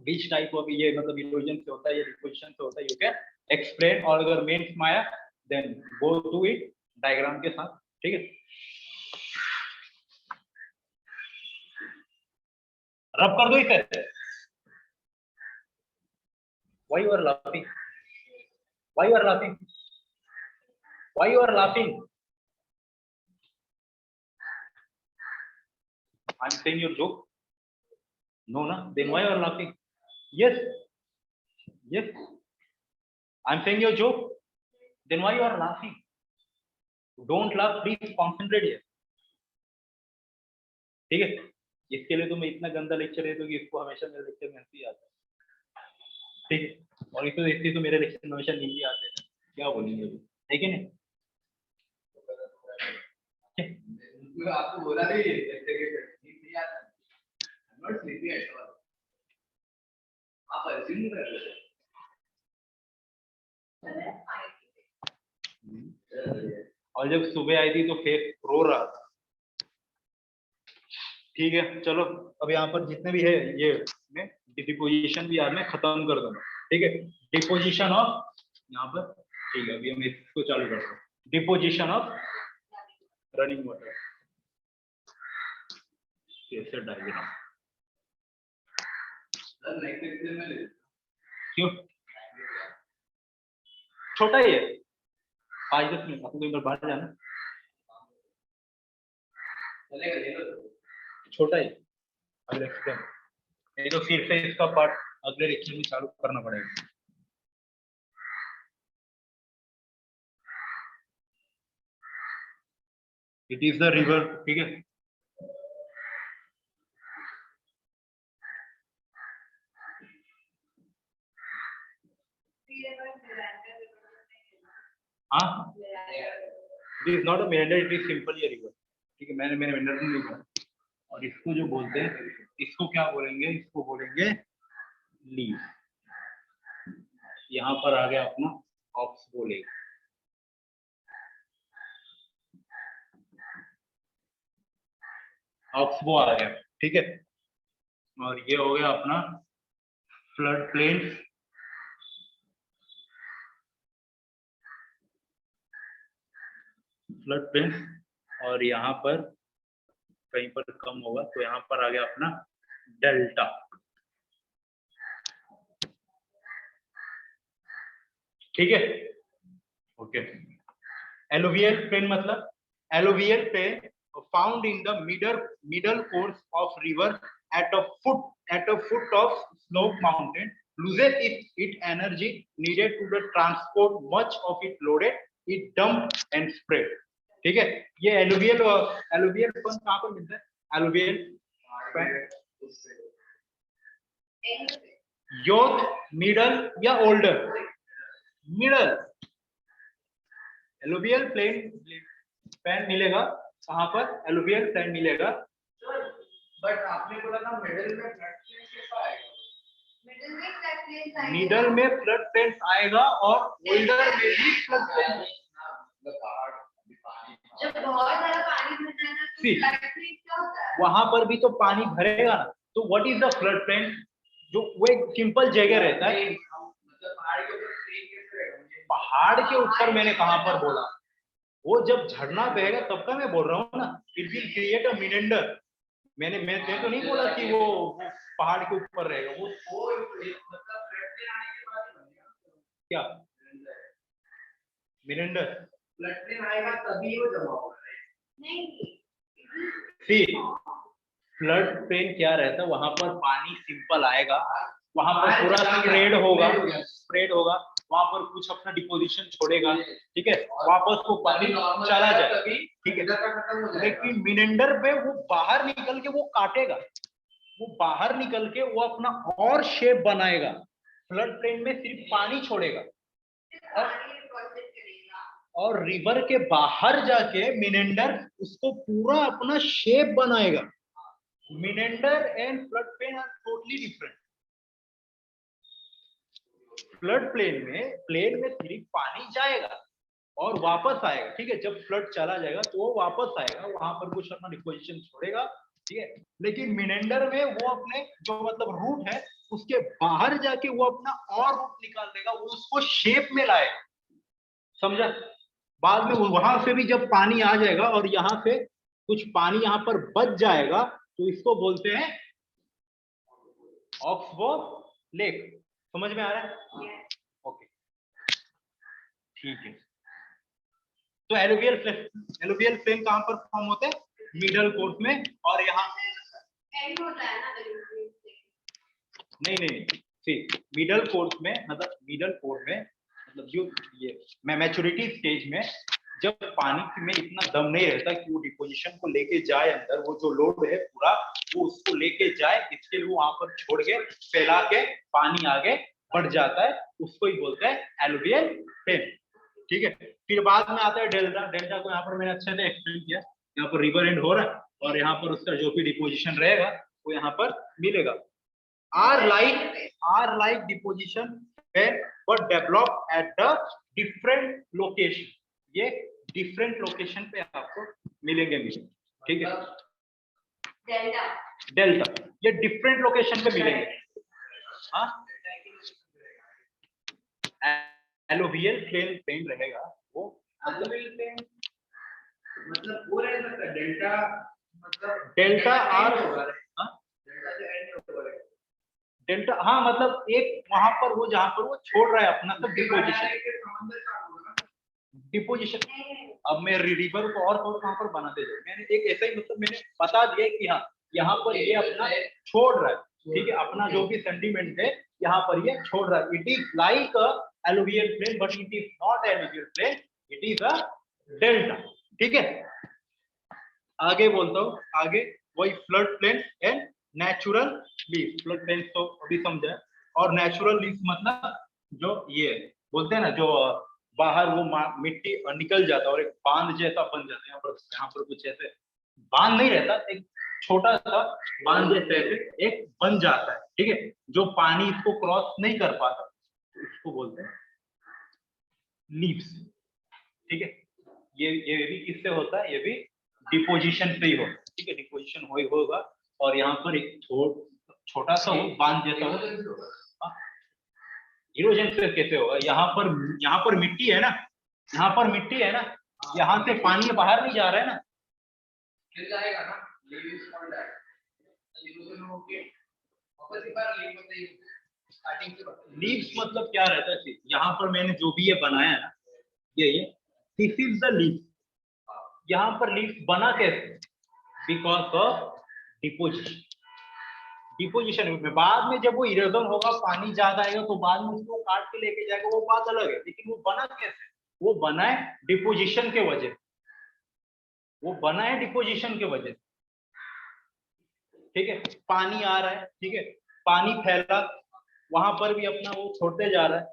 विच टाइप ऑफ ये मतलब इरोजन से होता है या डिपोजिशन से होता है, यू कैन एक्सप्लेन, और अगर मेंस में आया then go to it diagram के साथ, ठीक है। रब कर दो इसे। Why you are laughing? Why you are laughing? Why you are laughing? I'm saying your joke. No, na. Then why you are laughing? Yes. Yes. I'm saying your joke. Then why you are laughing? Don't laugh. Please concentrate here. ठीक है? इसके लिए तो मैं इतना गंदा lecture देता हूँ कि इसको हमेशा मेरे लेक्चर में हंसी आता है, ठीक है। और इसलिए तो मेरे लेक्चर में हमेशा नींद आते हैं, क्या बोलेंगे अभी, है कि नहीं? आपको बोला नहीं आप अज्यूम कर रहे और जब सुबह आई थी तो फेस रो रहा था, ठीक है। चलो अब यहाँ पर जितने भी है ये मैं डिपोजिशन भी आज मैं खत्म कर दूंगा, ठीक है। डिपोजिशन ऑफ यहाँ पर, ठीक है, अभी हम इसको चालू करते हैं। डिपोजिशन ऑफ रनिंग वाटर, कैसे डायग्राम सर नेक्स्ट लेक्चर में ले क्यों छोटा ही है 5-10 मिनट आपको कहीं पर बाहर जाना चलेगा ले लो छोटा ही अगले एक्सप्लेन नहीं तो फिर से इसका पार्ट अगले लेक्चर में चालू करना पड़ेगा इट इज द रिवर ठीक है हाँ it is not a meander it is simply a river ठीक है मैंने मेंडर नहीं लिखा और इसको जो बोलते हैं इसको क्या बोलेंगे इसको बोलेंगे लीव यहाँ पर आ गया अपना ऑक्स बोलेगा ऑक्सबो आ गया ठीक है और ये हो गया अपना फ्लड प्लेन और यहाँ पर कहीं पर कम होगा तो यहाँ पर आ गया अपना डेल्टा ठीक है ओके एलुवियल प्लेन मतलब alluvial plain found in the middle course of river at a foot of slope mountain loses its energy needed to transport much of it loaded it dumped and spread ठीक है ये alluvial fun कहाँ पर मिलता है alluvial youth middle या older middle alluvial plane मिलेगा कहाँ पर एलुवियल प्लेन मिलेगा बट आपने बोला था मिडिल में फ्लड प्लेन कैसा आएगा मिडल में फ्लड प्लेन आएगा और ओल्डर में भी फ्लड प्लेन जब बहुत ज्यादा पानी भर जाए ना तो फ्लड प्लेन क्या होता है वहां पर भी तो पानी भरेगा ना तो what is the flood plane जो वो एक सिंपल जगह रहता है मतलब पहाड़ के ऊपर मैंने कहां पर बोला वो जब झरना बहेगा तब का मैं बोल रहा हूँ ना it will create a Menander मैं तो नहीं बोला कि वो पहाड़ के ऊपर रहेगा वो मतलब फ्लड प्लेन आने के बाद ही बनेगा क्या मिनेंडर फ्लड प्लेन आएगा तभी वो जमा होगा नहीं सी फ्लड प्लेन क्या रहता है वहां पर पानी सिंपल आएगा वहां पर पूरा स्प्रेड होगा वहां पर कुछ अपना डिपोजिशन छोड़ेगा ठीक है वापस वो पानी चला जाए ठीक है लेकिन मिनेंडर पे वो बाहर निकल के वो काटेगा वो बाहर निकल के वो अपना और शेप बनाएगा फ्लड प्लेन में सिर्फ पानी छोड़ेगा और रिवर के बाहर जाके मिनेंडर उसको पूरा अपना शेप बनाएगा meander and flood plain are totally different flood plain में सिर्फ पानी जाएगा और वापस आएगा ठीक है जब फ्लड चला जाएगा तो वो वापस आएगा वहां पर कुछ अपना डिपोजिशन छोड़ेगा ठीक है लेकिन मिनेंडर में वो अपने जो मतलब रूट है उसके बाहर जाके वो अपना और रूट निकाल देगा वो उसको शेप में लाएगा समझा बाद में वहां से भी जब पानी आ जाएगा और यहाँ से कुछ पानी यहाँ पर बच जाएगा तो इसको बोलते हैं ऑक्सबो लेक समझ में आ रहा है ओके ठीक है तो एलुवियल प्लेन कहां पर फॉर्म होते हैं मिडल कोर्स में और यहाँ एंड होता है ना नहीं सी मिडल कोर्स में मतलब जो ये मैच्योरिटी स्टेज में जब पानी में इतना दम नहीं रहता कि वो डिपोजिशन को लेके जाए अंदर वो जो लोड है पूरा वो उसको लेके जाए इसके लिए वो वहां पर छोड़ के फैला के पानी आगे बढ़ जाता है उसको ही बोलते हैं एलुवियल प्लेन ठीक है फिर बाद में आता है डेल्टा को यहाँ पर मैंने अच्छे से एक्सप्लेन किया यहाँ पर रिवर एंड हो रहा है और यहाँ पर उसका जो भी डिपोजिशन रहेगा वो यहाँ पर मिलेगा are like deposition but develop at the different location ये डिफरेंट लोकेशन पे आपको मिलेंगे ठीक है डेल्टा ये डिफरेंट लोकेशन पे मिलेंगे हाँ एलुवियल प्लेन रहेगा वो एलुवियल प्लेन मतलब वो रह सकता है डेल्टा मतलब डेल्टा आर डेल्टा डेल्टा, हाँ मतलब एक वहां पर वो जहां पर वो छोड़ रहा है अपना सब डिपोजिशन, समंदर का होगा ना। डिपोजिशन। अब मैं रिवर को और कहाँ पर बनाते जाए, मैंने एक ऐसा ही मतलब मैंने बता दिया कि हाँ यहाँ पर ये अपना छोड़ रहा है, ठीक है, अपना जो भी सेंटीमेंट है यहाँ पर ये छोड़ रहा है। It is like a alluvial plain but it is not alluvial plain, it is a delta, ठीक है। आगे बोलता हूँ, आगे वही flood plain and natural leaf. Flood plain तो अभी समझा है, और नेचुरल लीफ मतलब जो ये बोलते हैं ना, जो बाहर वो मिट्टी निकल जाता है और एक बांध जैसा बन जाता है। यहाँ पर कुछ ऐसे बांध नहीं रहता, एक छोटा सा बांध जैसे एक बन जाता है, ठीक है, जो पानी इसको क्रॉस नहीं कर पाता, तो इसको बोलते हैं लीव्स, ठीक है। ये भी किससे होता है, ये भी डिपोजिशन से ही होगा, ठीक है, डिपोजिशन होगा। और यहाँ पर एक छोटा सा वो बांध जैसा होगा। इरोजन से कैसे होगा, यहाँ पर मिट्टी है ना, यहाँ पर मिट्टी है ना, यहाँ से पानी बाहर नहीं जा रहा है ना, गिर जाएगा ना, लीव्स फॉल जाएगा, इरोजन होके वापस एक बार लीव बताइए स्टार्टिंग से बताइए। लीव्स मतलब क्या रहता है, यहाँ पर मैंने जो भी ये बनाया है ना, ये दिस इज द लीव। यहाँ पर लीव्स बना कैसे, बिकॉज ऑफ डिपोजिशन। डिपोजिशन में बाद में जब वो इरोजन होगा, पानी ज्यादा आएगा तो बाद में उसको काट के लेके जाएगा, वो बात अलग है, लेकिन वो बना कैसे, वो बना है डिपोजिशन के वजह, वो बना है डिपोजिशन के वजह, ठीक है। पानी आ रहा है, ठीक है, पानी फैला, वहां पर भी अपना वो छोड़ते जा रहा है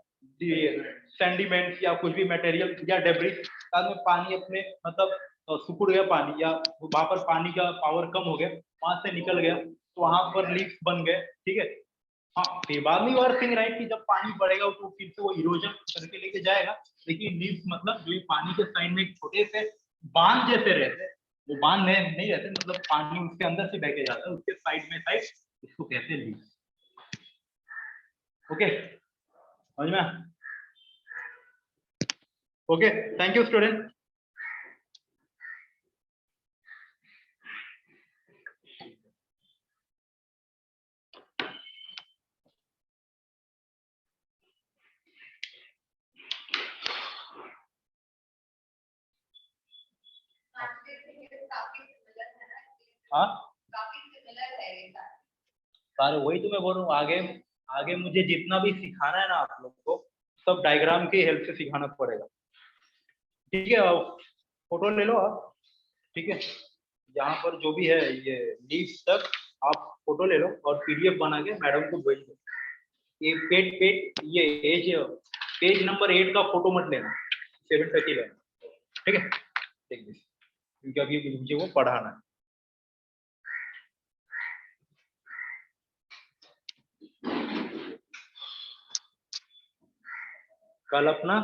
सेंडिमेंट या कुछ भी मटेरियल या डेब्रिस, बाद में पानी अपने मतलब सुकुड़ गया पानी, या वहां पर पानी का पावर कम हो गया, वहां से निकल गया, तो वहां पर लीक्स बन गए, ठीक है। हाँ, फिर बाद में और थिंग राइट कि जब पानी बढ़ेगा तो फिर से वो इरोजन करके लेके जाएगा, लेकिन लीक्स मतलब जो पानी के साइड में एक छोटे से बांध जैसे रहते हैं, वो बांध नहीं रहते, मतलब पानी उसके अंदर से बह के जाता है, उसके साइड में साइड, इसको कहते हैं लीक्स। ओके, समझ में? Okay, thank you student. हाँ, सारे वही तो मैं बोल रहा हूँ, आगे आगे मुझे जितना भी सिखाना है ना आप लोग को, सब डायग्राम की हेल्प से सिखाना पड़ेगा, ठीक है। फोटो ले लो आप, ठीक है, यहाँ पर जो भी है ये लीव्स तक आप फोटो ले लो और पीडीएफ बना के मैडम को भेज दो। ये ये पेज नंबर 8 का फोटो मत लेना, 7 तक ही लेना, ठीक है, क्योंकि अभी मुझे वो पढ़ाना है। कल अपना